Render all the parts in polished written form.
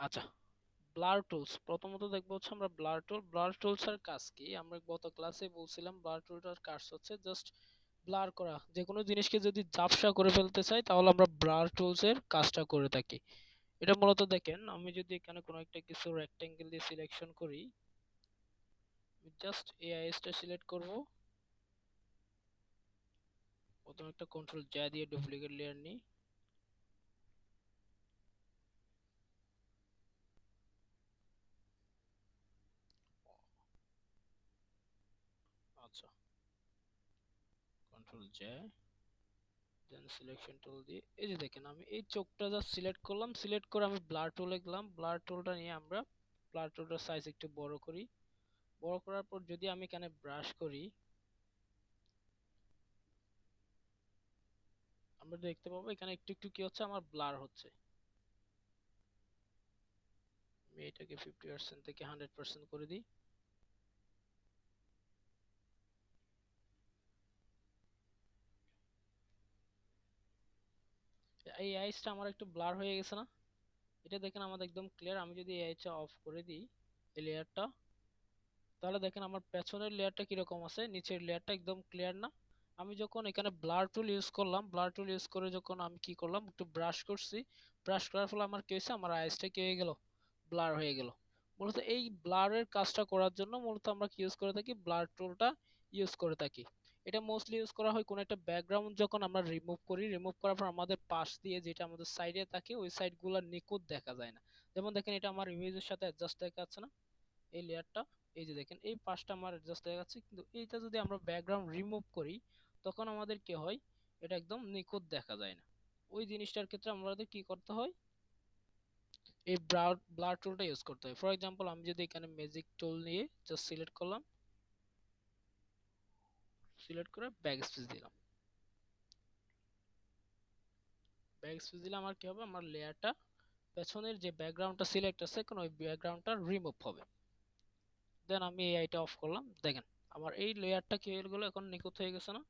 আচ্ছা, blur tools প্রথমত দেখবো হচ্ছে আমরা ব্লার টুলস এর কাজ কি। আমরা গত ক্লাসে বলছিলাম ব্লার টুলটার কাজ হচ্ছে জাস্ট ব্লার করা। যে কোনো জিনিসকে যদি ঝাপসা করে ফেলতে চাই তাহলে আমরা ব্লার টুলস এর কাজটা করে থাকি। এটা মূলত দেখেন, আমি যদি এখানে কোনো একটা কিছু রেক্টেঙ্গেল দিয়ে সিলেকশন করি, জাস্ট এই আইসটা সিলেক্ট করব, প্রথমে একটা কন্ট্রোল জে দিয়ে ডুপ্লিকেট লেয়ার নিই। আচ্ছা, কন্ট্রোল জে দেন সিলেকশন টুল দিয়ে এই যে দেখেন আমি এই চোখটা জাস্ট সিলেক্ট করলাম, সিলেক্ট করে আমি ব্লার টুলে গেলাম। ব্লার টুলটা নিয়ে আমরা ব্লার টুলটার সাইজ একটু বড় করি। বড় করার পর যদি আমি এখানে ব্রাশ করি, আমরা দেখতে পাবো এখানে একটু একটু কি হচ্ছে, আমার ব্লার হচ্ছে। আমি এটাকে 50% থেকে 100% করে দিই। এই আইসটা আমার একটু ব্লার হয়ে গেছে না? এটা দেখেন আমাদের একদম ক্লিয়ার। আমি যদি এই আইসটা অফ করে দিই এই লেয়ারটা, তাহলে দেখেন আমার পেছনের লেয়ারটা কিরকম আছে, নিচের লেয়ারটা একদম ক্লিয়ার না? আমি যখন এখানে ব্লার টুল ইউজ করলাম, ব্লার টুল ইউজ করে যখন আমি কি করলাম, একটু ব্রাশ করছি, ব্রাশ করার ফলে আমার কি হয়েছে, আমার আইসটা কি হয়ে গেল, ব্লার হয়ে গেল। মূলত এই ব্লারের কাজটা করার জন্য মূলত আমরা কি ইউজ করে থাকি, ব্লার টুলটা ইউজ করে থাকি। এটা মোস্টলি ইউজ করা হয় কোনো একটা ব্যাকগ্রাউন্ড যখন আমরা রিমুভ করি, রিমুভ করার পর আমাদের পাশ দিয়ে যেটা আমাদের সাইডে থাকে ওই সাইডগুলো নিখুঁত দেখা যায় না। যেমন দেখেন এটা আমার ইমেজের সাথে অ্যাডজাস্ট দেখা যাচ্ছে না, এই লেয়ারটা। এই যে দেখেন এই পাশটা আমার অ্যাডজাস্ট হয়ে গেছে, কিন্তু এইটা যদি আমরা ব্যাকগ্রাউন্ড রিমুভ করি তখন আমাদের কি হয়, এটা একদম নিখুঁত দেখা যায় না। ওই জিনিসটার ক্ষেত্রে আমাদের কি করতে হয়, এই ব্লার টুলটা ইউজ করতে হয়। ফর এক্সাম্পল আমি যদি এখানে ম্যাজিক টুল নিয়ে জাস্ট সিলেক্ট করলাম, সিলেক্ট করে ব্যাক স্পেস দিলাম, ব্যাক স্পেস দিলে আমার কি হবে, আমার লেয়ারটা পেছনের যে ব্যাকগ্রাউন্ডটা সিলেক্ট আছে এখন ওই ব্যাকগ্রাউন্ডটা রিমুভ হবে। দেন আমি এইটা অফ করলাম, দেখেন আমার এই লেয়ারটা কি হয়ে গেল, এখন নিখুঁত হয়ে গেছে না?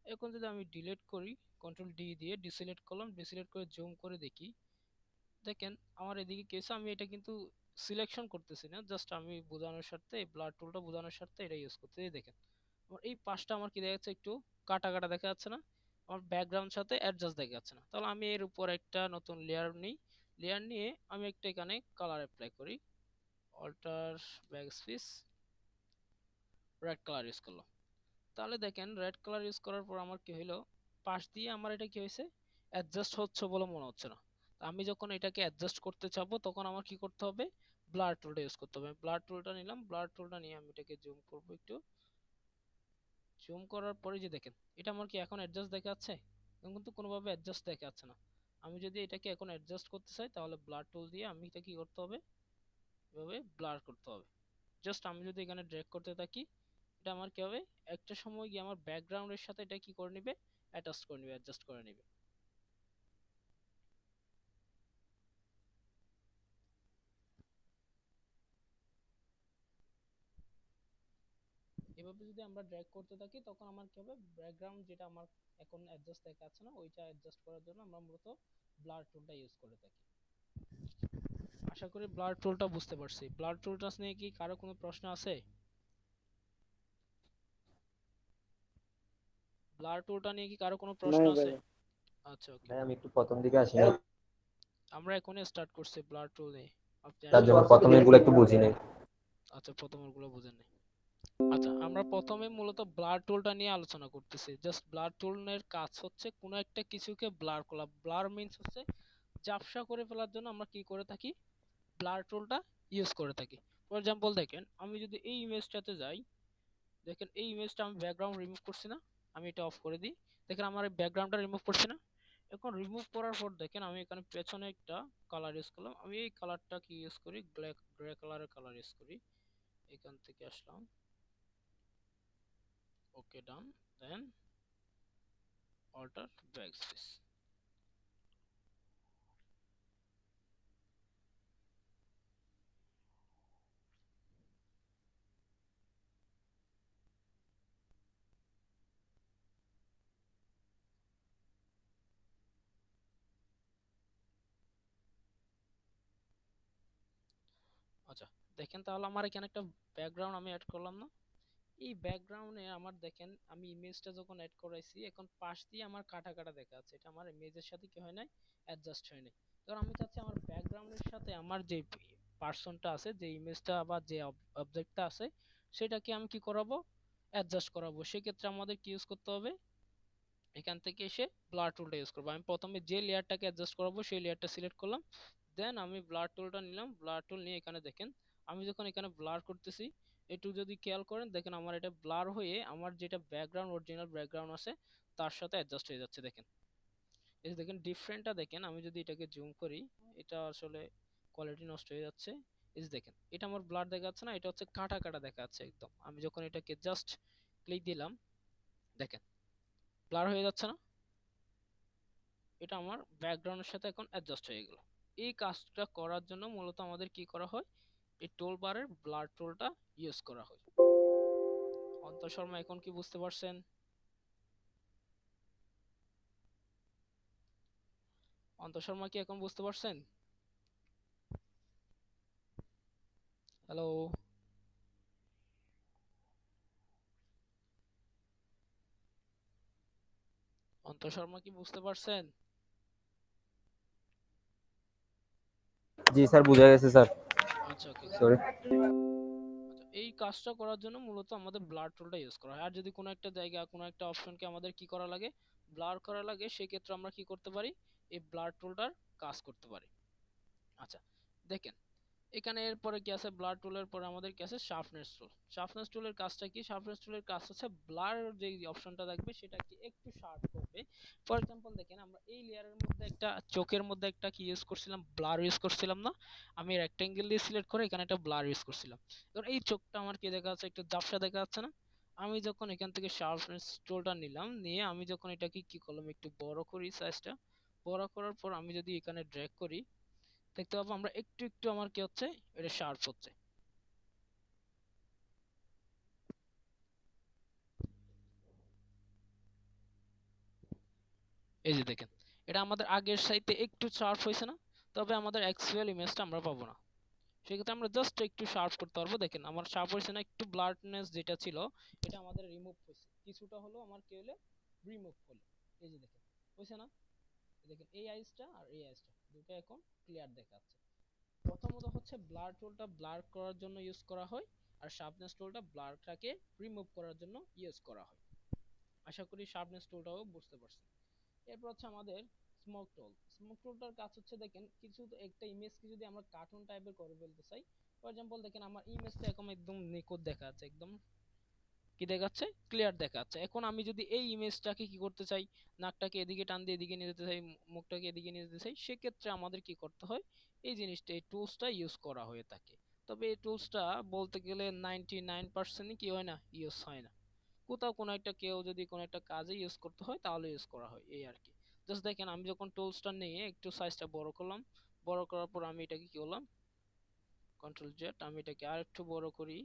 এখন যদি আমি ডিলিট করি, কন্ট্রোল ডি দিয়ে ডিসিলেক্ট করলাম, ডিসিলেক্ট করে জুম করে দেখি, দেখেন আমার এদিকে কেসে আমি এটা কিন্তু সিলেকশন করতেছি না, জাস্ট আমি বোঝানোর স্বার্থে ব্লার টুলটা বোঝানোর স্বার্থে এটা ইউজ করতেছি। দেখেন আমার এই পাশটা আমার কি দেখা যাচ্ছে, একটু কাটা কাটা দেখা যাচ্ছে না? আমার ব্যাকগ্রাউন্ড সাথে অ্যাডজাস্ট দেখা যাচ্ছে না। তাহলে আমি এর উপর একটা নতুন লেয়ার নিই, লেয়ার নিয়ে আমি একটা এখানে কালার অ্যাপ্লাই করি, alter backspace, red colour use করলাম। তাহলে দেখেন রেড কালার ইউজ করার পর আমার কি হইলো, পাশ দিয়ে আমার এটা কি হয়েছে, অ্যাডজাস্ট হচ্ছে বলে মনে হচ্ছে না। আমি যখন এটাকে অ্যাডজাস্ট করতে চাবো তখন আমার কি করতে হবে, ব্লার টুলটা ইউজ করতে হবে। ব্লার টুলটা নিলাম, ব্লার টুলটা নিয়ে আমি এটাকে জুম করব একটু, জুম করার পরে যে দেখেন এটা আমার কি এখন অ্যাডজাস্ট দেখা যাচ্ছে, কিন্তু কোনোভাবে অ্যাডজাস্ট দেখা যাচ্ছে না। আমি যদি এটাকে এখন অ্যাডজাস্ট করতে চাই তাহলে ব্লার টুল দিয়ে আমি এটা কি করতে হবে, এভাবে ব্লার করতে হবে। জাস্ট আমি যদি এখানে ড্র্যাগ করতে থাকি, এটা আমার কি হবে, একটা সময় গিয়ে আমার ব্যাকগ্রাউন্ডের সাথে এটা কি করে নিবে, অ্যাটাচ করে নিবে, অ্যাডজাস্ট করে নিবে। এভাবে যদি আমরা ড্র্যাগ করতে থাকি তখন আমার কি হবে, ব্যাকগ্রাউন্ড যেটা আমার এখন অ্যাডজাস্ট দেখাচ্ছে না ওইটা অ্যাডজাস্ট করার জন্য আমরা মূলত ব্লার টুলটা ইউজ করে থাকি। আশা করি ব্লার টুলটা বুঝতে পারছি। ব্লার টুলটা নিয়ে কি কারো কোনো প্রশ্ন আছে? ব্লার টুলটা নিয়ে কি কারো কোনো প্রশ্ন নাই আছে? ভাই। আচ্ছা, ওকে। ভাই আমি একটু প্রথম দিকে আসিনি, আমরা এখনই স্টার্ট করছি ব্লার টুল নিয়ে, আপনি তার আসেন। জন্য প্রথমে এগুলো একটু বুঝি নাই। আচ্ছা, প্রথমের গুলো বুঝেন নাই। আচ্ছা, আমরা প্রথমে মূলত ব্লার টুলটা নিয়ে আলোচনা করতেছি। জাস্ট ব্লার টুলের কাজ হচ্ছে কোনো একটা কিছুকে ব্লার করা। ব্লার মিন্স হচ্ছে ঝাপসা করে ফেলার জন্য আমরা কি করে থাকি, ব্লার টুলটা ইউজ করে থাকি। ফর এক্সাম্পল দেখেন আমি যদি এই ইমেজটাতে যাই, দেখেন এই ইমেজটা আমি ব্যাকগ্রাউন্ড রিমুভ করছি না? আমি এটা অফ করে দিই, দেখেন আমার এই ব্যাকগ্রাউন্ডটা রিমুভ করছি না? এখন রিমুভ করার পর দেখেন আমি এখানে পেছনে একটা কালার ইউজ করলাম, আমি এই কালারটা কি ইউজ করি, গ্রে কালারের কালার ইউজ করি। এখান থেকে আসলাম, ওকে ডান, দেন অল্টার ব্যাকস্পেস। দেখেন তাহলে আমার এখানে একটা ব্যাকগ্রাউন্ড আমি অ্যাড করলাম না? এই ব্যাকগ্রাউন্ডে আমার দেখেন আমি ইমেজটা যখন অ্যাড করাইছি এখন পাশ দিয়ে আমার কাটা কাটা দেখা যাচ্ছে, এটা আমার ইমেজের সাথে কি হয় নাই, অ্যাডজাস্ট হয় নাই। কারণ আমি চাচ্ছি আমার ব্যাকগ্রাউন্ডের সাথে আমার যে পার্সনটা আছে, যে ইমেজটা বা যে অবজেক্টটা আছে, সেটাকে আমি কি করাবো, অ্যাডজাস্ট করাবো। সেক্ষেত্রে আমাদের কি ইউজ করতে হবে, এখান থেকে এসে ব্লার টুলটা ইউজ করবো। আমি প্রথমে যে লেয়ারটাকে অ্যাডজাস্ট করাবো সেই লেয়ারটা সিলেক্ট করলাম, দেন আমি ব্লার টুলটা নিলাম। ব্লার টুল নিয়ে এখানে দেখেন আমি যখন এখানে ব্লার করতেছি, একটু যদি খেয়াল করেন দেখেন আমার এটা ব্লার হয়ে আমার যেটা ব্যাকগ্রাউন্ড, অরিজিনাল ব্যাকগ্রাউন্ড আছে তার সাথে অ্যাডজাস্ট হয়ে যাচ্ছে। দেখেন এই যে দেখেন ডিফারেন্টটা দেখেন, আমি যদি এটাকে জুম করি এটা আসলে কোয়ালিটি নষ্ট হয়ে যাচ্ছে। এই যে দেখেন এটা আমার ব্লার দেখা যাচ্ছে না, এটা হচ্ছে কাটা কাটা দেখা যাচ্ছে একদম। আমি যখন এটাকে জাস্ট ক্লিক দিলাম দেখেন ব্লার হয়ে যাচ্ছে না, এটা আমার ব্যাকগ্রাউন্ডের সাথে এখন অ্যাডজাস্ট হয়ে গেল। এই কাজটা করার জন্য মূলত আমাদের কি করা হয়, এই টুল বারের ব্লার টুলটা ইউজ করা হয়। অন্তর শর্মা এখন কি বুঝতে পারছেন? অন্তর শর্মা কি এখন বুঝতে পারছেন? হ্যালো, অন্তর শর্মা কি বুঝতে পারছেন? জি স্যার, বুঝা গেছে স্যার। আচ্ছা ওকে গুড। সরি। আচ্ছা এই কাজটা করার জন্য মূলত আমাদের ব্লার টুলটা ইউজ করা হয়। আর যদি কোনো একটা জায়গা, কোনো একটা অপশনকে আমাদের কি করা লাগে, ব্লার করা লাগে, সেক্ষেত্রে আমরা কি করতে পারি, এই ব্লার টুলটার কাজ করতে পারি। আচ্ছা দেখেন এখানে এরপরে কি আছে, ব্লার টুলের পরে আমাদের কি আছে, শার্পনেস টুল। শার্পনেস টুলের কাজটা কি, শার্পনেস টুলের কাজ হচ্ছে ব্লার যে অপশনটা থাকবে সেটাকে একটু শার্প করবে। ফর এক্সাম্পল দেখেন আমরা এই লেয়ারের মধ্যে একটা চোখের মধ্যে একটা কি ইউজ করছিলাম, ব্লার ইউজ করছিলাম না? আমি রেক্টেঙ্গেল দিয়ে সিলেক্ট করে এখানে একটা ব্লার ইউজ করছিলাম। এবার এই চোখটা আমার কি দেখা যাচ্ছে, একটু ঝাপসা দেখা যাচ্ছে না? আমি যখন এখান থেকে শার্পনেস টুলটা নিলাম, নিয়ে আমি যখন এটাকে কি করলাম, একটু বড় করি সাইজটা, বড় করার পর আমি যদি এখানে ড্র্যাগ করি দেখতে পাবো আমরা একটু একটু আমার কি হচ্ছে, এটা শার্প হচ্ছে। এই যে দেখেন এটা আমাদের আগের সাইতে একটু শার্প হয়েছে না? তবে আমাদের অ্যাকচুয়াল ইমেজটা আমরা পাবো না। সেক্ষেত্রে আমরা জাস্ট একটু শার্প করতে পারবো। দেখেন আমার শার্প হয়েছে না, একটু ব্লারনেস যেটা ছিল এটা আমাদের রিমুভ হয়েছে, কিছুটা হলো আমার কি হলো, রিমুভ হলো। এই যে দেখেন হয়েছে না? দেখেন এই আইসটা আর এই আইসটা দুটো এখন ক্লিয়ার দেখা যাচ্ছে। প্রথমত হচ্ছে ব্লার টুলটা ব্লার করার জন্য ইউজ করা হয়, আর শার্পনেস টুলটা ব্লারটাকে রিমুভ করার জন্য ইউজ করা হয়। আশা করি শার্পনেস টুলটাও বুঝতে পারছেন। এরপর হচ্ছে আমাদের স্মোক টুল। স্মোক টুলটার কাজ হচ্ছে দেখেন কিছু একটা ইমেজকে যদি আমরা কার্টুন টাইপের করে ফেলতে চাই, ফর এক্সাম্পল দেখেন আমার ইমেজটা এখন একদম নিখুঁত দেখা যাচ্ছে, একদম কি দেখাচ্ছে, ক্লিয়ার দেখাচ্ছে। এখন আমি যদি এই ইমেজটাকে কি করতে চাই, নাকটাকে এদিকে টান দিয়ে এদিকে নিয়ে যেতে চাই, মুখটাকে এদিকে নিয়ে যেতে চাই, সেক্ষেত্রে আমাদের কি করতে হয়, এই জিনিসটা, এই টুলসটা ইউজ করা হয়ে থাকে। তবে এই টুলসটা বলতে গেলে 99% কি হয় না, ইউজ হয় না। কোথাও কোনো একটা কেউ যদি কোনো একটা কাজে ইউজ করতে হয় তাহলে ইউজ করা হয়, এই আর কি। জাস্ট দেখেন আমি যখন টুলসটা নিয়ে একটু সাইজটা বড় করলাম, বড় করার পর আমি এটাকে কি করলাম, কন্ট্রোল জেড, আমি এটাকে আর একটু বড় করি।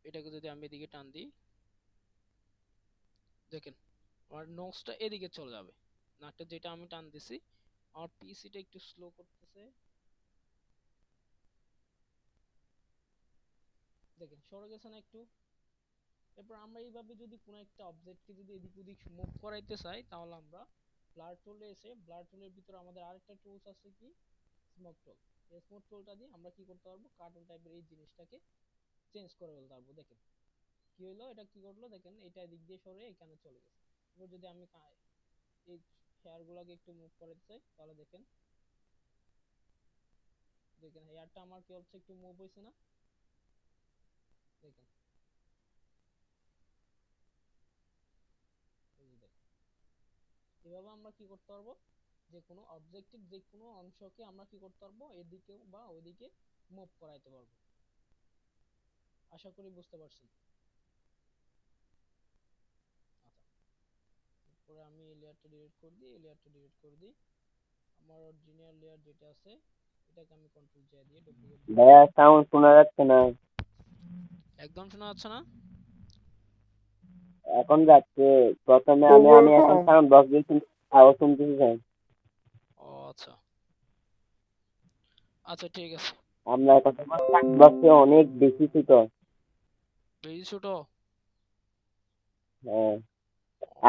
এটাকে যদি আমি এদিকে টান দিই দেখেন আমার নোজটা এদিকে চলে যাবে। নাকটা যেটা আমি টান দিছি, আমার পিসিটা একটু স্লো করতেছে, দেখেন সরে গেছে না একটু? এরপর আমরা এইভাবে যদি কোনো একটা অবজেক্টকে যদি এদিক ওদিক মুভ করাইতে চাই তাহলে আমরা ব্লার টুলে এসে, ব্লার টুলের ভিতরে আমাদের আরেকটা টুলস আছে কি, স্মোক টুল। এই স্মোক টুলটা দিয়ে আমরা কি করতে পারবো, কার্টুন টাইপের এই জিনিসটাকে চেঞ্জ করে ফেলতে পারবো। দেখেন কি হলো, এটা কি করলো, দেখেন এটা এদিক দিয়ে সরে এখানে চলে গেছে। এবার যদি আমি এই হেয়ার গুলাকে একটু মুভ করতে চাই তাহলে দেখেন, দেখেন হেয়ারটা আমার কি হচ্ছে, একটু মুভ হয়েছে না? দেখেন এই যে দেখেন এভাবে আমরা কি করতে পারবো, যে কোনো অবজেক্টিভ যে কোনো অংশকে আমরা কি করতে পারবো, এদিকে বা ওইদিকে মুভ করাইতে পারবো। আশা করি বুঝতে পারছেন। আচ্ছা এরপরে আমি এই লেয়ারটা ডিলিট করে দিই, এই লেয়ারটা ডিলিট করে দিই। আমার অরিজিনাল লেয়ার যেটা আছে এটাকে আমি কন্ট্রোল জে দিয়ে ডুপ্লিকেট দিয়ে দিই। ভাইয়া সাউন্ড শোনা যাচ্ছে না। একদম শোনা যাচ্ছে না? এখন যাচ্ছে। প্রথমে আমি আমি এখন সাউন্ড বক্স দিয়ে আওয়াজ শুনতেছি স্যার। ও আচ্ছা, আচ্ছা ঠিক আছে। আপনার কথা বক্সে অনেক বেশি ছোট। বেশি ছোট? হ্যাঁ,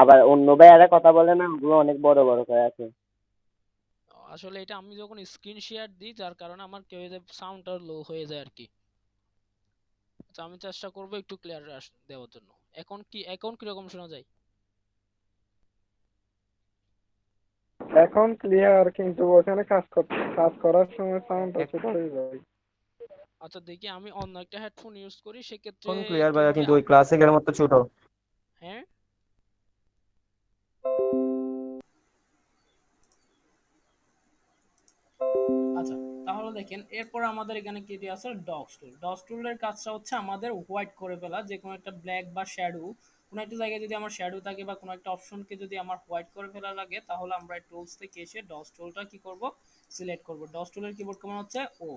আবার অন্য ভাইয়ারা কথা বলে না, ওগুলো অনেক বড় বড় করে আছে। আসলে এটা আমি যখন স্ক্রিন শেয়ার দিই যার কারণে আমার কি হয়ে যায়, সাউন্ডটা লো হয়ে যায় আর কি। আচ্ছা, আমি চেষ্টা করবো একটু ক্লিয়ার দেওয়ার জন্য। এখন কিরকম শোনা যায়? এখন ক্লিয়ার, কিন্তু ওখানে কাজ করার সময় সাউন্ডটা ছোট হয়ে যায়। আচ্ছা দেখি, আমি অন্য একটা হেডফোন ইউজ করি, সেক্ষেত্রে এখন ক্লিয়ার কি ভাইয়া, হবে কিন্তু ওই ক্লাসিকের মতো ছোট। হ্যাঁ। আচ্ছা, তাহলে দেখেন এরপর আমাদের এখানে কি দিয়ে আছে, ডগস টুল। ডগস টুলের কাজটা হচ্ছে আমাদের হোয়াইট করে ফেলা, যে কোনো একটা ব্ল্যাক বা শ্যাডো, কোনো একটা জায়গায় যদি আমার শ্যাডো থাকে বা কোনো একটা অপশনকে যদি আমার হোয়াইট করে ফেলা লাগে, তাহলে আমরা টুলস থেকে এসে ডগস টুলটা কি করব, সিলেক্ট করব। ডগস টুলের কিবোর্ড কমান্ড হচ্ছে ও,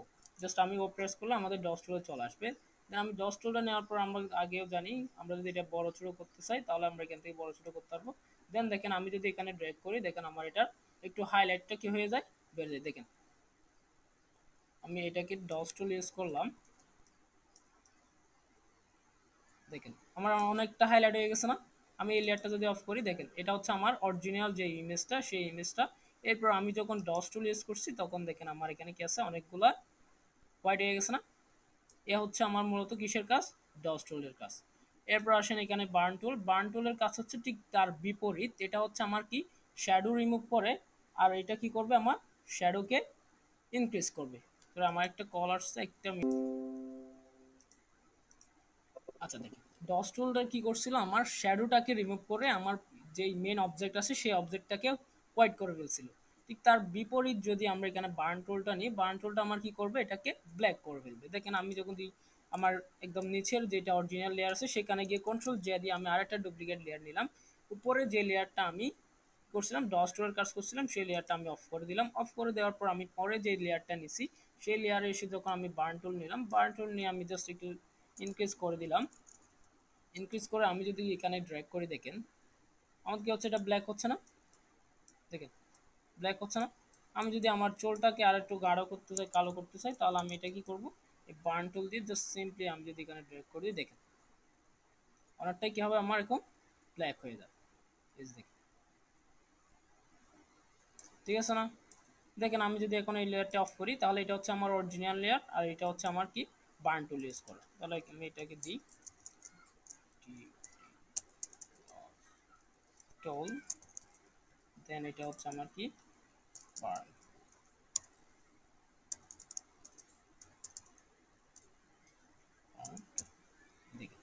জাস্ট আমি ও প্রেস করলে আমাদের ডগস টুলে চলে আসবে। দেন আমি ডগস টুলটা নেওয়ার পর আমরা আগেও জানি আমরা যদি এটা বড় ছোট করতে চাই তাহলে আমরা এখান থেকে বড় ছোট করতে পারবো। দেন দেখেন আমি যদি এখানে ড্র্যাগ করি, দেখেন আমার এটা একটু হাইলাইটটা কি হয়ে যায়, বেড়ে যায়। দেখেন আমি এটাকে ডস টুল ইউজ করলাম, দেখেন আমার অনেকটা হাইলাইট হয়ে গেছে না? আমি এই লেয়ারটা যদি অফ করি, দেখেন এটা হচ্ছে আমার অরিজিনাল যে ইমেজটা, সেই ইমেজটা। এরপর আমি যখন ডস টুল ইউজ করছি তখন দেখেন আমার এখানে কি আছে, অনেকগুলা হোয়াইট হয়ে গেছে না? এ হচ্ছে আমার মূলত কিসের কাজ, ডস টুলের কাজ। এরপর আসেন এখানে বার্ন টুল। বার্ন টুলের কাজ হচ্ছে ঠিক তার বিপরীত, এটা হচ্ছে আমার কি, শ্যাডো রিমুভ করে, আর এটা কি করবে, আমার শ্যাডোকে ইনক্রিজ করবে। তো আমার একটা কল আসছে, একটা আচ্ছা দেখি, ডস টুলটা কি করছিল, আমার শ্যাডোটাকে রিমুভ করে আমার যেই মেন অবজেক্ট আছে সেই অবজেক্টটাকে হোয়াইট করে ফেলছিল। ঠিক তার বিপরীত যদি আমরা এখানে বার্ন টুলটা নিই, বার্ন টুলটা আমার কি করবে, এটাকে ব্ল্যাক করে ফেলবে। দেখেন আমি যখন দিই আমার একদম নিচের যেটা অরিজিনাল লেয়ার আছে সেখানে গিয়ে কন্ট্রোল জে দিয়ে আমি আরেকটা ডুপ্লিকেট লেয়ার নিলাম, উপরে যে লেয়ারটা আমি করছিলাম ডস টুলের কাজ করছিলাম সেই লেয়ারটা আমি অফ করে দিলাম। অফ করে দেওয়ার পর আমি পরে যে লেয়ারটা নিছি সেই লেয়ারে এসে যখন আমি বার্ন টুল নিলাম, বার্ন টুল নিয়ে আমি জাস্ট একটু ইনক্রিজ করে দিলাম। ইনক্রিজ করে আমি যদি এখানে ড্র্যাগ করি, দেখেন আমার কি হচ্ছে, এটা ব্ল্যাক হচ্ছে না? দেখেন ব্ল্যাক হচ্ছে না? আমি যদি আমার চুলটাকে আর একটু গাঢ় করতে চাই, কালো করতে চাই, তাহলে আমি এটা কি করব, এই বার্ন টুল দিয়ে জাস্ট সিম্পলি আমি যদি এখানে ড্র্যাগ করি, দেখেন অনেকটাই কি হবে, আমার এখন ব্ল্যাক হয়ে যাবে। দেখেন ঠিক আছে না? দেখেন আমি যদি এখন এই লেয়ারটা অফ করি, তাহলে এটা হচ্ছে আমার অরিজিনাল লেয়ার, আর এটা হচ্ছে আমার কি, বার্ন টুল ইউজ করা। তাহলে আমি এটাকে দিই টুল, দেন এটা হচ্ছে আমার কি, বার্ন। দেখি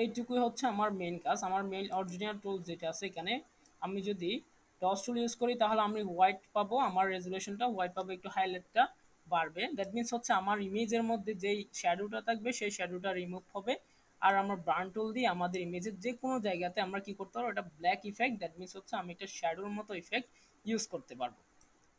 এইটুকুই হচ্ছে আমার মেইন কাজ। আমার মেইন অরিজিনাল টুল যেটা আছে এখানে, আমি যদি ডস টুল ইউজ করি তাহলে আমি হোয়াইট পাবো, আমার রেজুলেশনটা হোয়াইট পাবো, একটু হাইলাইটটা বাড়বে। দ্যাট মিনস হচ্ছে আমার ইমেজের মধ্যে যেই শ্যাডোটা থাকবে সেই শ্যাডোটা রিমুভ হবে। আর আমরা বার্ন টুল দিয়ে আমাদের ইমেজের যে কোনো জায়গাতে আমরা কি করতে পারবো, এটা ব্ল্যাক ইফেক্ট, দ্যাট মিনস হচ্ছে আমি এটা শ্যাডোর মতো ইফেক্ট ইউজ করতে পারবো।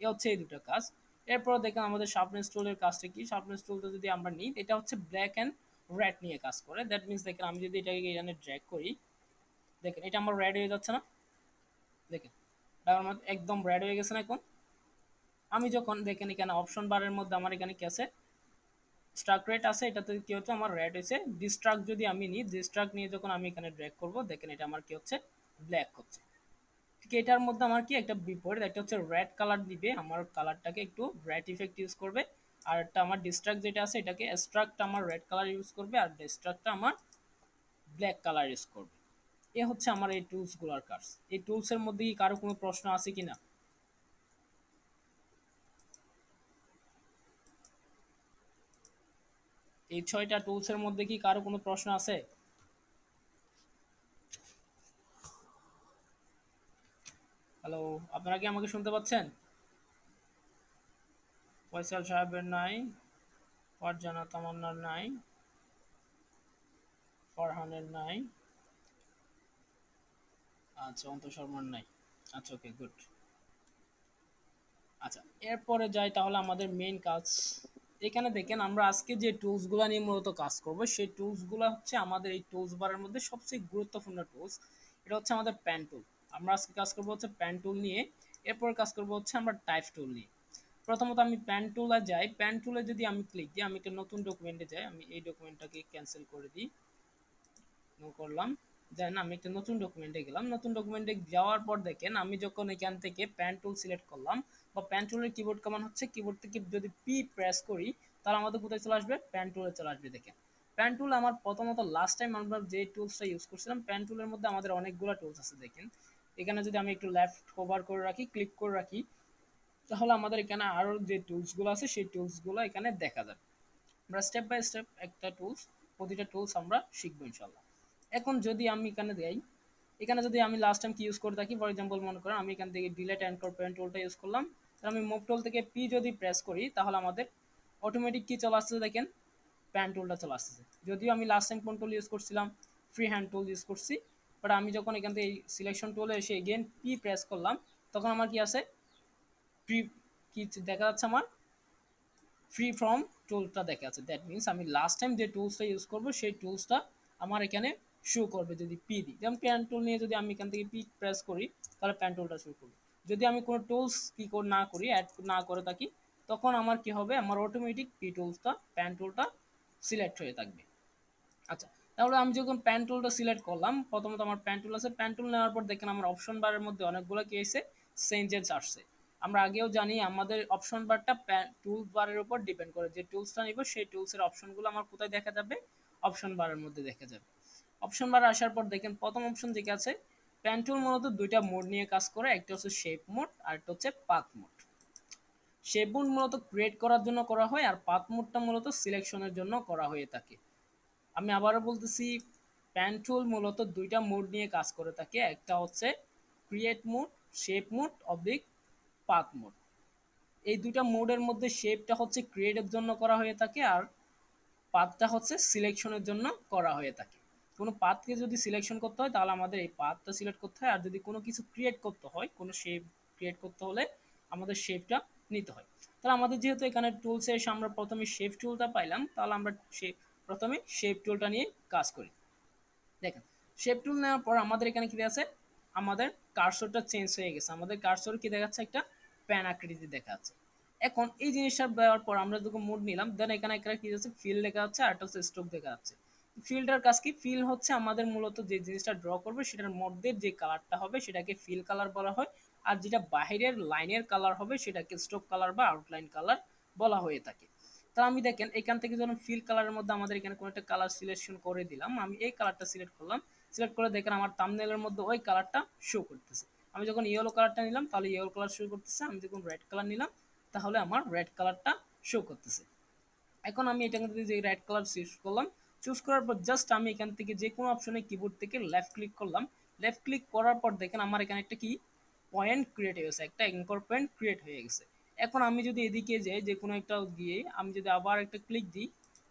এ হচ্ছে এই দুটো কাজ। এরপর দেখেন আমাদের শার্পনেস টুলের কাজটা কি, শার্পনেস টুলটা যদি আমরা নিই, এটা হচ্ছে ব্ল্যাক অ্যান্ড রেড নিয়ে কাজ করে। দ্যাট মিনস দেখেন আমি যদি এটাকে এখানে ড্র্যাগ করি, দেখেন এটা আমার রেড হয়ে যাচ্ছে না? দেখেন এটা আমার একদম রেড হয়ে গেছে না এখন? আমি যখন দেখেন এখানে অপশন বারের মধ্যে আমার এখানে কি আছে, স্ট্রাক রেট আছে, এটাতে কি হচ্ছে, আমার রেড হয়েছে। ডিস্ট্রাক্ট যদি আমি নিই, ডিস্ট্রাক্ট নিয়ে যখন আমি এখানে ড্র্যাগ করব, দেখেন এটা আমার কি হচ্ছে, ব্ল্যাক হচ্ছে। ঠিক এটার মধ্যে আমার কি একটা বিপরীত, একটা হচ্ছে রেড কালার দিবে, আমার কালারটাকে একটু রেড ইফেক্ট ইউজ করবে। আর একটা আমার ডিস্ট্রাক্ট যেটা আছে এটাকে এক্সট্রাক্ট আমার রেড কালার ইউজ করবে, আর ডিস্ট্রাক্টটা আমার ব্ল্যাক কালার ইউজ করবে। এ হচ্ছে আমার এই টুলসগুলোর কাজ। এই টুলসের মধ্যে কি কারো কোনো প্রশ্ন আছে কিনা? এই 6টা টুলসের মধ্যে কি কারো কোনো প্রশ্ন আছে? হ্যালো, আপনারা কি আমাকে শুনতে পাচ্ছেন? ফয়সাল সাহেবের নাই, ফারজানা তামান্নার নাই, ফারহানের নাই, আচ্ছা অন্ত শর্মার নাই। আচ্ছা ওকে গুড। আচ্ছা এরপরে যাই তাহলে আমাদের মেইন কাজ। এখানে দেখেন আমরা আজকে যে টুলসগুলো নিয়ে মূলত কাজ করব, সেই টুলসগুলো হচ্ছে আমাদের এই টুলস বারের মধ্যে সবচেয়ে গুরুত্বপূর্ণ টুলস। এটা হচ্ছে আমাদের প্যান টুল। আমরা আজকে কাজ করব হচ্ছে প্যান টুল নিয়ে, এরপর কাজ করব হচ্ছে আমরা টাইপ টুল নিয়ে। প্রথমত আমি প্যান টুলে যাই, প্যান টুলে যদি আমি ক্লিক দিই, আমি একটা নতুন ডকুমেন্টে যাই, আমি এই ডকুমেন্টটাকে ক্যান্সেল করে দিই, নো করলাম। দেন আমি একটা নতুন ডকুমেন্টে গেলাম, নতুন ডকুমেন্টে যাওয়ার পর দেখেন আমি যখন এখান থেকে প্যান টুল সিলেক্ট করলাম, বা প্যান টুলের কিবোর্ড কমান্ড হচ্ছে, কিবোর্ড থেকে যদি পি প্রেস করি তাহলে আমাদের কোথায় চলে আসবে, প্যান টুলে চলে আসবে। দেখেন প্যান টুল আমার প্রথমত লাস্ট টাইম আমরা যে টুলসটা ইউজ করছিলাম, প্যান টুলের মধ্যে আমাদের অনেকগুলো টুলস আছে। দেখেন এখানে যদি আমি একটু লেফট কভার করে রাখি, ক্লিক করে রাখি, তাহলে আমাদের এখানে আরো যে টুলসগুলো আছে সেই টুলসগুলো এখানে দেখা যাবে। আমরা স্টেপ বাই স্টেপ একটা টুলস, প্রতিটা টুলস আমরা শিখবো ইনশাল্লাহ। এখন যদি আমি এখানে যাই, এখানে যদি আমি লাস্ট টাইম কি ইউজ করে থাকি, ফর এক্সাম্পল মনে করেন আমি এখান থেকে ডিলেট অ্যাঙ্কর পেন টুলটা ইউজ করলাম, তাহলে আমি মুভ টুল থেকে পি যদি প্রেস করি তাহলে আমাদের অটোমেটিক কি চলে আসছে, দেখেন প্যান টুলটা চলে আসছে। যদিও আমি লাস্ট টাইম কোন টুল ইউজ করছিলাম, ফ্রি হ্যান্ড টুল ইউজ করছি, বাট আমি যখন এখান থেকে সিলেকশন টুলে এসে এগেন পি প্রেস করলাম, তখন আমার কি আছে, প্রি কি দেখা যাচ্ছে, আমার ফ্রি ফ্রম টুলটা দেখা যাচ্ছে। দ্যাট মিনস আমি লাস্ট টাইম যে টুলসটা ইউজ করবো সেই টুলসটা আমার এখানে শো করবে যদি পি দিই। যেমন প্যান টুল নিয়ে যদি আমি এখান থেকে পি প্রেস করি তাহলে প্যান টুলটা শো করবে। যদি আমি কোনো টুলস কি না করি, অ্যাড না করে থাকি, তখন আমার কি হবে, আমার অটোমেটিক পি টুলসটা, প্যান টুলটা সিলেক্ট হয়ে থাকবে। আচ্ছা, তাহলে আমি যখন প্যান টুলটা সিলেক্ট করলাম, প্রথমত আমার প্যান টুল আছে, প্যান টুল নেওয়ার পর দেখেন আমার অপশন বারের মধ্যে অনেকগুলো কি এসে চেঞ্জেস আসছে। আমরা আগেও জানি আমাদের অপশন বারটা টুল বারের উপর ডিপেন্ড করে, যে টুলসটা নিব সেই টুলসের অপশনগুলো আমার কোথায় দেখা যাবে, অপশন বারের মধ্যে দেখা যাবে। অপশন বারে আসার পর দেখেন প্রথম অপশন যেটা আছে, প্যান টুল মূলত দুইটা মোড নিয়ে কাজ করে, একটা হচ্ছে শেপ মোড আর একটা হচ্ছে পাথ মোড। শেপ মোড মূলত ক্রিয়েট করার জন্য করা হয়, আর পাথ মোডটা মূলত সিলেকশনের জন্য করা হয়ে থাকে। আমি আবারও বলতেছি, প্যান টুল মূলত দুইটা মোড নিয়ে কাজ করে থাকে, একটা হচ্ছে create mode, shape mode oblique path mode. এই দুইটা মোডের মধ্যে শেপটা হচ্ছে ক্রিয়েটের জন্য করা হয়ে থাকে, আর পাথটা হচ্ছে সিলেকশনের জন্য করা হয়ে থাকে। কোনো পাথকে যদি সিলেকশন করতে হয় তাহলে আমাদের এই পাথটা সিলেক্ট করতে হয়, আর যদি কোনো কিছু ক্রিয়েট করতে হয়, কোনো শেপ ক্রিয়েট করতে হলে আমাদের শেপটা নিতে হয়। তাহলে আমাদের যেহেতু এখানে টুলসে এসে আমরা প্রথমে শেপ টুলটা পাইলাম, তাহলে আমরা প্রথমে শেপ টুলটা নিয়ে কাজ করি। দেখেন শেপ টুল নেওয়ার পর আমাদের এখানে কি আছে, আমাদের কার্সরটা চেঞ্জ হয়ে গেছে, আমাদের কার্সর কি দেখাচ্ছে, একটা প্যান আকৃতি দেখা যাচ্ছে। এখন এই জিনিসটা দেওয়ার পর আমরা যখন মোড নিলাম, দেন এখানে একটা কি আছে, ফিল লেখা যাচ্ছে, আর একটা হচ্ছে স্ট্রোক দেখা যাচ্ছে। ফিল্ডটার কাজ কি, ফিল হচ্ছে আমাদের মূলত যে জিনিসটা ড্র করবে সেটার মধ্যে যে কালারটা হবে সেটাকে ফিল কালার বলা হয়, আর যেটা বাহিরের লাইনের কালার হবে সেটাকে স্ট্রোক কালার বা আউটলাইন কালার বলা হয়ে থাকে। তা আমি দেখেন এখান থেকে যখন ফিল কালারের মধ্যে আমাদের এখানে কোনো একটা কালার সিলেকশন করে দিলাম, আমি এই কালারটা সিলেক্ট করলাম, সিলেক্ট করে দেখেন আমার থাম্বনেইলের মধ্যে ওই কালারটা শো করতেছে। আমি যখন ইয়েলো কালারটা নিলাম তাহলে ইয়েলো কালার শো করতেছে, আমি যখন রেড কালার নিলাম তাহলে আমার রেড কালারটা শো করতেছে। এখন আমি এটাকে যে রেড কালার চুজ করলাম, চুজ করার পর জাস্ট আমি এখান থেকে যে কোনো অপশনে কিবোর্ড থেকে লেফট ক্লিক করলাম, লেফট ক্লিক করার পর দেখেন আমার এখানে একটা কি পয়েন্ট ক্রিয়েট হয়ে গেছে, একটা অ্যাঙ্কর পয়েন্ট ক্রিয়েট হয়ে গেছে। এখন আমি যদি এদিকে যাই, যে কোনো একটা গিয়ে আমি যদি আবার একটা ক্লিক দিই,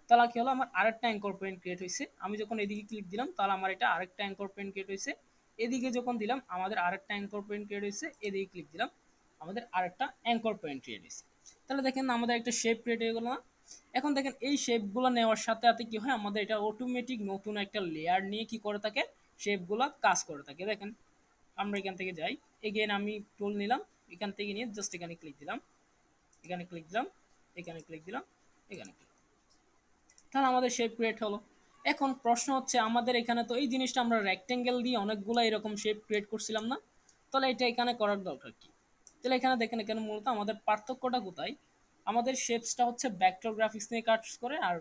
তাহলে কি হলো, আমার আরেকটা অ্যাঙ্কর পয়েন্ট ক্রিয়েট হয়েছে। আমি যখন এদিকে ক্লিক দিলাম তাহলে আমার এটা আরেকটা অ্যাঙ্কর পয়েন্ট ক্রিয়েট হয়েছে। এদিকে যখন দিলাম আমাদের আরেকটা অ্যাঙ্কর পয়েন্ট ক্রিয়েট হয়েছে, এদিকে ক্লিক দিলাম আমাদের আরেকটা অ্যাঙ্কর পয়েন্ট ক্রিয়েট হয়েছে। তাহলে দেখেন আমাদের একটা শেপ ক্রিয়েট হয়ে গেল না। এখন দেখেন এই শেপগুলো নেওয়ার সাথে সাথে কি হয়, আমাদের এটা অটোমেটিক নতুন একটা লেয়ার নিয়ে কি করে থাকে, শেপগুলো কাজ করে থাকে। দেখেন আমরা এখান থেকে যাই, এগেন আমি টুল নিলাম, এখান থেকে নিয়ে জাস্ট এখানে ক্লিক দিলাম, এখানে ক্লিক দিলাম, এখানে ক্লিক দিলাম, এখানে ক্লিক, তাহলে আমাদের শেপ ক্রিয়েট হলো। এখন প্রশ্ন হচ্ছে আমাদের এখানে তো এই জিনিসটা আমরা রেক্টেঙ্গেল দিয়ে অনেকগুলো এরকম শেপ ক্রিয়েট করছিলাম না, তাহলে এটা এখানে করার দরকার কি? তাহলে এখানে দেখেন এখানে মূলত আমাদের পার্থক্যটা কোথায়, আমাদের শেপসটা হচ্ছে ভেক্টর গ্রাফিক্স নিয়ে কাজ করে, আর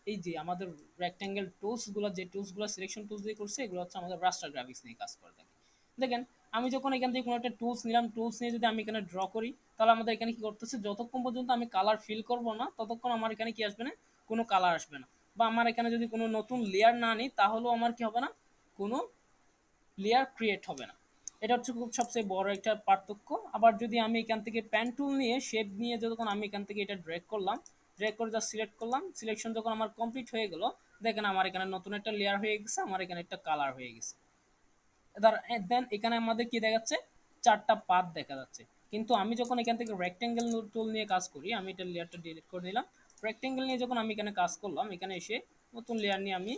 এই যে আমাদের রেক্টেঙ্গেল টুলসগুলো, যে টুলসগুলো সিলেকশন টুলস দিয়ে করছে এগুলো হচ্ছে আমাদের রাস্টার গ্রাফিক্স নিয়ে কাজ করে থাকে। দেখেন আমি যখন এখান থেকে কোনো একটা টুলস নিলাম, টুলস নিয়ে যদি আমি এখানে ড্র করি তাহলে আমাদের এখানে কি করতেছে, যতক্ষণ পর্যন্ত আমি কালার ফিল করব না ততক্ষণ আমার এখানে কি আসবে না, কোনো কালার আসবে না। বা আমার এখানে যদি কোনো নতুন লেয়ার না নিই তাহলেও আমার কি হবে না, কোনো লেয়ার ক্রিয়েট হবে না। এটা হচ্ছে খুব সবচেয়ে বড় একটা পার্থক্য। আবার যদি আমি এখান থেকে প্যান টুল নিয়ে শেপ নিয়ে যখন আমি এখান থেকে এটা ড্র্যাগ করলাম, ড্র্যাগ করে জাস্ট সিলেক্ট করলাম, সিলেকশন যখন আমার কমপ্লিট হয়ে গেল, দেখেন আমার এখানে নতুন একটা লেয়ার হয়ে গেছে, আমার এখানে একটা কালার হয়ে গেছে। দেন এখানে আমাদের কি দেখাচ্ছে, চারটা পাথ দেখা যাচ্ছে। কিন্তু আমি যখন এখান থেকে রেক্টেঙ্গেল টুল নিয়ে কাজ করি, আমি এটা লেয়ারটা ডিলিট করে দিলাম, রেক্টেঙ্গেল নিয়ে যখন আমি এখানে কাজ করলাম, এখানে এসে নতুন লেয়ার নিয়ে আমি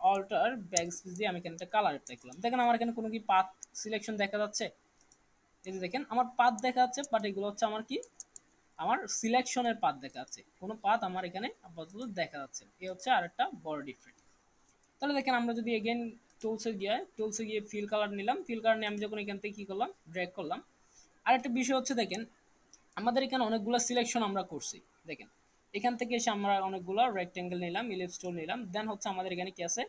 অল্টার ব্যাকস্পেস দিয়ে আমি এখানে একটা কালার অ্যাপ্লাই করলাম, দেখেন আমার এখানে কোনো কি পাথ সিলেকশন দেখা যাচ্ছে, এই যে দেখেন আমার পাথ দেখা যাচ্ছে, বাট এগুলো হচ্ছে আমার কি আমার সিলেকশনের পাথ দেখাচ্ছে, কোনো পাথ আমার এখানে আপাতত দেখা যাচ্ছে না। এই হচ্ছে আরেকটা বড় ডিফারেন্স। তাহলে দেখেন আমরা যদি এগেন টুলসে গিয়ে ফিল কালার নিলাম, ফিল কালার নিয়ে আমি যখন এখান থেকে কি করলাম, ড্র্যাগ করলাম। আরেকটা বিষয় হচ্ছে দেখেন আমাদের এখানে অনেকগুলো সিলেকশন আমরা করছি। দেখেন এখান থেকে এসে আমরা অনেকগুলো রেক্টেঙ্গেল নিলাম, ইলিপস টুল নিলাম, দেন হচ্ছে আমাদের এখানে কি আছে,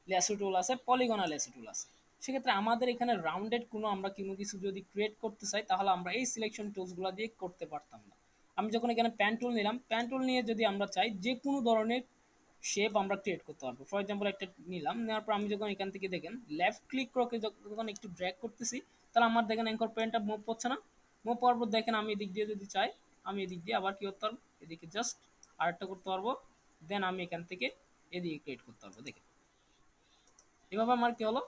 ল্যাসো টুল আছে, পলিগনাল ল্যাসো টুল আছে। সেক্ষেত্রে আমাদের এখানে রাউন্ডেড কোনো আমরা কোনো কিছু যদি ক্রিয়েট করতে চাই তাহলে আমরা এই সিলেকশন টুলসগুলো দিয়ে করতে পারতাম না। আমি যখন এখানে প্যান টুল নিলাম, প্যান টুল নিয়ে যদি আমরা চাই যে কোনো ধরনের শেপ আমরা ক্রিয়েট করতে পারবো। ফর এক্সাম্পল একটা নিলাম, নেওয়ার পর আমি যখন এখান থেকে দেখেন লেফট ক্লিক করে যখন একটু ড্র্যাগ করতেছি, তাহলে আমার দেখেন অ্যাঙ্কর পয়েন্টটা মুভ করছে না। মুভ পাওয়ার পর দেখেন আমি এদিক দিয়ে যদি চাই, আমি এদিক দিয়ে আবার কি করতে পারবো, এদিকে জাস্ট আরেকটা করতে পারবো, দেন আমি এখান থেকে এদিকে ক্রিয়েট করতে পারবো। দেখেন এভাবে আমার কি হলো,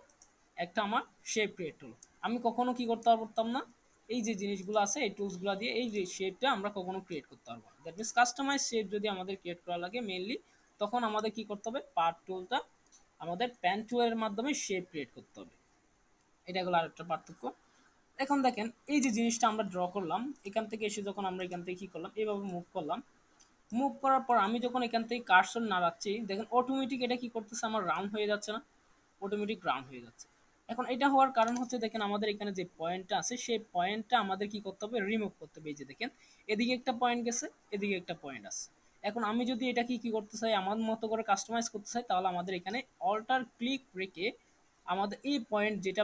একটা আমার শেপ ক্রিয়েট হলো। আমি কখনো কি করতে পারতাম না, এই যে জিনিসগুলো আছে এই টুলসগুলো দিয়ে এই যে শেপটা আমরা কখনো ক্রিয়েট করতে পারবো না। দ্যাট মিনস কাস্টমাইজ শেপ যদি আমাদের ক্রিয়েট করা লাগে মেইনলি, তখন আমাদের কি করতে হবে, পার্ট টুলটা আমাদের প্যান টুলের মাধ্যমে শেপ ক্রিয়েট করতে হবে। এটা হলো আরেকটা পার্থক্য। এখন দেখেন এই যে জিনিসটা আমরা ড্র করলাম, এখান থেকে এসে যখন আমরা এখান থেকে কি করলাম, এইভাবে মুভ করলাম, মুভ করার পর আমি যখন এখান থেকে কার্সর নাড়াচ্ছি, দেখেন অটোমেটিক এটা কি করতেছে, আমার রাউন্ড হয়ে যাচ্ছে না, অটোমেটিক রাউন্ড হয়ে যাচ্ছে। এখন এটা হওয়ার কারণ হচ্ছে দেখেন আমাদের এখানে যে পয়েন্টটা আছে সেই পয়েন্টটা আমাদের কি করতে হবে, রিমুভ করতে হবে। এই যে দেখেন এদিকে একটা পয়েন্ট গেছে, এদিকে একটা পয়েন্ট আছে। এখন আমি যদি এটা কি করতে চাই, আমার মতো করে কাস্টমাইজ করতে চাই, তাহলে আমাদের এখানে অল্টার ক্লিক রেখে আমাদের এই পয়েন্ট যেটা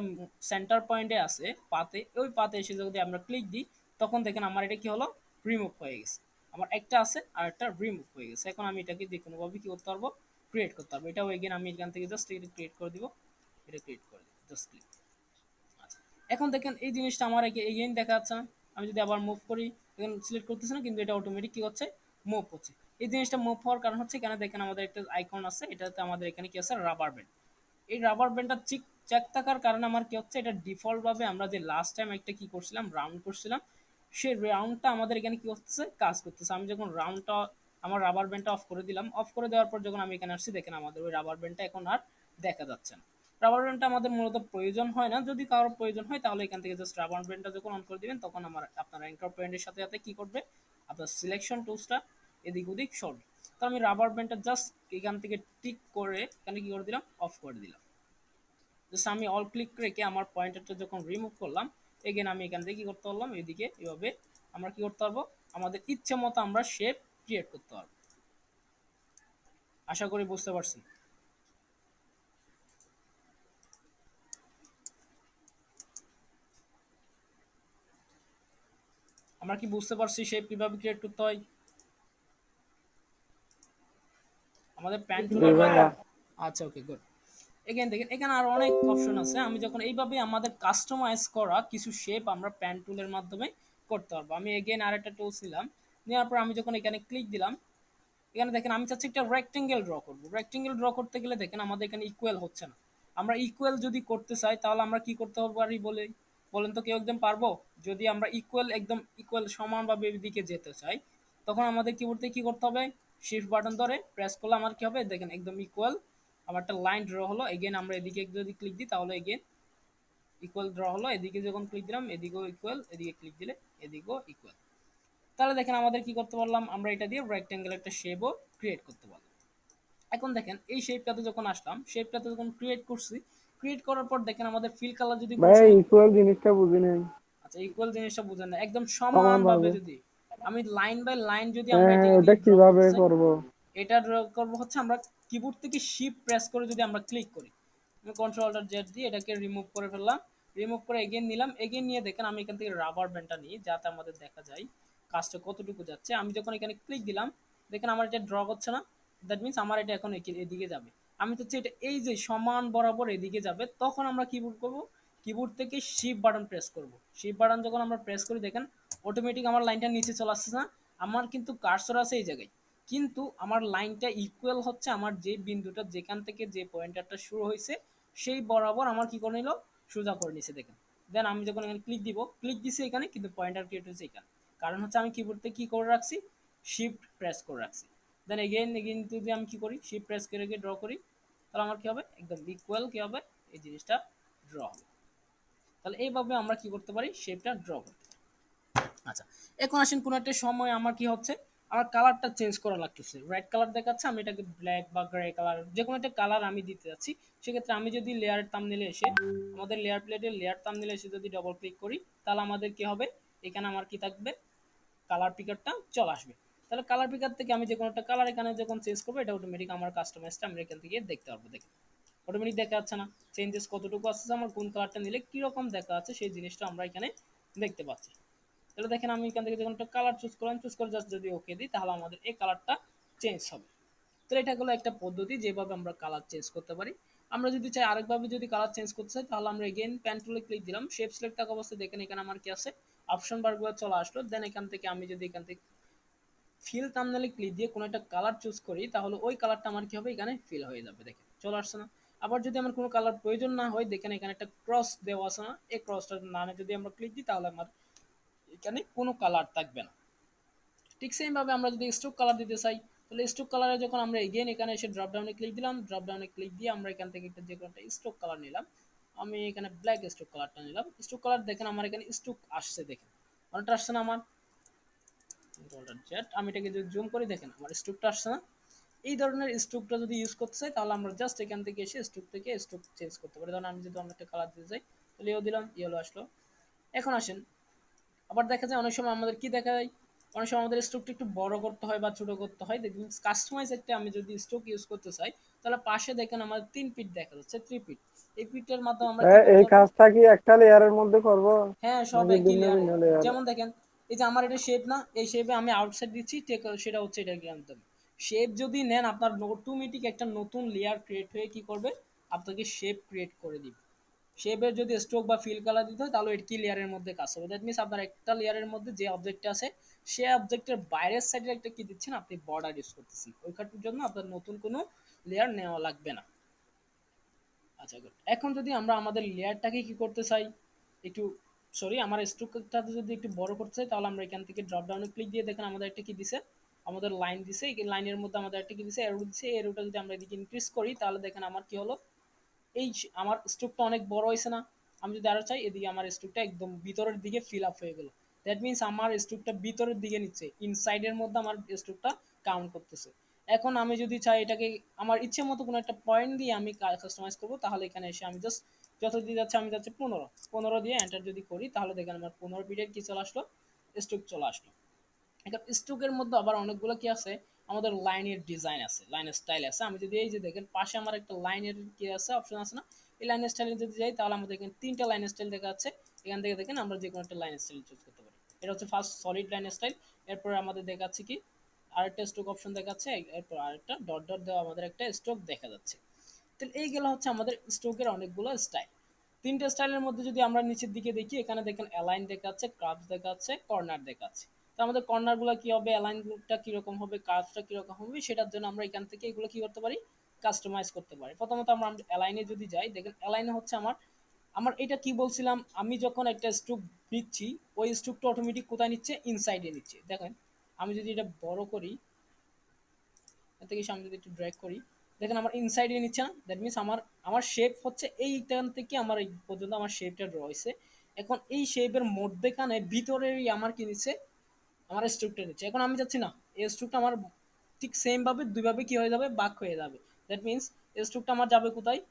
সেন্টার পয়েন্টে আছে পাতে, ওই পাতে এসে যদি আমরা ক্লিক দিই, তখন দেখেন আমার এটা কি হলো, রিমুভ হয়ে গেছে। আমার একটা আছে আর একটা রিমুভ হয়ে গেছে। এখন আমি এটাকে যে কোনোভাবে কি করতে পারবো, ক্রিয়েট করতে পারবো। এটাও এগেন আমি এখান থেকে জাস্ট এটা ক্রিয়েট করে দিব, এটা ক্রিয়েট করে দিব, জাস্ট ক্লিক। আচ্ছা এখন দেখেন এই জিনিসটা আমার এগেইন দেখা যাচ্ছে না। আমি যদি আবার মুভ করি, এখন সিলেক্ট করতেছি না, কিন্তু এটা অটোমেটিক কি হচ্ছে, মুভ হচ্ছে। এই জিনিসটা মুভ হওয়ার কারণ হচ্ছে এখানে দেখেন আমাদের একটা আইকন আছে, এটাতে আমাদের এখানে কি আছে, রাবার ব্যান্ড। এই রাবার ব্যান্ডটা চেক থাকার কারণে আমার কি হচ্ছে, এটা ডিফল্ট ভাবে আমরা যে লাস্ট টাইম একটা কি করছিলাম, রাউন্ড করছিলাম, সেই রাউন্ডটা আমাদের এখানে কি হচ্ছে, কাজ করতেছে। আমি যখন রাউন্ডটা আমার রাবার ব্যান্ডটা অফ করে দিলাম, অফ করে দেওয়ার পর যখন আমি এখানে আসছি, দেখেন আমাদের ওই রাবার ব্যান্ডটা এখন আর দেখা যাচ্ছে না। রাবার ব্যান্ডটা আমাদের মূলত প্রয়োজন হয় না, যদি কারোর প্রয়োজন হয় তাহলে এখান থেকে জাস্ট রাবার ব্যান্ডটা যখন অন করে দিবেন, তখন আমার আপনার অ্যাঙ্কর পয়েন্টের সাথে সাথে কি করবে, আপনার সিলেকশন টুলসটা এদিক ওদিক সরবে। তো আমি রাবার ব্যান্ডটা জাস্ট এখান থেকে টিক করে এখানে কি করে দিলাম, অফ করে দিলাম। জাস্ট আমি অল ক্লিক রেখে আমার পয়েন্টারটা যখন রিমুভ করলাম, এগেন আমি এখান থেকে কি করতে পারলাম, এদিকে এভাবে আমরা কি করতে পারবো, আমাদের ইচ্ছে মতো আমরা শেপ ক্রিয়েট করতে পারবো। আশা করি বুঝতে পারছেন। আমরা কি বুঝতে পারছি শেপ কিভাবে ক্রিয়েট করতে হয় আমাদের প্যান জি টুলের ভাইয়া। মাধ্যমে? আচ্ছা ওকে গুড। এখানে দেখেন এখানে আরো অনেক অপশন আছে। আমি যখন এইভাবে আমাদের কাস্টমাইজ করা কিছু শেপ আমরা প্যান টুলের মাধ্যমে করতে পারবো। আমি এগেন আরেকটা টুলস নিলাম, নেওয়ার পর আমি যখন এখানে ক্লিক দিলাম, এখানে দেখেন আমি চাচ্ছি একটা রেক্টেঙ্গেল ড্র করবো। রেক্টেঙ্গেল ড্র করতে গেলে দেখেন আমাদের এখানে ইকুয়াল হচ্ছে না। আমরা ইকুয়াল যদি করতে চাই তাহলে আমরা কি করতে পারি বলেন তো কেউ একদম পারবো? যদি আমরা একদম ইকুয়াল সমানভাবে এদিকে যেতে চাই, তখন আমাদের কিবোর্ডে কি করতে হবে, শিফট বাটন ধরে প্রেস করলে আমার কি হবে, দেখেন একদম ইকুয়াল আমার একটা লাইন ড্র হলো। এগেন আমরা এদিকে যদি ক্লিক দিই তাহলে এগেন ইকুয়াল ড্র হলো। এদিকে যখন ক্লিক দিলাম এদিকেও ইকুয়াল, এদিকে ক্লিক দিলে এদিকেও ইকুয়াল। তাহলে দেখেন আমাদের কি করতে পারলাম, আমরা এটা দিয়ে রেক্টেঙ্গেল একটা শেপও ক্রিয়েট করতে পারলাম। এখন দেখেন এই শেপটাতে যখন আসলাম, শেপটাতে যখন ক্রিয়েট করছি, ক্রিয়েট করার পর দেখেন আমাদের ফিল কালার যদি কোনো ভাইয়া সময়, ইকুয়াল জিনিসটা বুঝি নাই। আচ্ছা ইকুয়াল জিনিসটা বুঝেন না, একদম সমান সমানভাবে ভাবে। যদি আমি লাইন বাই লাইন যদি আমরা হ্যাঁ এটা হ্যাঁ, দিয়ে এটা ড্র কিভাবে করতে চাই, করবো? এটা ড্র করবো হচ্ছে আমরা কিবোর্ড থেকে শিফট প্রেস করে যদি আমরা ক্লিক করি, আমি কন্ট্রোল অল্টার জেড দিয়ে এটাকে রিমুভ করে ফেললাম। রিমুভ করে এগেন নিলাম, এগেন নিয়ে দেখেন আমি এখান থেকে রাবার ব্যান্ডটা নিই যাতে আমাদের দেখা যায় কাজটা কতটুকু যাচ্ছে। আমি যখন এখানে ক্লিক দিলাম, দেখেন আমার এটা ড্র করছে না, দ্যাট মিনস আমার এটা এখন এদিকে যাবে। আমি চাচ্ছি এটা এই যে সমান বরাবর এদিকে যাবে, তখন আমরা কিবোর্ড করব, কিবোর্ড থেকে শিফট বাটন প্রেস করব। শিফট বাটন যখন আমরা প্রেস করি দেখেন অটোমেটিক আমার লাইনটা নিচে চলে আসছে না, আমার কিন্তু কার্সর আছে এই জায়গায়, কিন্তু আমার লাইনটা ইকুয়াল হচ্ছে আমার যে বিন্দুটা যেখান থেকে যে পয়েন্টারটা শুরু হয়েছে সেই বরাবর আমার কি করে নিল, সোজা করে নিছে দেখেন। দেন আমি যখন এখানে ক্লিক দিব, ক্লিক দিছি এখানে কিন্তু পয়েন্টার ক্রিয়েট হয়েছে এখানে, কারণ হচ্ছে আমি কিবোর্ডে কি করে রাখছি, শিফট প্রেস করে রাখছি। দেন এগেইন এগেইন যদি আমি কি করি, শিফট প্রেস করে ড্র করি, তাহলে আমার কি হবে, একদম ইকুয়াল কি হবে, এই জিনিসটা ড্র হবে। তাহলে এইভাবে আমরা কি করতে পারি, শেপটা ড্র করতে পারি। আচ্ছা, এখন আসেন কোন একটা সময় আমার কি হচ্ছে, আমার কালারটা চেঞ্জ করা লাগতেছে, রেড কালার দেখাচ্ছে, আমি এটাকে ব্ল্যাক বা গ্রে কালার যে কোনো একটা কালার আমি দিতে যাচ্ছি। সেক্ষেত্রে আমি যদি লেয়ার থাম্বনেইলে এসে আমাদের লেয়ার প্লেটের লেয়ার থাম্বনেইলে এসে যদি ডবল ক্লিক করি, তাহলে আমাদের কি হবে, এখানে আমার কি থাকবে, কালার পিকারটা চলে আসবে। তাহলে কালার পিকার থেকে আমি যে কোনো একটা কালার এখানে যখন চেঞ্জ করবো, এটা অটোমেটিক আমার কাস্টমাইজটা আমি এখান থেকে দেখতে পারবো। দেখেন অটোমেটিক দেখা যাচ্ছে না চেঞ্জেস কতটুকু আসছে, আমার কোন কালারটা নিলে কিরকম দেখা যাচ্ছে সেই জিনিসটা আমরা এখানে দেখতে পাচ্ছি। তাহলে দেখেন আমি এখান থেকে যখন একটা কালার চুজ করলাম, চুজ করে জাস্ট যদি ওকে দিই, তাহলে আমাদের এই কালারটা চেঞ্জ হবে। তাহলে এটা হলো একটা পদ্ধতি যেভাবে আমরা কালার চেঞ্জ করতে পারি। আমরা যদি চাই আরেকভাবে যদি কালার চেঞ্জ করতে চাই, তাহলে আমরা এগেইন প্যান টুলে ক্লিক দিলাম, শেপ সিলেক্ট থাকা অবস্থায় দেখেন এখানে আমার কি আছে, অপশন বারগুলো চলে আসলো। দেন এখান থেকে আমি যদি এখান থেকে ফিল থাম্বনেইলে ক্লিক দিয়ে কোনো একটা কালার চুজ করি, তাহলে ওই কালারটা আমার কি হবে, এখানে ফিল হয়ে যাবে। দেখেন চলে আসছে না। আবার যদি আমার কোনো কালার প্রয়োজন না হয়, দেখেন এখানে একটা ক্রস দেওয়া আছে না, এই ক্রসটার নামে যদি আমরা ক্লিক দিই, তাহলে আমার এখানে কোনো কালার থাকবে না। ঠিক সেম ভাবে আমরা যদি স্ট্রোক কালার দিতে চাই, তাহলে স্ট্রোক কালারে যখন আমরা এগেইন এখানে এসে ড্রপ ডাউনে ক্লিক দিলাম, ড্রপ ডাউনে ক্লিক দিয়ে আমরা এখান থেকে একটা যে কোনো একটা স্ট্রোক কালার নিলাম। আমি এখানে ব্ল্যাক স্ট্রোক কালারটা নিলাম। স্ট্রোক কালার দেখেন আমার এখানে স্ট্রোক আসছে, দেখেন অনেকটা আসছে না আমার, আমি এটাকে যদি জুম করে দেখেন আমার স্ট্রোকটা আসছে না। এই ধরনের স্ট্রোকটা যদি ইউজ করতে চাই, তাহলে আমরা জাস্ট এখান থেকে এসে স্ট্রোক থেকে স্ট্রোক চেঞ্জ করতে পারি। ধরুন আমি যদি অন্য একটা কালার দিতে চাই, তাহলে ইয়েলো দিলাম, ইয়েলো আসলো। এখন আসেন, আবার দেখা যায় অনেক সময় আমাদের কি দেখা যায়, অনেক সময় আমাদের স্ট্রোকটা একটু বড় করতে হয় বা ছোট করতে হয়। দেখবেন কাস্টমাইজ একটা আমি যদি স্ট্রোক ইউজ করতে চাই, তাহলে পাশে দেখেন আমার 3 ফিট দেখা যাচ্ছে, 3 ফিট। এই ফিটের মাধ্যমে আমরা কি করতে এই পারবো, কাজটা কি একটা লেয়ারের মধ্যে করব হ্যাঁ সব নাকি একই ভিন্ন লেয়ারে। ভিন্ন লেয়ার? যেমন দেখেন এই যে আমার এটা শেপ না, এই শেপে আমি আউটসাইড দিচ্ছি, সেটা হচ্ছে এটা কি আনতে হবে। শেপ যদি নেন, আপনার অটোমেটিক একটা নতুন লেয়ার ক্রিয়েট হয়ে কি করবে, আপনাকে শেপ ক্রিয়েট করে দিবে। শেপের যদি স্ট্রোক বা ফিল কালার দিতে হয়, তাহলে কি লেয়ারের মধ্যে কাজ হবে, দ্যাট মিনস আপনার একটা লেয়ারের মধ্যে যে অবজেক্টটা আছে, সে অবজেক্টের বাইরের সাইডে একটা কি দিচ্ছেন, আপনি বর্ডার ইউজ করতেছেন, ওইখানটার জন্য আপনার নতুন কোনো লেয়ার নেওয়া লাগবে না। আচ্ছা good. এখন যদি আমরা আমাদের লেয়ারটাকে কি করতে চাই, একটু সরি আমার স্ট্রোকটা যদি একটু বড় করতে চাই, তাহলে আমরা এখান থেকে ড্রপ ডাউনে ক্লিক দিয়ে দেখেন আমাদের একটা কি দিছে, আমাদের লাইন দিছে। এই লাইনের মধ্যে আমাদের একটা কি দিছে, এরো দিছে। এরোটা যদি আমরা এদিকে ইনক্রিজ করি, তাহলে দেখেন আমার কি হলো, আমার স্ট্রোকটা অনেক বড় হয়েছে না। আমি যদি আরো চাই, এদিকে আমার স্ট্রোকটা একদম ভিতরের দিকে ফিল আপ হয়ে গেল। দ্যাট মিনস আমার স্ট্রোকটা ভিতরের দিকে নিচ্ছে, ইনসাইডের মধ্যে আমার স্ট্রোকটা কাউন্ট করতেছে। এখন আমি যদি চাই এটাকে আমার ইচ্ছে মতো কোনো একটা পয়েন্ট দিয়ে আমি কাস্টমাইজ করবো, তাহলে এখানে এসে আমি জাস্ট যত দিয়ে যাচ্ছে, আমি যাচ্ছি 15, 15 দিয়ে এন্টার যদি করি, তাহলে দেখেন আমার 15 ফিটের কি চলে আসলো, স্ট্রোক চলে আসলো। এখন স্ট্রোকের মধ্যে আবার অনেকগুলো কি আছে, আমাদের লাইনের ডিজাইন আছে, লাইনের স্টাইল আছে। আমি যদি এই যে দেখেন পাশে আমার একটা লাইনের কি আছে, অপশন আছে না, এই লাইনের স্টাইলে যদি যাই, তাহলে আমাদের এখানে 3টা লাইন স্টাইল দেখা যাচ্ছে। এখান থেকে দেখেন আমরা যে কোনো একটা লাইন স্টাইল চুজ করতে পারি। এটা হচ্ছে ফার্স্ট সলিড লাইন স্টাইল। এরপর আমাদের দেখাচ্ছে কি আরেকটা স্ট্রোক অপশন দেখাচ্ছে, এরপর আরেকটা ডট ডট দেওয়া আমাদের একটা স্ট্রোক দেখা যাচ্ছে। তাহলে এইগুলো হচ্ছে আমাদের স্ট্রোকের অনেকগুলো স্টাইল। 3টে স্টাইলের মধ্যে যদি আমরা নিচের দিকে দেখি, এখানে দেখেন অ্যালাইন দেখাচ্ছে, কার্ভস দেখাচ্ছে, কর্নার দেখাচ্ছে। তো আমাদের কর্নারগুলো কি হবে, অ্যালাইনটা কিরকম হবে, কার্ভসটা কিরকম হবে, সেটার জন্য আমরা এখান থেকে এগুলো কি করতে পারি, কাস্টমাইজ করতে পারি। প্রথমত আমরা অ্যালাইনে যদি যাই, দেখেন অ্যালাইনে হচ্ছে আমার আমার এটা কি বলছিলাম, আমি যখন একটা স্ট্রোক নিচ্ছি, ওই স্ট্রোকটা অটোমেটিক কোথায় নিচ্ছে, ইনসাইডে নিচ্ছে। দেখেন আমি যদি এটা বড় করি, এর থেকে সামনে যদি একটু ড্র্যাগ করি, দেখেন আমার ইনসাইডে নিচ্ছে না। দ্যাট মিনস আমার আমার শেপ হচ্ছে এইখান থেকে আমার এই পর্যন্ত আমার শেপটা ড্র হয়েছে। এখন এই শেপের মধ্যেখানে ভিতরেরই আমার কি নিচ্ছে, আমার স্ট্রোকটা নিচ্ছে। এখন আমি চাচ্ছি না এই স্ট্রোকটা আমার ঠিক সেম ভাবে দুইভাবে কি হয়ে যাবে, বাঁক হয়ে যাবে। দ্যাট মিনস এই স্ট্রোকটা আমার যাবে কোথায়,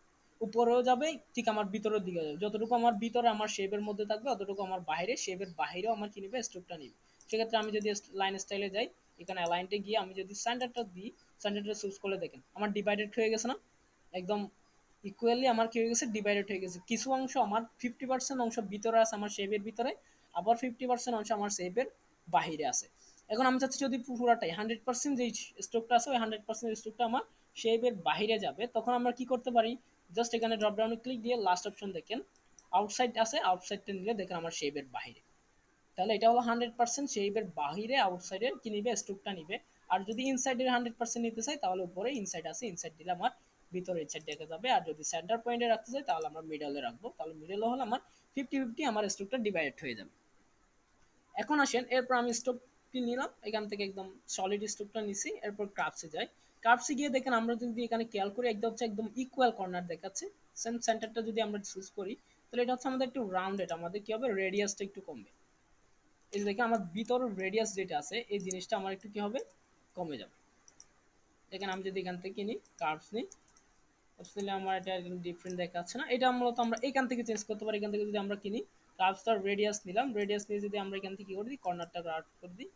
উপরেও যাবে, ঠিক আমার ভিতরের দিকে যাবে। যতটুকু আমার ভিতরে আমার শেপের মধ্যে থাকবে, অতটুকু আমার বাইরে শেপের বাইরেও আমার কি নিবে, স্ট্রোকটা নিবে। সেক্ষেত্রে আমি যদি লাইন স্টাইলে যাই, এখানে অ্যালাইনটে গিয়ে আমি যদি সেন্টারটা দিই, সেন্টারটা চুজ করলে দেখেন আমার ডিভাইডেড হয়ে গেছে না, একদম ইকুয়ালি আমার কি হয়ে গেছে, ডিভাইডেড হয়ে গেছে। কিছু অংশ আমার 50% অংশ ভিতরে আছে আমার শেপের ভিতরে, আবার 50% অংশ আমার শেপের বাহিরে আছে। এখন আমি চাচ্ছি যদি পুরোটাই 100% যে স্ট্রোকটা আছে, ওই 100% স্ট্রোকটা আমার শেপের বাহিরে যাবে, তখন আমরা কি করতে পারি, জাস্ট এখানে ড্রপ ডাউনে ক্লিক দিয়ে লাস্ট অপশন দেখেন আউটসাইড আছে, আউটসাইডটা নিলে দেখেন আমার শেপের বাহিরে। তাহলে এটা হলো 100% শেপের বাহিরে, আউটসাইডের কি নিবে, স্ট্রোকটা নিবে। আর যদি ইনসাইডের 100% নিতে চাই, তাহলে উপরে ইনসাইড আছে, ইনসাইড দিলে আমার ভিতরে ইনসাইড দেখা যাবে। আর যদি সেন্টার পয়েন্টে রাখতে চাই, তাহলে আমরা মিডলে রাখবো, তাহলে মিডলে হলে আমার 50-50 আমার স্ট্রোকটা ডিভাইড হয়ে যাবে। এখন আসেন, এরপর আমি স্ট্রোকটি নিলাম এখান থেকে, একদম সলিড স্ট্রোকটা নিছি। এরপর ক্রাফটসে যাই, ক্রাফটসে গিয়ে দেখেন আমরা যদি এখানে খেয়াল করি, একদম হচ্ছে একদম ইকুয়াল কর্নার দেখাচ্ছে। সেন্টারটা যদি আমরা চুজ করি, তাহলে এটা হচ্ছে আমাদের একটু রাউন্ডেড, আমাদের কি হবে, রেডিয়াসটা একটু কমবে। এই যে দেখেন আমার ভিতর রেডিয়াস যেটা আছে এই জিনিসটা আমার একটু কি হবে কমে যাবে। দেখেন আমি যদি এখান থেকে নিই কার্ভস নিই, আসলে আমার এটা ডিফারেন্ট দেখাচ্ছে না। এটা মূলত আমরা এখান থেকে চেঞ্জ করতে পারি। এখান থেকে যদি আমরা কিনি কার্ভসটার রেডিয়াস নিলাম, রেডিয়াস নিয়ে যদি আমরা এখান থেকে কি করে দিই কর্নারটা কাট করে দিই,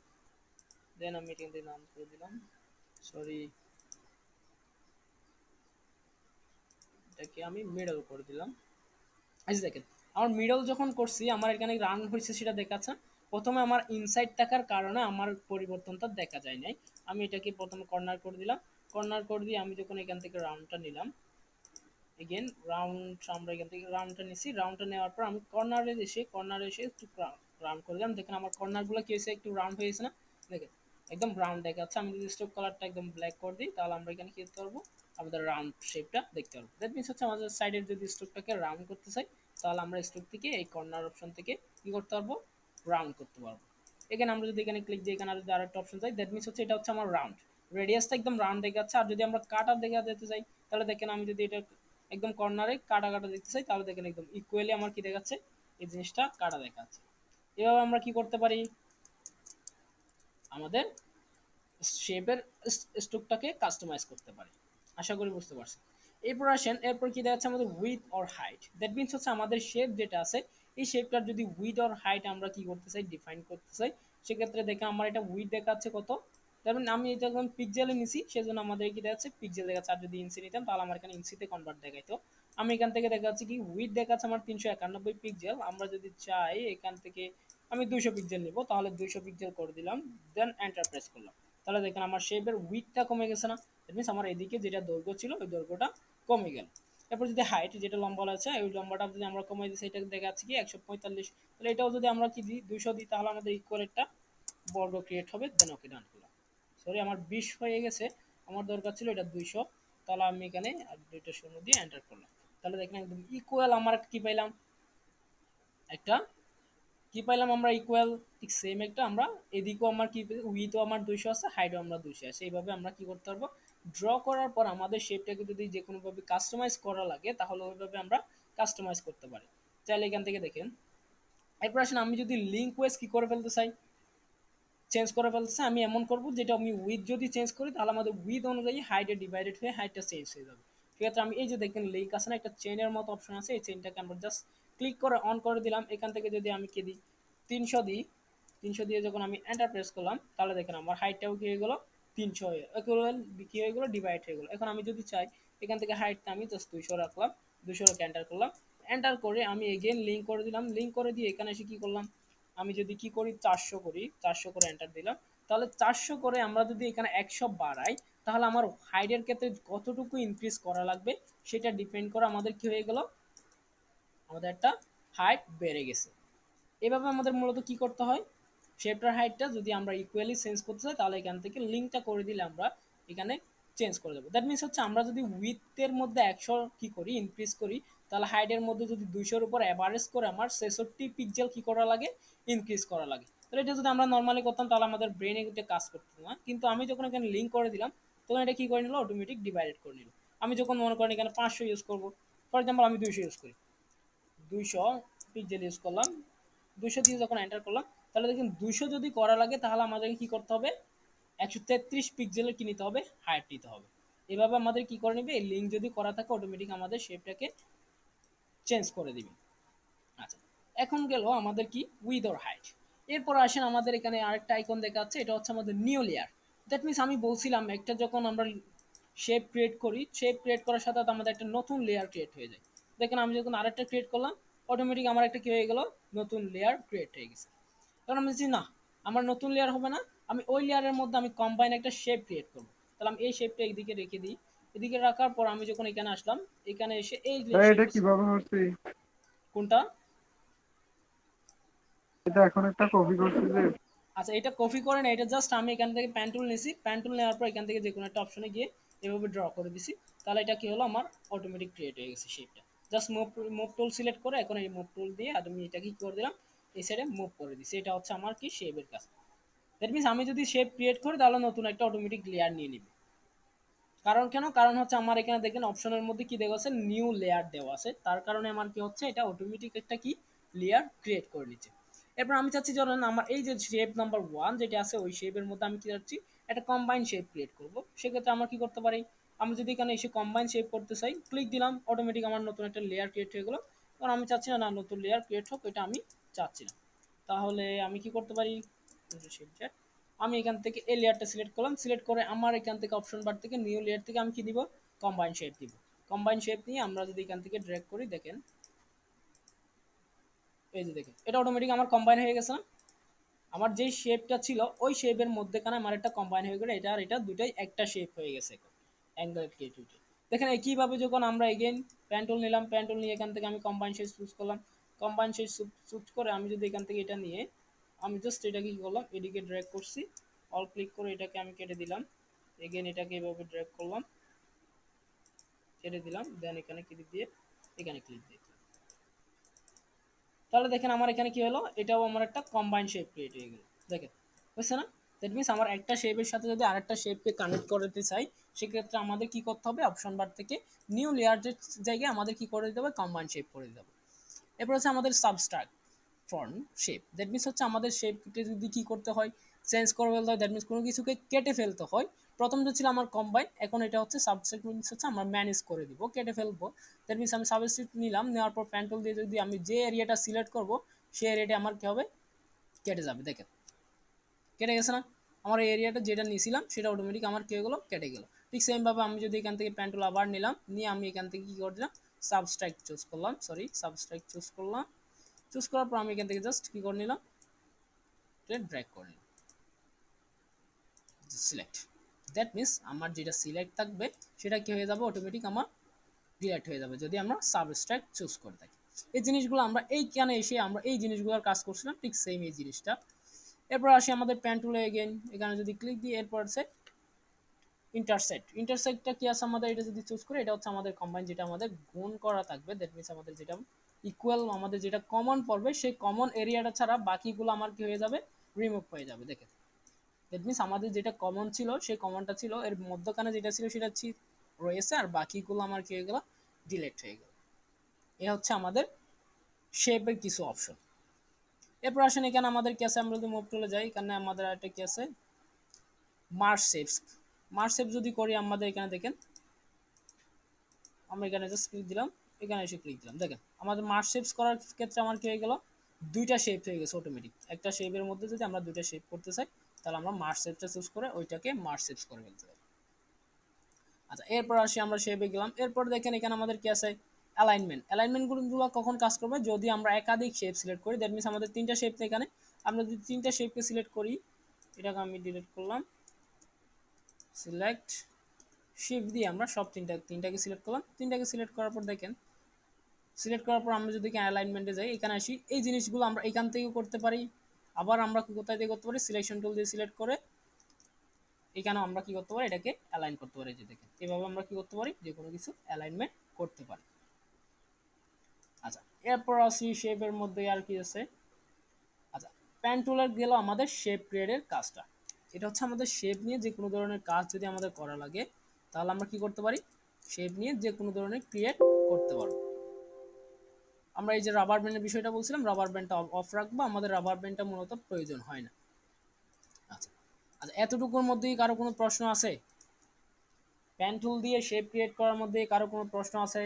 দেন আমি এখান থেকে নাম করে দিলাম, সরি এটাকে আমি মিডল করে দিলাম। এই যে দেখেন আমার মিডল যখন করছি আমার এখানে রান হয়েছে সেটা দেখাচ্ছে। প্রথমে আমার ইনসাইড থাকার কারণে আমার পরিবর্তনটা দেখা যায় নাই। আমি এটাকে প্রথমে কর্নার করে দিলাম, কর্নার করে দিয়ে আমি যখন এখান থেকে রাউন্ডটা নিলাম, এগেন রাউন্ড আমরা এখান থেকে রাউন্ডটা নিছি, রাউন্ডটা নেওয়ার পর আমি কর্নারে এসে একটু রাউন্ড করে দিলাম। দেখেন আমার কর্নারগুলো কি হয়েছে একটু রাউন্ড হয়েছে না, দেখেন একদম রাউন্ড দেখাচ্ছে। আমি যদি স্ট্রোক কালারটা একদম ব্ল্যাক করে দিই তাহলে আমরা এখানে কি করতে পারবো আমাদের রাউন্ড শেপটা দেখতে পারবো। দ্যাট মিনস হচ্ছে আমাদের সাইডের যদি স্ট্রোকটাকে রাউন্ড করতে চাই তাহলে আমরা স্ট্রোক থেকে এই কর্নার অপশন থেকে কি করতে পারবো রাউন্ড করতে পারবো। এখানে আমরা যদি এখানে ক্লিক দিই এখানে যদি আরেকটা অপশন চাই দ্যাট মিনস হচ্ছে এটা হচ্ছে আমার রাউন্ড, রেডিয়াসটা একদম রাউন্ড দেখাচ্ছে। আর যদি আমরা কাটার দেখা যেতে চাই তাহলে দেখেন আমি যদি এটা একদম কর্নারে কাটা কাটা দেখতে চাই তাহলে দেখেন একদম ইকুয়ালি আমার কি দেখাচ্ছে এই জিনিসটা কাটা দেখাচ্ছে। এভাবে আমরা কি করতে পারি আমাদের শেপের স্ট্রোকটাকে কাস্টমাইজ করতে পারি। আশা করি বুঝতে পারছেন। এরপর আসেন, এরপর কি দেখাচ্ছে আমাদের with or height. That means হচ্ছে আমাদের শেপ যেটা আছে এই শেপটার যদি উইথ অর হাইট আমরা কি করতে চাই ডিফাইন করতে চাই, সেক্ষেত্রে দেখেন আমার এটা উইথ দেখাচ্ছে কত, তার মানে আমি এটা যখন পিক্সেলে নিছি সেজন্য আমাদের কি দেখাচ্ছে পিক্সেল দেখাচ্ছে। আর যদি ইঞ্চি নিতাম তাহলে আমার এখানে ইঞ্চিতে কনভার্ট দেখাইতো। আমি এখান থেকে দেখাচ্ছি কি উইথ দেখাচ্ছে আমার 391 পিক্সেল। আমরা যদি চাই এখান থেকে আমি 200 পিক্সেল নিব তাহলে 200 পিক্সেল করে দিলাম, দেন এন্টার প্রেস করলাম। তাহলে দেখেন আমার শেপের উইথটা কমে গেছে না, দ্যাট মিনস আমার এদিকে যেটা দৈর্ঘ্য ছিল ওই দৈর্ঘ্যটা কমে গেল। এরপর যদি হাইট যেটা লম্বা আছে ওই লম্বাটা যদি আমরা কমাই দিই সেটা দেখাচ্ছি কি 145, তাহলে এটাও যদি আমরা কি দিই 200 দিই তাহলে আমাদের ইকুয়াল একটা বর্গ ক্রিয়েট হবে। দেন ওকে ডান করলাম। সরি আমার 20 হয়ে গেছে, আমার দরকার ছিল এটা 200, তাহলে আমি এখানে আর দুইটা শূন্য দিয়ে এন্টার করলাম। তাহলে দেখেন একদম ইকুয়াল আমার কি পাইলাম একটা কি পাইলাম আমরা ইকুয়াল ঠিক সেম একটা আমরা এদিকেও আমার কি উইথও আমার 200 আছে হাইটও আমরা 200 আছে। এইভাবে আমরা কি করতে পারবো ড্র করার পর আমাদের শেপটাকে যদি যে কোনোভাবে কাস্টমাইজ করা লাগে তাহলে ওইভাবে আমরা কাস্টমাইজ করতে পারি। চাইলে এখান থেকে দেখেন। এরপর আসেন আমি যদি লিঙ্ক ওয়েজ কি করে ফেলতে চাই চেঞ্জ করে ফেলতেছে, আমি এমন করব যেটা আমি উইথ যদি চেঞ্জ করি তাহলে আমাদের উইথ অনুযায়ী হাইটে ডিভাইডেড হয়ে হাইটটা চেঞ্জ হয়ে যাবে। সেক্ষেত্রে আমি এই যে দেখেন লিঙ্ক আছে না একটা চেনের মতো অপশন আছে, এই চেনটাকে আমরা জাস্ট ক্লিক করে অন করে দিলাম। এখান থেকে যদি আমি কি দিই 300 দিই, 300 দিয়ে যখন আমি এন্টার প্রেস করলাম তাহলে দেখেন আমার হাইটটাও কি হয়ে গেল 300 ইকুয়াল কি হয়ে গেল ডিভাইড হয়ে গেল। এখন আমি যদি চাই এখান থেকে হাইটটা আমি জাস্ট 200 রাখলাম, 200 কে এন্টার করলাম, এন্টার করে আমি এগেন লিঙ্ক করে দিলাম, লিঙ্ক করে দিয়ে এখানে এসে কি করলাম আমি যদি কি করি 400 করি, 400 করে এন্টার দিলাম, তাহলে 400 করে আমরা যদি এখানে 100 বাড়াই তাহলে আমার হাইটের ক্ষেত্রে কতটুকু ইনক্রিজ করা লাগবে সেটা ডিপেন্ড করে আমাদের কি হয়ে গেল আমাদের একটা হাইট বেড়ে গেছে। এভাবে আমাদের মূলত কি করতে হয় শেপটার হাইটটা যদি আমরা ইকুয়ালি চেঞ্জ করতে চাই তাহলে এখান থেকে লিঙ্কটা করে দিলে আমরা এখানে চেঞ্জ করে দেবো। দ্যাট মিনস হচ্ছে আমরা যদি উইথের মধ্যে 100 কি করি ইনক্রিজ করি তাহলে হাইটের মধ্যে যদি 200-র উপর অ্যাভারেজ করে আমার 66 পিক্সেল কি করা লাগে ইনক্রিজ করা লাগে। তাহলে এটা যদি আমরা নর্মালি করতাম তাহলে আমাদের ব্রেনে এটা কাজ করতো না, কিন্তু আমি যখন এখানে লিঙ্ক করে দিলাম তখন এটা কি করে নিল অটোমেটিক ডিভাইডেড করে নিল। আমি যখন মনে করেন এখানে 500 ইউজ করবো, ফর এক্সাম্পল আমি 200 ইউজ করি, 200 পিক্সেল ইউজ করলাম, 200 দিয়ে যখন এন্টার করলাম তাহলে দেখুন 200 যদি করা লাগে তাহলে আমাদেরকে কি করতে হবে 133 পিক্সেলের কি নিতে হবে হাইট নিতে হবে। এভাবে আমাদের কি করে নেবে এই লিঙ্ক যদি করা থাকে অটোমেটিক আমাদের শেপটাকে চেঞ্জ করে দিবে। আচ্ছা এখন গেল আমাদের কি উইথ অর হাইট। এরপর আসেন আমাদের এখানে আরেকটা আইকন দেখা যাচ্ছে, এটা হচ্ছে আমাদের নিউ লেয়ার। দ্যাট মিনস আমি বলছিলাম একটা যখন আমরা শেপ ক্রিয়েট করি শেপ ক্রিয়েট করার সাথে সাথে আমাদের একটা নতুন লেয়ার ক্রিয়েট হয়ে যায়। দেখেন আমি যখন আরেকটা ক্রিয়েট করলাম অটোমেটিক আমার একটা কি হয়ে গেল নতুন লেয়ার ক্রিয়েট হয়ে গেছে। তখন আমি বলছি না আমার নতুন লেয়ার হবে না, আমি ওই লেয়ারের মধ্যে আমি কম্বাইন একটা শেপ ক্রিয়েট করবো। তাহলে আমি এই শেপটা এইদিকে রেখে দিই, এদিকে রাখার পর আমি যখন এখানে আসলাম এখানে এসে এই ভাই এটা শেপটা কিভাবে হচ্ছে? কোনটা এটা এখন একটা কপি করছি যে আচ্ছা এটা কপি করে না, এটা জাস্ট আমি এখান থেকে প্যান টুল নিছি, প্যান টুল নেওয়ার পর এখান থেকে যে কোনো একটা অপশনে গিয়ে এভাবে ড্র করে দিছি। তাহলে এটা কি হলো আমার অটোমেটিক ক্রিয়েট হয়ে গেছে শেপটা। জাস্ট মুভ টুল সিলেক্ট করে এখন এই মুভ টুল দিয়ে আমি এটা কি করে দিলাম এই সাইডে মুভ করে দিছি। এটা হচ্ছে আমার কি শেপের কাজ। দ্যাট মিনস আমি যদি শেপ ক্রিয়েট করি তাহলে নতুন একটা অটোমেটিক লেয়ার নিয়ে নিবে। কারণ কেন কারণ হচ্ছে আমার এখানে দেখেন অপশনের মধ্যে কি দেওয়া আছে নিউ লেয়ার দেওয়া আছে, তার কারণে আমার কি হচ্ছে এটা অটোমেটিক একটা কি লেয়ার ক্রিয়েট করে নিচ্ছে। এরপর আমি চাচ্ছি ধরেন আমার এই যে শেপ নাম্বার 1 যেটা আছে ওই শেপের মধ্যে আমি কি চাচ্ছি একটা কম্বাইন শেপ ক্রিয়েট করব। সেক্ষেত্রে আমরা কি করতে পারি, আমি যদি এখানে এসে কম্বাইন শেপ করতে চাই, ক্লিক দিলাম, অটোমেটিক আমার নতুন একটা লেয়ার ক্রিয়েট হয়ে গেল। কারণ আমি চাচ্ছি না নতুন লেয়ার ক্রিয়েট হোক, এটা আমি চাচ্ছি না। তাহলে আমি কি করতে পারি, আমি এখান থেকে এই লেয়ারটা সিলেক্ট করলাম, সিলেক্ট করে আমার এখান থেকে অপশন বার থেকে নিউ লেয়ার থেকে আমি কি দিব, কম্বাইন শেপ দিব। কম্বাইন শেপ নিয়ে আমরা যদি এখান থেকে ড্র্যাগ করি, দেখেন এই যে দেখেন এটা অটোমেটিক আমার কম্বাইন হয়ে গেছে না। আমার যেই শেপটা ছিল ওই শেপের মধ্যেখানে আমার একটা কম্বাইন হয়ে গেল, এটা আর এটা দুটাই একটা শেপ হয়ে গেছে এখন অ্যাঙ্গেল ক্রিয়েটিভিটি। দেখেন একইভাবে যখন আমরা এগেইন প্যান্টুল নিলাম, প্যান্টুল নিয়ে এখান থেকে আমি কম্বাইন শেপ চুজ করলাম, কম্বাইন শেপ চুজ করে আমি যদি এখান থেকে এটা নিয়ে আমি জাস্ট এটাকে কি করলাম, এদিকে ড্র্যাগ করছি, অল ক্লিক করে এটাকে আমি কেটে দিলাম, এগেইন এটাকে এভাবে ড্র্যাগ করলাম, কেটে দিলাম, দেন এখানে ক্লিক দিয়ে এখানে ক্লিক দিয়ে, তাহলে দেখেন আমার এখানে কি হলো, এটাও আমার একটা কম্বাইন শেপ ক্রিয়েট হয়ে গেল। দেখেন বুঝছে না, দ্যাট মিনস আমার একটা শেপের সাথে যদি আরেকটা শেপকে কানেক্ট করতে চাই, সেক্ষেত্রে আমাদের কি করতে হবে, অপশন বার থেকে নিউ লেয়ারের জায়গায় আমাদের কি করে দিতে হবে, কম্বাইন শেপ করে দিতে হবে। এরপর হচ্ছে আমাদের subtract from shape, that means হচ্ছে আমাদের শেপকে যদি কি করতে হয়, চেঞ্জ করে ফেলতে হয়, দ্যাট মিনস কোনো কিছুকে কেটে ফেলতে হয়। প্রথম তো ছিল আমার কম্বাইন, এখন এটা হচ্ছে সাবস্ট্রাক্ট মিনস হচ্ছে আমরা ম্যানেজ করে দিব, কেটে ফেলবো। দ্যাট মিনস আমি সাবস্ট্রাক্ট নিলাম, নেওয়ার পর প্যান্টুল দিয়ে যদি আমি যে এরিয়াটা সিলেক্ট করব সেই এরিয়াটা আমার কি হবে, কেটে যাবে। দেখেন কেটে গেছে না, আমার এই এরিয়াটা যেটা নিয়েছিলাম সেটা অটোমেটিক আমার কি হয়ে গেলো, কেটে গেলো। ঠিক সেমভাবে আমি যদি এখান থেকে প্যান্টুল আবার নিলাম, নিয়ে আমি এখান থেকে কী করে দিলাম, সাবস্ট্রাক্ট চুজ করলাম, সাবস্ট্রাক্ট চুজ করলাম, চুজ করার পর আমি এখান থেকে জাস্ট কী করে নিলাম, ড্র্যাগ করে নিলাম, সিলেক্ট। দ্যাট মিনস আমার যেটা সিলেক্ট থাকবে সেটা কি হয়ে যাবে, অটোমেটিক আমার ডিলেট হয়ে যাবে যদি আমরা সাবস্ট্রাক্ট চুজ করে থাকি। এই জিনিসগুলো আমরা এইখানে এসে আমরা এই জিনিসগুলোর কাজ করছিলাম, ঠিক সেম এই জিনিসটা। এরপর আসি আমাদের প্যান টুলে, এগেইন এখানে যদি ক্লিক দিই, এরপর আছে ইন্টারসেক্ট। ইন্টারসেক্টটা কি আছে আমাদের, এটা যদি চুজ করি, এটা হচ্ছে আমাদের কম্বাইন, যেটা আমাদের গুণ করা থাকবে, দ্যাট মিনস আমাদের যেটা ইকুয়াল, আমাদের যেটা কমন পড়বে সেই কমন এরিয়াটা ছাড়া বাকিগুলো আমার কি হয়ে যাবে, রিমুভ হয়ে যাবে। দেখেন দ্যাট মিনস আমাদের যেটা কমন ছিল সেই কমনটা ছিল, এর মধ্যখানে যেটা ছিল সেটা রয়েছে, আর বাকিগুলো আমার কি হয়ে গেল, ডিলেট হয়ে গেল। এ হচ্ছে আমাদের শেপের কিছু অপশন। এরপর আসেন এখানে আমাদের কি আছে, আমরা যদি মুভ টুলে যাই, এখানে আমাদের একটা কি আছে, মার্জ শেপস। মার্জ শেপ যদি করি আমাদের এখানে দেখেন, আমরা এখানে জাস্ট ক্লিক দিলাম, এখানে এসে ক্লিক দিলাম, দেখেন আমাদের মার্জ শেপস করার ক্ষেত্রে আমার কি হয়ে গেল, দুইটা শেপ হয়ে গেছে অটোমেটিক। একটা শেপের মধ্যে যদি আমরা দুইটা শেপ করতে চাই, তাহলে আমরা মার্জ শেপটা চুজ করে ওইটাকে মার্জ শেপস করে ফেলতে পারি। আচ্ছা এরপর আসি আমরা শেপে গেলাম, এরপর দেখেন এখানে আমাদের কি আছে, অ্যালাইনমেন্ট। অ্যালাইনমেন্টগুলো কখন কাজ করবে, যদি আমরা একাধিক শেপ সিলেক্ট করি, দ্যাট মিনস আমাদের তিনটা শেপ, এখানে আমরা যদি তিনটা শেপকে সিলেক্ট করি, এটাকে আমি ডিলিট করলাম, সিলেক্ট শিফট দিয়ে আমরা সব তিনটাকে সিলেক্ট করলাম, তিনটাকে সিলেক্ট করার পর দেখেন, সিলেক্ট করার পর আমরা যদি অ্যালাইনমেন্টে যাই, এখানে আসি, এই জিনিসগুলো আমরা এখান থেকেও করতে পারি, আবার আমরা কোথায় দিয়ে করতে পারি, সিলেকশন টুল দিয়ে সিলেক্ট করে এখানেও আমরা কি করতে পারি, এটাকে অ্যালাইন করতে পারি। যে দেখেন এভাবে আমরা কি করতে পারি, যে কোনো কিছু অ্যালাইনমেন্ট করতে পারি। আচ্ছা এরপর আসি শেপের মধ্যে আর কি আছে। আচ্ছা প্যান টুলের গেল আমাদের শেপ ক্রিয়েটের কাজটা। এটা হচ্ছে আমাদের শেপ নিয়ে যে কোনো ধরনের কাজ যদি আমাদের করা লাগে, তাহলে আমরা কি করতে পারি, শেপ নিয়ে যে কোনো ধরনের ক্রিয়েট করতে পারবো। আমরা এই যে রাবার ব্যান্ডের বিষয়টা বলছিলাম, রাবার ব্যান্ডটা অফ রাখবো, আমাদের রাবার ব্যান্ডটা মূলত প্রয়োজন হয় না। আচ্ছা আচ্ছা এতটুকুর মধ্যেই কারো কোনো প্রশ্ন আছে, প্যান টুল দিয়ে শেপ ক্রিয়েট করার মধ্যে কারো কোনো প্রশ্ন আছে?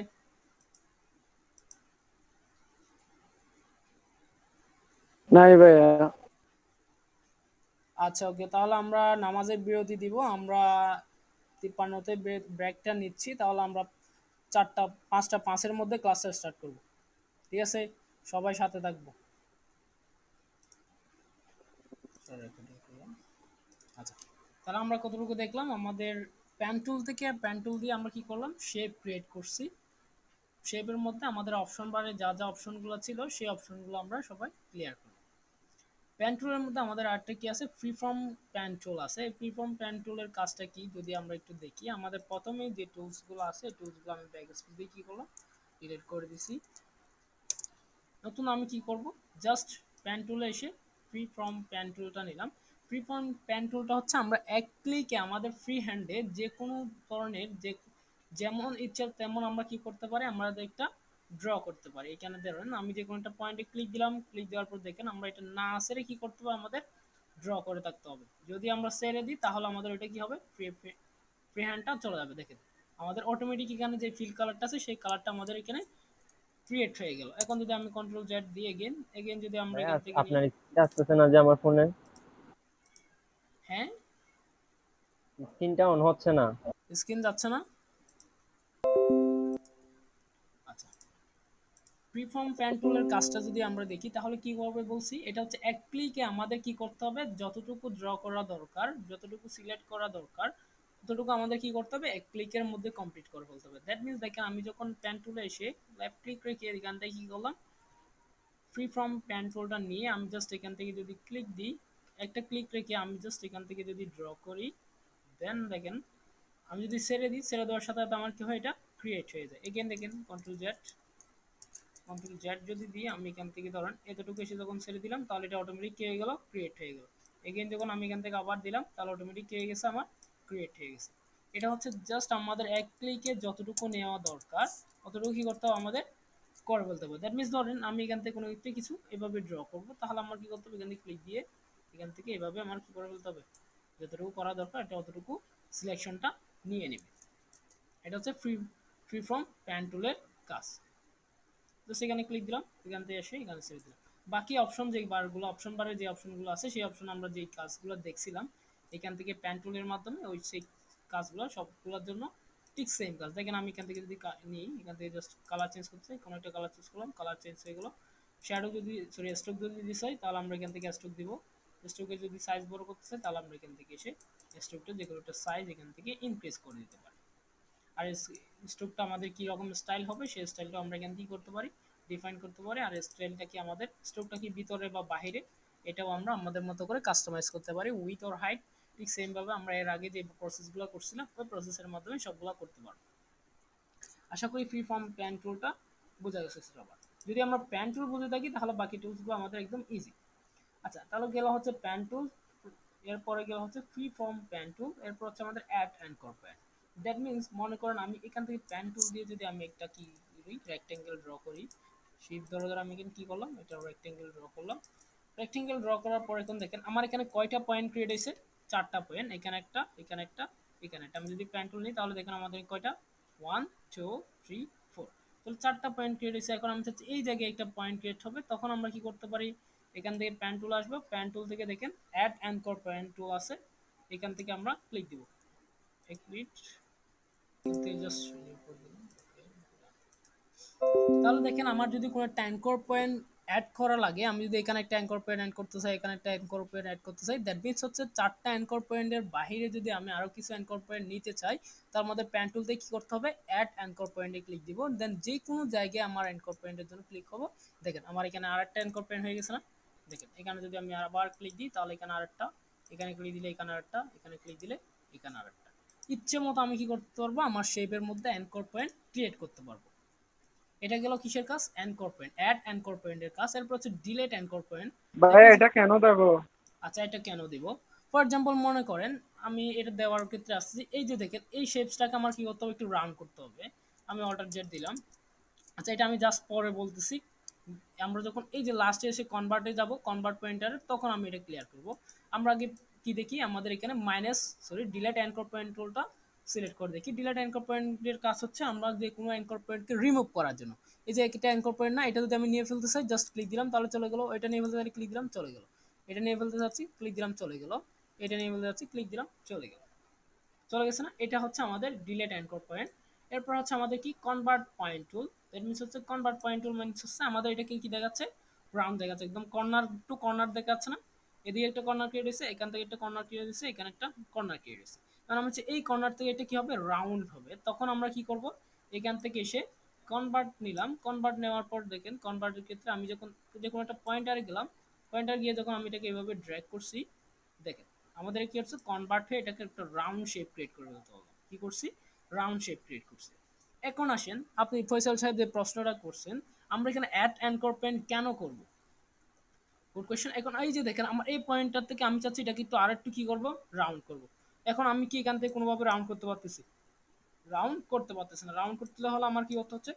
নাই ভাইয়া। আচ্ছা ওকে, তাহলে আমরা নামাজের বিরতি দিব, আমরা 53তে ব্রেকটা নিচ্ছি, তাহলে আমরা 5:05 মধ্যে ক্লাসটা স্টার্ট করব। ঠিক আছে, সবাই সাথে থাকবো। আচ্ছা তাহলে আমরা কতটুকু দেখলাম, আমাদের প্যান টুল থেকে, প্যান টুল দিয়ে আমরা কি করলাম, শেপ ক্রিয়েট করছি। শেপের মধ্যে আমাদের অপশন বারে যা যা অপশনগুলো ছিল সেই অপশনগুলো আমরা সবাই ক্লিয়ার করলাম। প্যান টুলের মধ্যে আমাদের আরেকটা কি আছে, ফ্রি ফর্ম প্যান টুল আছে। এই ফ্রি ফর্ম প্যান টুলের কাজটা কি যদি আমরা একটু দেখি, আমাদের প্রথমে যে টুলসগুলো আছে টুলসগুলো আমি ব্যাক স্পেস দিয়ে কি করলাম, ডিলিট করে দিছি। নতুন আমি কি করব, জাস্ট প্যান টুলে এসে ফ্রি ফর্ম প্যান টুলটা নিলাম। ফ্রি ফর্ম প্যান টুলটা হচ্ছে আমরা এক ক্লিকে আমাদের ফ্রি হ্যান্ডে যে কোনো ধরনের যেমন ইচ্ছা তেমন আমরা কি করতে পারি, আমাদের একটা ড্র করতে পারি। এখানে ধরেন আমি যে কোনো একটা পয়েন্টে ক্লিক দিলাম, ক্লিক দেওয়ার পর দেখেন আমরা এটা না ছেড়ে কি করতে হবে, আমাদের ড্র করে থাকতে হবে। যদি আমরা ছেড়ে দিই তাহলে আমাদের ওইটা কি হবে, ফ্রি হ্যান্ডটা চলে যাবে। দেখেন আমাদের অটোমেটিক এখানে যে ফিল কালারটা আছে সেই কালারটা আমাদের এখানে ক্রিয়েট হয়ে গেল। এখন যদি আমি কন্ট্রোল জেড দিই এগেন এগেন যদি আমরা ভাইয়া এখান থেকে নিই, আপনার স্ক্রিনটা আসতেছে না যে আমার ফোনে, হ্যাঁ স্ক্রিনটা অন হচ্ছে না। স্ক্রিন যাচ্ছে না। আচ্ছা, ফ্রিফর্ম প্যান টুলের কাজটা যদি আমরা দেখি তাহলে কি করবে বলছি, এটা হচ্ছে এক ক্লিকে আমাদের কি করতে হবে, যতটুকু ড্র করা দরকার, যতটুকু সিলেক্ট করা দরকার, ততটুকু আমাদের কি করতে হবে, এক ক্লিকের মধ্যে কমপ্লিট করে ফেলতে হবে। দ্যাট মিনস দেখেন আমি যখন প্যান টুলে এসে লেফট ক্লিক রেখে এখান থেকে কি করলাম, ফ্রি ফর্ম প্যান টুলটা নিয়ে আমি জাস্ট এখান থেকে যদি ক্লিক দিই, একটা ক্লিক রেখে আমি জাস্ট এখান থেকে যদি ড্র করি, দেন দেখেন আমি যদি ছেড়ে দিই, ছেড়ে দেওয়ার সাথে সাথে আমার কি হয়, এটা ক্রিয়েট হয়ে যায়। এগেন দেখেন কন্ট্রোল জেড যদি দিই আমি এখান থেকে ধরেন এতটুকু এসে যখন ছেড়ে দিলাম তাহলে এটা অটোমেটিক কি হয়ে গেল, ক্রিয়েট হয়ে গেল। এগেন যখন আমি এখান থেকে আবার দিলাম তাহলে অটোমেটিক কি হয়ে গেছে, আমার ক্রিয়েট হয়ে গেছে। এটা হচ্ছে জাস্ট আমাদের এক ক্লিকে যতটুকু নেওয়া দরকার ততটুকু কি করতে হবে, আমাদের করে বলতে হবে। দ্যাট মিনস ধরেন আমি এখান থেকে কোনো একটা কিছু এভাবে ড্র করবো, তাহলে আমার কি করতে হবে, এখান থেকে ক্লিক দিয়ে এখান থেকে এভাবে আমার কি করে ফেলতে হবে, যতটুকু করা দরকার এটা অতটুকু সিলেকশনটা নিয়ে নেবে। এটা হচ্ছে ফ্রি ফ্রম প্যান টুলের কাজ। তো সেখানে ক্লিক দিলাম, এখান থেকে এসে এখানে ছেড়ে দিলাম। বাকি অপশন যে বারগুলো, অপশন বারে যে অপশনগুলো আছে সেই অপশন আমরা যেই কাজগুলো দেখছিলাম এখান থেকে প্যান টুলের মাধ্যমে ওই সেই কাজগুলো সবগুলোর জন্য ঠিক সেম কাজ। দেখেন আমি এখান থেকে যদি নিই, এখান থেকে জাস্ট কালার চেঞ্জ করতে চাই, কোনো একটা কালার চুজ করলাম, কালার চেঞ্জ হয়ে গেলো। শ্যাডো যদি সরি স্ট্রোক যদি দিতে চাই তাহলে আমরা এখান থেকে স্ট্রোক দিব। স্ট্রোকের যদি সাইজ বড় করতে চাই তাহলে আমরা এখান থেকে এসে স্ট্রোকটা যে কোনো একটা সাইজ এখান থেকে ইনক্রিজ করে দিতে পারি। আর স্ট্রোকটা আমাদের কি রকম স্টাইল হবে সেই স্টাইলটা আমরা এখান থেকে করতে পারি, ডিফাইন করতে পারি। আর স্টাইলটা কি আমাদের স্ট্রোকটা কি ভিতরে বা বাহিরে এটাও আমরা আমাদের মতো করে কাস্টমাইজ করতে পারি, উইথ অর হাইট। ঠিক সেম ভাবে আমরা এর আগে যে প্রসেসগুলো করছিলাম ওই প্রসেসের মাধ্যমে সবগুলো করতে পারবো। আশা করি ফ্রি ফর্ম প্যান টুলটা বোঝা গেছে সবার। যদি আমরা প্যান টুল বুঝে থাকি তাহলে বাকি টুলসগুলো আমাদের একদম ইজি। আচ্ছা তাহলে গেল হচ্ছে প্যান টুল, এরপরে গেল হচ্ছে ফ্রি ফর্ম প্যান টুল, এরপর হচ্ছে আমাদের অ্যাড অ্যান্ড করপ্যান। দ্যাট মিনস মনে করেন আমি এখান থেকে প্যান টুল দিয়ে যদি আমি একটা কি রেক্টেঙ্গেল ড্র করি, শিফট ধরে ধরে আমি এখানে কি করলাম, এটা রেক্টেঙ্গেল ড্র করলাম। রেক্টেঙ্গেল ড্র করার পর এখন দেখেন আমার এখানে কয়টা পয়েন্ট ক্রিয়েট হয়েছে, চারটা পয়েন্ট, এখানে একটা এখানে একটা এখানে একটা। আমি যদি প্যান টুল নিই তাহলে দেখেন আমাদের কয়টা, 1 2 3 4, তাহলে চারটা পয়েন্ট ক্রিয়েট হয়েছে। এখন আমি চাচ্ছি এই জায়গায় একটা পয়েন্ট ক্রিয়েট হবে, তখন আমরা কি করতে পারি, এখান থেকে প্যান টুল আসবো, প্যান টুল থেকে দেখেন অ্যাড অ্যাঙ্কর পয়েন্ট টুল আছে, এখান থেকে আমরা ক্লিক দিব। এক মিনিট জাস্ট, তাহলে দেখেন আমার যদি কোনো একটা অ্যাঙ্কর পয়েন্ট অ্যাড করা লাগে, আমি যদি এখানে একটা অ্যাঙ্কর পয়েন্ট অ্যাড করতে চাই, এখানে একটা অ্যাঙ্কর পয়েন্ট অ্যাড করতে চাই, দ্যাট মিনস হচ্ছে চারটা অ্যাঙ্কর পয়েন্টের বাইরে যদি আমি আরো কিছু অ্যাঙ্কর পয়েন্ট নিতে চাই তার মধ্যে প্যান টুলতে কি করতে হবে, অ্যাড অ্যাঙ্কর পয়েন্টে ক্লিক দিব। দেন যে কোনো জায়গায় আমার অ্যাঙ্কর পয়েন্টের জন্য ক্লিক করবো, দেখেন আমার এখানে আরেকটা অ্যাঙ্কর পয়েন্ট হয়ে গেছে না। দেখেন এখানে যদি আমি আবার ক্লিক দিই তাহলে এখানে আরেকটা, এখানে ক্লিক দিলে এখানে আরেকটা, এখানে ক্লিক দিলে এখানে আরেকটা। ইচ্ছে মতো আমি কি করতে পারবো, আমার শেপের মধ্যে অ্যাঙ্কর পয়েন্ট ক্রিয়েট করতে পারবো। এটা গেল কিসের কাজ, অ্যাঙ্কর পয়েন্ট, অ্যাড অ্যাঙ্কর পয়েন্টের কাজ। এরপর হচ্ছে ডিলেট অ্যাঙ্কর পয়েন্ট। দ্যাট ভাই মিনস, এটা কেন দেবো? আচ্ছা এটা কেন দিব, ফর এক্সাম্পল মনে করেন আমি এটা দেওয়ার ক্ষেত্রে আসছি, এই যে দেখেন এই শেপসটাকে আমার কি করতে হবে, একটু রাউন্ড করতে হবে। আমি অল্টার জেড দিলাম। আচ্ছা এটা আমি জাস্ট পরে বলতেছি, আমরা যখন এই যে লাস্টে এসে কনভার্টে যাব, কনভার্ট পয়েন্টারে, তখন আমি এটা ক্লিয়ার করব। আমরা আগে কি দেখি, আমাদের এখানে ডিলেট অ্যাঙ্কর পয়েন্ট টুলটা সিলেক্ট করে দেখি। ডিলেট অ্যাঙ্কর পয়েন্টের কাজ হচ্ছে আমরা যে কোনো অ্যাঙ্কর পয়েন্টকে রিমুভ করার জন্য। এই যে একটা অ্যাঙ্কর পয়েন্ট না, এটা যদি আমি নিয়ে ফেলতে চাই জাস্ট ক্লিক দিলাম তাহলে চলে গেল, এটা নিয়ে ফেলতে চাই ক্লিক দিলাম চলে গেল, এটা নিয়ে ফেলতে চাচ্ছি ক্লিক দিলাম চলে গেল, এটা নিয়ে ফেলতে চাচ্ছি ক্লিক দিলাম চলে গেল, চলে গেছে না। এটা হচ্ছে আমাদের ডিলেট অ্যাঙ্কর পয়েন্ট। এরপর হচ্ছে আমাদের কি convert point tool. That means হচ্ছে কনভার্ট পয়েন্ট টুল মানে হচ্ছে আমাদের এটাকে কি দেখাচ্ছে, রাউন্ড দেখাচ্ছে, একদম কর্নার টু কর্নার দেখাচ্ছে না। এদিকে একটা কর্নার ক্রিয়েট হয়েছে, এখান থেকে একটা কর্নার ক্রিয়েট হয়েছে, এখানে একটা কর্নার ক্রিয়েট হয়েছে। কারণ হচ্ছে এই কর্নার থেকে এটা কি হবে, রাউন্ড হবে। তখন আমরা কি করব, এখান থেকে এসে কনভার্ট নিলাম, কনভার্ট নেওয়ার পর দেখেন কনভার্টের ক্ষেত্রে আমি যখন যে কোনো একটা পয়েন্টারে গেলাম, পয়েন্টার গিয়ে যখন আমি এটাকে এভাবে ড্র্যাগ করছি, দেখেন আমাদের কি হচ্ছে, কনভার্ট হয়ে এটাকে একটা রাউন্ড শেপ ক্রিয়েট করে ফেলতে হবে। কি করছি, রাউন্ড শেপ ক্রিয়েট করছি। এখন আসেন আপনি ফয়সাল সাহেব যে প্রশ্নটা করছেন, আমরা এখানে অ্যাড অ্যাঙ্কর পয়েন্ট কেন করব, গুড কোয়েশ্চেন। এখন এই যে দেখেন আমার এই পয়েন্টটার থেকে আমি চাচ্ছি এটা কিন্তু আরেকটু কি করব, রাউন্ড করব। এখন আমি কি এখান থেকে কোনোভাবে রাউন্ড করতে পারতেছি, রাউন্ড করতে পারতেছি না। রাউন্ড করতে হলে আমার কি করতে হচ্ছে,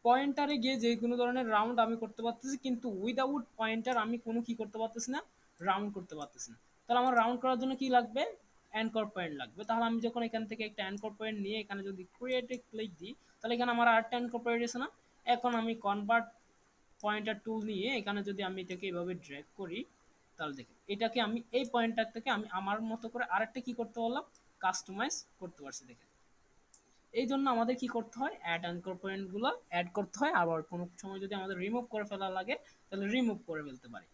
পয়েন্টারে গিয়ে যে কোনো ধরনের রাউন্ড আমি করতে পারতেছি, কিন্তু উইদাউট পয়েন্টার আমি কোনো কি করতে পারতেছি না, রাউন্ড করতে পারতেছি না। তাহলে আমার রাউন্ড করার জন্য কি লাগবে, অ্যাঙ্কর পয়েন্ট লাগবে। তাহলে আমি যখন এখান থেকে একটা অ্যাঙ্কর পয়েন্ট নিয়ে এখানে যদি ক্রিয়েটে ক্লিক দিই, তাহলে এখানে আমার আরেকটা অ্যাঙ্কর পয়েন্ট এসে না। এখন আমি কনভার্ট পয়েন্টার টুল নিয়ে এখানে যদি আমি এটাকে এভাবে ড্র্যাগ করি, তাহলে দেখেন এটাকে আমি এই পয়েন্টার থেকে আমি আমার মতো করে আরেকটা কি করতে পারলাম, কাস্টমাইজ করতে পারছি। দেখেন এই জন্য আমাদের কি করতে হয়, অ্যাড অ্যাঙ্কর পয়েন্টগুলো অ্যাড করতে হয়। আবার কোনো সময় যদি আমাদের রিমুভ করে ফেলা লাগে, তাহলে রিমুভ করে ফেলতে পারি।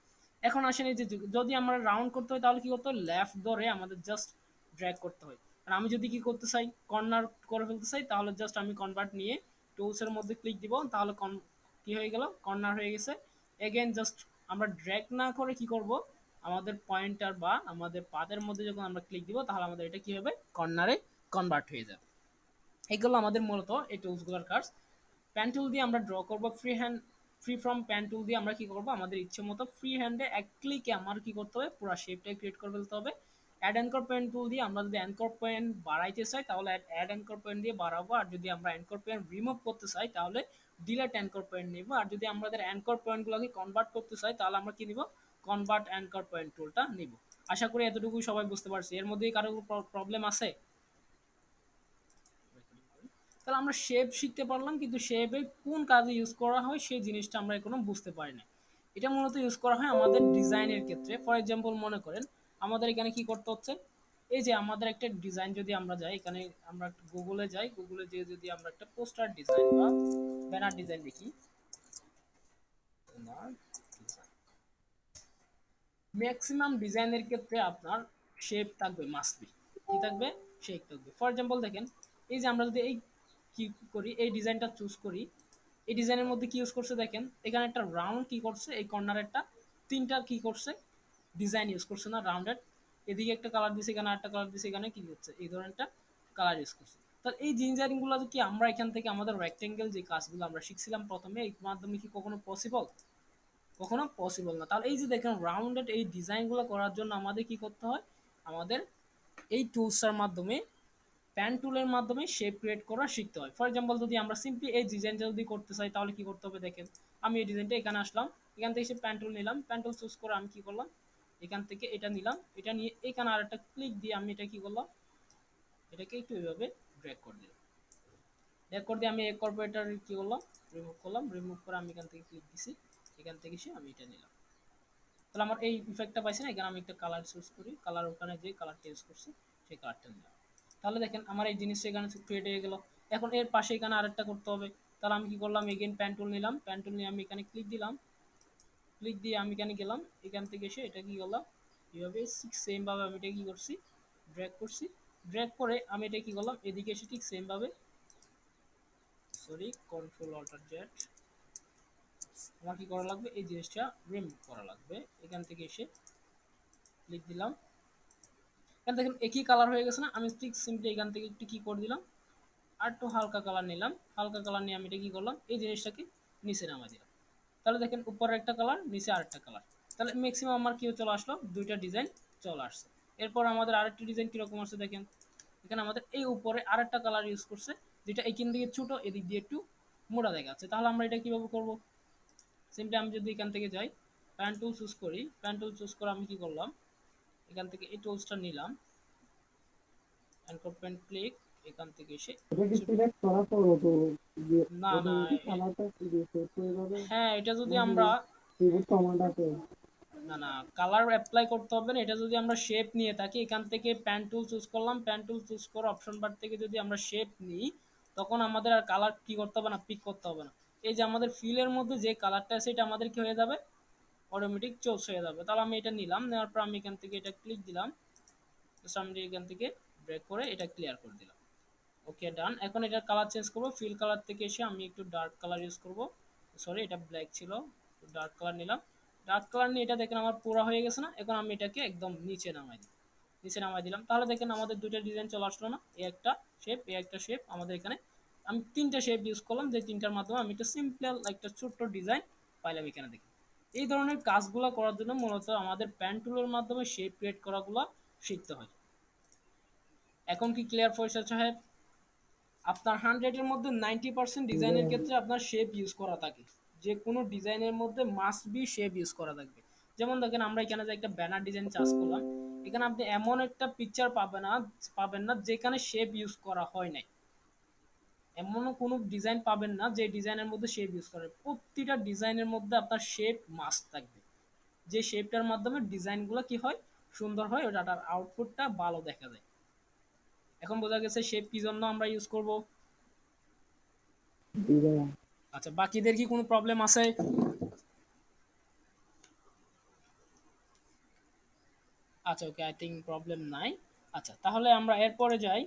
এখন আসেন এই যে যদি আমরা রাউন্ড করতে হয়, তাহলে কি করতে হয়, লেফট ধরে আমাদের জাস্ট ড্র্যাগ করতে হয়। আর আমি যদি কি করতে চাই, কর্নার করে ফেলতে চাই, তাহলে জাস্ট আমি কনভার্ট নিয়ে টুলসের মধ্যে ক্লিক দিব, তাহলে কি হয়ে গেল, কর্নার হয়ে গেছে। এগেন জাস্ট আমরা ড্র্যাগ না করে কি করব, আমাদের পয়েন্টার বা আমাদের পাদের মধ্যে যখন আমরা ক্লিক দিব, তাহলে আমাদের এটা কি হবে, কর্নারে কনভার্ট হয়ে যাবে। এগুলো আমাদের মূলত এই টুলসগুলোর কাজ। প্যান টুল দিয়ে আমরা ড্র করব, ফ্রি ফ্রম প্যান টুল দিয়ে আমরা কি করব, আমাদের ইচ্ছে মতো ফ্রি হ্যান্ডে এক ক্লিকে আমার কি করতে হবে, পুরো শেপটাই ক্রিয়েট করে ফেলতে হবে। অ্যাড অ্যাঙ্কর পয়েন্ট টুল দিয়ে আমরা যদি অ্যাঙ্কর পয়েন্ট বাড়াইতে চাই, তাহলে অ্যাড অ্যাঙ্কর পয়েন্ট দিয়ে বাড়াবো। আর যদি আমরা অ্যাঙ্কর পয়েন্ট রিমুভ করতে চাই, তাহলে ডিলেট অ্যাঙ্কর পয়েন্ট নিব। আর যদি আমাদের অ্যাঙ্কর পয়েন্টগুলোকে কনভার্ট করতে চাই, তাহলে আমরা কি নিব, কনভার্ট অ্যাঙ্কর পয়েন্ট টুলটা নিব। আশা করি এতটুকুই সবাই বুঝতে পারছি। এর মধ্যেই কারো প্রবলেম আছে? তাহলে আমরা শেপ শিখতে পারলাম, কিন্তু শেপে কোন কাজে ইউজ করা হয় সেই জিনিসটা আমরা এখনো বুঝতে পারি না। এটা মূলত ইউজ করা হয় আমাদের ডিজাইনের ক্ষেত্রে। ফর এক্সাম্পল মনে করেন আমাদের এখানে কি করতে হচ্ছে, এই যে আমাদের একটা ডিজাইন যদি আমরা যাই, এখানে আমরা গুগলে যাই, গুগলে যেয়ে যদি আমরা একটা পোস্টার ডিজাইন বা ব্যানার ডিজাইন দেখি, ম্যাক্সিমাম ডিজাইনের ক্ষেত্রে আপনার শেপ থাকবে, মাস্ট বি কি থাকবে, শেপ থাকবে। ফর এক্সাম্পল দেখেন, এই যে আমরা যদি এই কি করি, এই ডিজাইনটা চুজ করি, এই ডিজাইনের মধ্যে কি ইউজ করছে দেখেন, এখানে একটা রাউন্ড কি করছে, এই কর্নার একটা তিনটা কি করছে, ডিজাইন ইউজ করছে না, রাউন্ডেড। এদিকে একটা কালার দিছে, এখানে একটা কালার দিছে, এখানে কি হচ্ছে, এই ধরনের একটা কালার ইউজ করছে। তাহলে এই ডিজাইনগুলো কি আমরা এখান থেকে আমাদের রেক্টেঙ্গেল যে কাজগুলো আমরা শিখছিলাম প্রথমে, এই মাধ্যমে কি কখনো পসিবল, কখনো পসিবল না। তাহলে এই যে দেখেন রাউন্ডেড এই ডিজাইনগুলো করার জন্য আমাদের কি করতে হয়, আমাদের এই টুলসটার মাধ্যমে, প্যান টুলের মাধ্যমে শেপ ক্রিয়েট করা শিখতে হয়। ফর এক্সাম্পল যদি আমরা সিম্পলি এই ডিজাইনটা যদি করতে চাই, তাহলে কি করতে হবে দেখেন, আমি এই ডিজাইনটা এখানে আসলাম, এখান থেকে এসে প্যান টুল নিলাম, প্যান টুল চুজ করে আমি কি করলাম, এখান থেকে এটা নিলাম, এটা নিয়ে এখানে আর একটা ক্লিক দিয়ে আমি এটা কি করলাম, এটাকে একটু এইভাবে ড্র্যাগ করে দিলাম। ড্র্যাগ করে দিয়ে আমি এই কর্পোরেটর কি করলাম, রিমুভ করলাম, রিমুভ করে আমি এখান থেকে ক্লিক দিছি, এখান থেকে এসে আমি এটা নিলাম। তাহলে আমার এই ইফেক্টটা পাইছে না, এখানে আমি একটা কালার চুজ করি, কালার ওখানে যে কালারটা ইউজ করছি সেই কালারটা নিলাম। তাহলে দেখেন আমার এই জিনিসটা এখানে ক্রিয়েট হয়ে গেল। এখন এর পাশে এখানে আরেকটা করতে হবে। তাহলে আমি কি করলাম, এগেন প্যান টুল নিলাম, প্যান টুল নিয়ে আমি এখানে ক্লিক দিলাম, ক্লিক দিয়ে আমি এখানে গেলাম, এখান থেকে এসে এটা কি করলাম, এইভাবে ঠিক সেম ভাবে আমি এটা কি করছি, ড্র্যাগ করছি। ড্র্যাগ করে আমি এটা কি করলাম, এদিকে এসে ঠিক সেম ভাবে, সরি কন্ট্রোল অল্টার জেড, আমার কি করা লাগবে, এই জিনিসটা রিমুভ করা লাগবে। এখান থেকে এসে ক্লিক দিলাম, এখান দেখেন একই কালার হয়ে গেছে না। আমি ঠিক সিম্পলি এখান থেকে একটু কি করে দিলাম, আর একটু হালকা কালার নিলাম, হালকা কালার নিয়ে আমি এটা কি করলাম, এই জিনিসটাকে নিচে নামা দিলাম। তাহলে দেখেন উপরে একটা কালার, নিচে আরেকটা কালার। তাহলে ম্যাক্সিমাম আমার কি চলে আসলো, দুইটা ডিজাইন চলে আসছে। এরপর আমাদের আরেকটা ডিজাইন কিরকম আসছে দেখেন, এখানে আমাদের এই উপরে আরেকটা কালার ইউজ করছে, যেটা এখান থেকে ছোট, এদিক দিয়ে একটু মোটা দেখাচ্ছে। তাহলে আমরা এটা কিভাবে করব, সিম্পলি আমি যদি এখান থেকে যাই, প্যান টুল চুজ করি, প্যান টুল চুজ করে আমি কি করলাম, এখান থেকে এই টুলসটা নিলাম, অ্যাঙ্কর পয়েন্ট ক্লিক, এখান থেকে এসে এটা কি সিলেক্ট করা পড়বো তো, যে না ওটা না কালারটা কি দিয়েছে তো এইভাবে, হ্যাঁ এটা যদি নাকি আমরা, কিবোর্ড কমান্ড আছে? না না কালার অ্যাপ্লাই করতে হবে না। এটা যদি আমরা শেপ নিয়ে থাকি, এখান থেকে প্যান টুল চুজ করলাম, প্যান টুল চুজ করে অপশন বার থেকে যদি আমরা শেপ নিই, তখন আমাদের আর কালার কি করতে হবে না, পিক করতে হবে না। এই যে আমাদের ফিলের মধ্যে যে কালারটা আছে এটা আমাদের কি হয়ে যাবে, অটোমেটিক চুজ হয়ে যাবে। তাহলে আমি এটা নিলাম, নেওয়ার পর আমি এখান থেকে এটা ক্লিক দিলাম, আমি এখান থেকে ব্রেক করে এটা ক্লিয়ার করে দিলাম। ওকে ডান। এখন এটার কালার চেঞ্জ করবো, ফিল কালার থেকে এসে আমি একটু ডার্ক কালার ইউজ করব, সরি এটা ব্ল্যাক ছিল, ডার্ক কালার নিলাম। ডার্ক কালার নিয়ে এটা দেখেন আমার পুরো হয়ে গেছে না। এখন আমি এটাকে একদম নিচে নামাই দিই, নিচে নামাই দিলাম। তাহলে দেখেন আমাদের দুটো ডিজাইন চলে আসলো না, এই একটা শেপ, এই একটা শেপ। আমাদের এখানে আমি তিনটা শেপ ইউজ করলাম, যে তিনটার মাধ্যমে আমি একটা সিম্পল একটা ছোট্ট ডিজাইন পাইলাম এখানে দেখি। এই ধরনের কাজগুলো করার জন্য মূলত আমাদের প্যান টুলের মাধ্যমে শেপ ক্রিয়েট করাগুলো শিখতে হয়। এখন কি ক্লিয়ার ফয়সাল সাহেব? আপনার 100 এর মধ্যে 90% ডিজাইনের ক্ষেত্রে আপনার শেপ ইউজ করা থাকে। যে কোনো ডিজাইনের মধ্যে মাস্ট বি শেপ ইউজ করা থাকবে। যেমন দেখেন আমরা এখানে যে একটা ব্যানার ডিজাইন চার্জ করলাম, এখানে আপনি এমন একটা পিকচার পাবেন না যেখানে শেপ ইউজ করা হয় নাই। এমনও কোনো ডিজাইন পাবেন না যে ডিজাইনের মধ্যে শেপ ইউজ করে। প্রতিটা ডিজাইনের মধ্যে আপনার শেপ মাস্ট থাকবে। যে শেপটার মাধ্যমে ডিজাইনগুলো কি হয়, সুন্দর হয়, ওটার আউটপুটটা ভালো দেখা যায়। এখন বোঝা গেছে শেপ কি জন্য আমরা ইউজ করব। আচ্ছা, বাকিদের কি কোনো প্রবলেম আছে? আচ্ছা, ওকে, আই থিঙ্ক প্রবলেম নাই। আচ্ছা, তাহলে আমরা এরপরে যাই।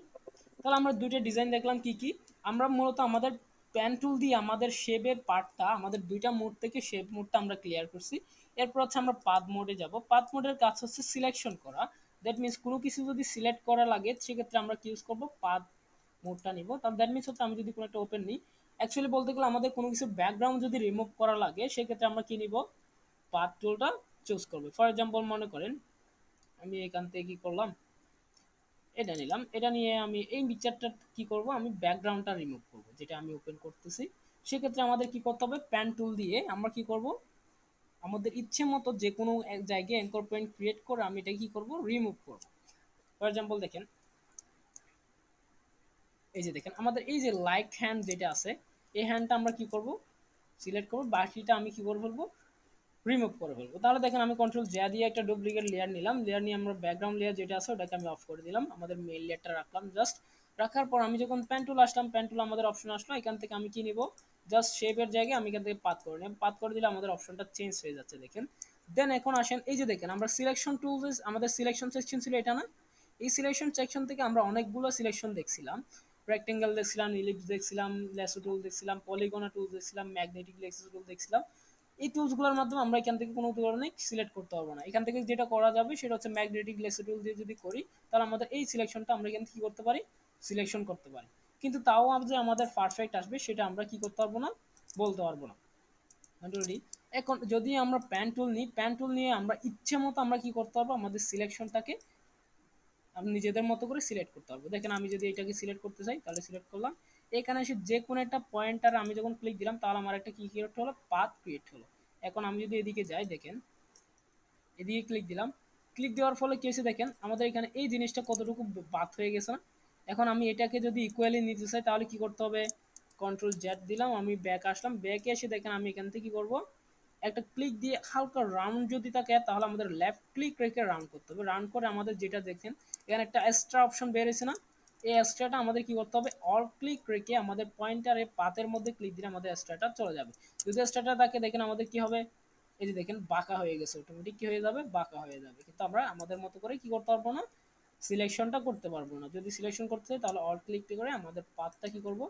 তাহলে আমরা দুইটা ডিজাইন দেখলাম কি কি। আমরা মূলত আমাদের প্যান টুল দিয়ে আমাদের শেপের পার্টটা, আমাদের দুইটা মোড থেকে শেপ মোডটা আমরা ক্লিয়ার করছি। এরপর হচ্ছে আমরা পাথ মোডে যাব। পাথ মোডের কাজ হচ্ছে সিলেকশন করা। দ্যাট মিনস কোনো কিছু যদি সিলেক্ট করা লাগে সেক্ষেত্রে আমরা কি ইউজ করব, পাথ মোডটা নিব। তাহলে দ্যাট মিনস হচ্ছে আমি যদি কোনো একটা ওপেন নিই, অ্যাকচুয়ালি বলতে গেলে আমাদের কোনো কিছু ব্যাকগ্রাউন্ড যদি রিমুভ করা লাগে সেক্ষেত্রে আমরা কি নিব, পাথ টুলটা চুজ করব। ফর এক্সাম্পল মনে করেন আমি এখান থেকে কি করলাম, এটা নিলাম। এটা নিয়ে আমি এই পিকচারটা কি করব, আমি ব্যাকগ্রাউন্ডটা রিমুভ করব যেটা আমি ওপেন করতেছি। সেক্ষেত্রে আমাদের কি করতে হবে, প্যান টুল দিয়ে আমরা কি করব, আমাদের ইচ্ছে মতো যে কোনো এক জায়গায় অ্যাঙ্কর পয়েন্ট ক্রিয়েট করে আমি এটা কি করব, রিমুভ করব। ফর এক্সাম্পল দেখেন, এই যে দেখেন আমাদের এই যে লাইক হ্যান্ড যেটা আছে, এই হ্যান্ডটা আমরা কি করব, সিলেক্ট করব, বাকিটা আমি কি করে ফেলবো, রিমুভ করে ফেলবো। তাহলে দেখেন আমি কন্ট্রোল জ্যা দিয়ে একটা ডুপ্লিকেট লেয়ার নিলাম। লেয়ার নিয়ে আমরা ব্যাকগ্রাউন্ড লেয়ার যেটা আছে ওটাকে আমি অফ করে দিলাম, আমাদের মেইন লেয়ারটা রাখলাম জাস্ট। রাখার পর আমি যখন প্যান টুল আসলাম, প্যান টুল আমাদের অপশন আসলো, এখান থেকে আমি কি নিব, জাস্ট শেপের জায়গায় আমি এখান থেকে পাত করে নিলাম। পাত করে দিলে আমাদের অপশনটা চেঞ্জ হয়ে যাচ্ছে দেখেন। দেন এখন আসেন, এই যে দেখেন আমরা সিলেকশন টুলস, আমাদের সিলেকশন সেকশন ছিল এটা না, এই সিলেকশন সেকশন থেকে আমরা অনেকগুলো সিলেকশন দেখছিলাম। রেক্টেঙ্গেল দেখছিলাম, ইলিপস দেখছিলাম, ল্যাসো টুল দেখছিলাম, পলিগনা টুল দেখছিলাম, ম্যাগনেটিক ল্যাসো টুল দেখছিলাম। এই টুলসগুলোর মাধ্যমে আমরা এখান থেকে কোনো ধরনের সিলেক্ট করতে পারবো না। এখান থেকে যেটা করা যাবে সেটা হচ্ছে ম্যাগনেটিক লেসো টুল দিয়ে যদি করি, তাহলে আমাদের এই সিলেকশনটা আমরা এখান থেকে কি করতে পারি, সিলেকশন করতে পারি। কিন্তু তাও যে আমাদের পারফেক্ট আসবে সেটা আমরা কি করতে পারবো না, বলতে পারবো না। অলরেডি এখন যদি আমরা প্যান টুল নিই, প্যান টুল নিয়ে আমরা ইচ্ছে মতো আমরা কি করতে পারবো, আমাদের সিলেকশনটাকে আমি নিজেদের মতো করে সিলেক্ট করতে পারবো। দেখেন আমি যদি এটাকে সিলেক্ট করতে চাই তাহলে সিলেক্ট করলাম। এখানে এসে যে কোনো একটা পয়েন্টার আমি যখন ক্লিক দিলাম তাহলে আমার একটা কি ক্রিয়েট হলো, পাথ ক্রিয়েট হলো। এখন আমি যদি এদিকে যাই, দেখেন এদিকে ক্লিক দিলাম, ক্লিক দেওয়ার ফলে কি হয়েছে দেখেন আমাদের এখানে এই জিনিসটা কতটুকু বাদ হয়ে গেছে না। এখন আমি এটাকে যদি ইকুয়ালি নিতে চাই তাহলে কি করতে হবে, কন্ট্রোল জেড দিলাম, আমি ব্যাক আসলাম। ব্যাকে এসে দেখেন আমি এখান থেকে কি করব, একটা ক্লিক দিয়ে হালকা রাউন্ড যদি থাকে তাহলে আমাদের লেফট ক্লিক রেখে রাউন্ড করতে হবে। রাউন্ড করে আমাদের যেটা দেখেন এখানে একটা এক্সট্রা অপশন বের হয়েছে না, এই এক্সট্রাটা আমাদের কি করতে হবে, অল ক্লিক রেখে আমাদের পয়েন্টারে পাতের মধ্যে ক্লিক দিলে আমাদের এক্সট্রাটা চলে যাবে। যদি এক্সট্রাটা থাকে দেখেন আমাদের কি হবে, এই যে দেখেন বাঁকা হয়ে গেছে, অটোমেটিক কি হয়ে যাবে, বাঁকা হয়ে যাবে। কিন্তু আমরা আমাদের মতো করে কি করতে পারবো না, সিলেকশনটা করতে পারবো না। যদি সিলেকশন করতে চাই তাহলে অল ক্লিক করে আমাদের পাতটা কি করব,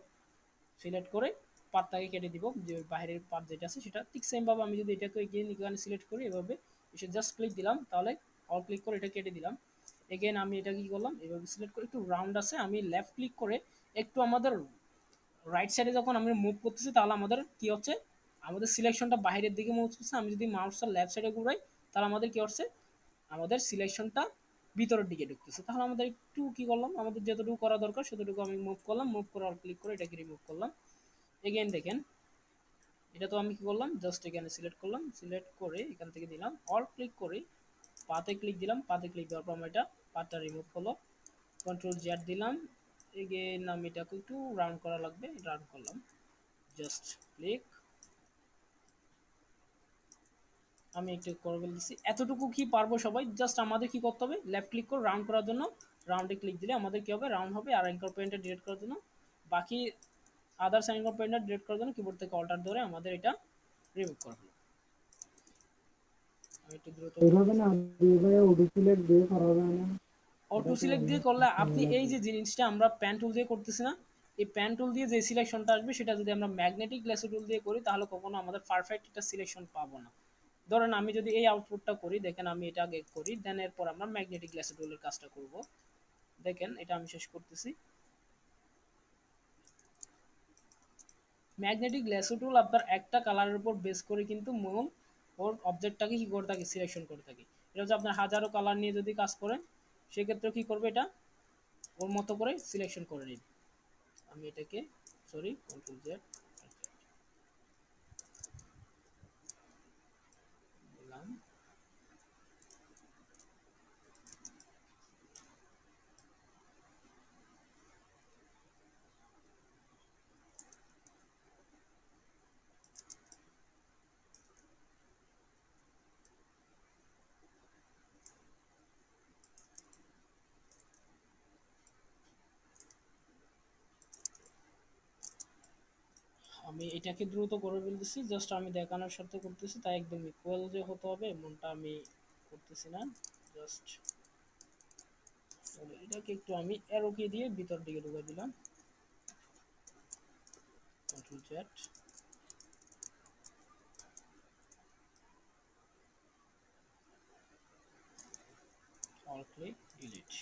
সিলেক্ট করে পার্টটাকে কেটে দিব, যে বাইরের পার্ট যেটা আছে সেটা। ঠিক সেম ভাবে আমি যদি এটাকে এগেইন এখানে সিলেক্ট করি, এভাবে এসে জাস্ট ক্লিক দিলাম, তাহলে অল ক্লিক করে এটা কেটে দিলাম। এগেইন আমি এটা কি করলাম, এভাবে সিলেক্ট করে একটু রাউন্ড আছে, আমি লেফট ক্লিক করে একটু আমাদের রাইট সাইডে যখন আমরা মুভ করতেছি তাহলে আমাদের কি হচ্ছে, আমাদের সিলেকশনটা বাইরের দিকে মুভ করছে। আমি যদি মাউসটা লেফট সাইডে ঘুরাই তাহলে আমাদের কি হচ্ছে, আমাদের সিলেকশনটা ভিতরের দিকে ঢুকতেছে। তাহলে আমাদের একটু কি করলাম, আমাদের যতটুকু করা দরকার সেতটুকু আমি মুভ করলাম, মুভ করে অল ক্লিক করে এটাকে রিমুভ করলাম। এগেইন দেখেন এটা তো আমি কি করলাম, জাস্ট এখানে সিলেক্ট করলাম, সিলেক্ট করে এখান থেকে দিলাম অল ক্লিক করে পাতে ক্লিক দিলাম। পাতে ক্লিক দেওয়ার পর এটা পাতটা রিমুভ হলো, কন্ট্রোল জেড দিলাম। এগেইন আমি এটাকে একটু রাউন্ড করা লাগবে, রাউন্ড করলাম, জাস্ট ক্লিক, আমি একটু করে দিচ্ছি। এতটুকু কি পারবো সবাই, জাস্ট আমাদের কি করতে হবে, লেফট ক্লিক করে রাউন্ড করার জন্য রাউন্ডে ক্লিক দিলে আমাদের কি হবে, রাউন্ড হবে। আর অ্যাঙ্কর পয়েন্টটা ডিলিট করার জন্য বাকি আদার্স অ্যাঙ্কর পয়েন্টটা ডিলিট করার জন্য কিবোর্ড থেকে অল্টার ধরে আমাদের এটা রিমুভ করা হলো। আমি একটু দ্রুত এইভাবে না দিয়ে ওডি সিলেক্ট দিয়ে করা যায় না। অটো সিলেক্ট দিয়ে করলে আপনি এই যে জিনিসটা আমরা প্যান টুল দিয়ে করতেছি না, এই প্যান টুল দিয়ে যে সিলেকশনটা আসবে সেটা যদি আমরা ম্যাগনেটিক লেসো টুল দিয়ে করি তাহলে কখনো আমাদের পারফেক্ট একটা সিলেকশন পাবো না। ধরেন আমি যদি এই আউটপুটটা করি, দেখেন আমি এটা আগে করি, দেন এরপর আমরা ম্যাগনেটিক লেসো টুলের কাজটা করব। দেখেন এটা আমি শেষ করতেছি। ম্যাগনেটিক লেসো টুল আপনার একটা কালারের উপর বেস করে কিন্তু মূল ওর অবজেক্টটাকে কি করে থাকে, সিলেকশন করে থাকে। এটা হচ্ছে আপনার হাজারো কালার নিয়ে যদি কাজ করেন সেক্ষেত্রে কি করবে, এটা ওর মতো করে সিলেকশন করে নিন। আমি এটাকে সরি কন্ট্রোল জেড দিলাম। আমি এটাকে দ্রুত করে ফেলতেছি, জাস্ট আমি দেখানোর সাথে করতেছি, তাই একদম ইকুয়াল যে হতে হবে এমনটা আমি করতেছি না। জাস্ট এটাকে একটু আমি অ্যারো কি দিয়ে ভিতর দিকে ঢুকে দিলাম, control Z all click delete.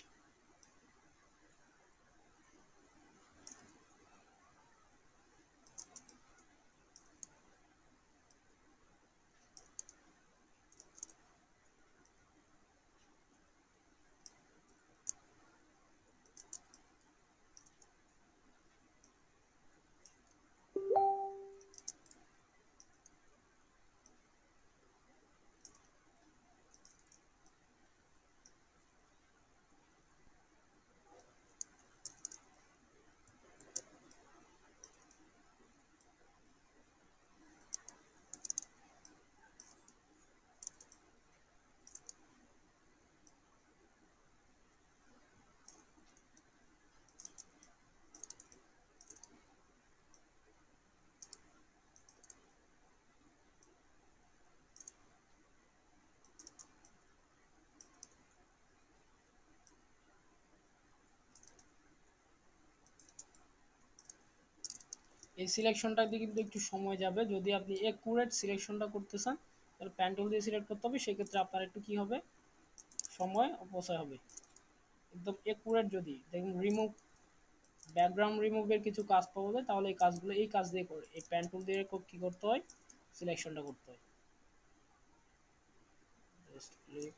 এই সিলেকশনটাতে কিন্তু একটু সময় যাবে, যদি আপনি একুরেট সিলেকশনটা করতে চান তাহলে প্যান টুল দিয়ে সিলেক্ট করতে হবে, সেক্ষেত্রে আপনার একটু কি হবে, সময় অপচয় হবে। একদম একুরেট যদি দেখুন রিমুভ ব্যাকগ্রাউন্ড রিমুভের কিছু কাজ পাওয়া যায়, তাহলে এই কাজগুলো এই কাজ দিয়ে করে এই প্যান টুল দিয়ে কি করতে হয়, সিলেকশনটা করতে হয়। Just click.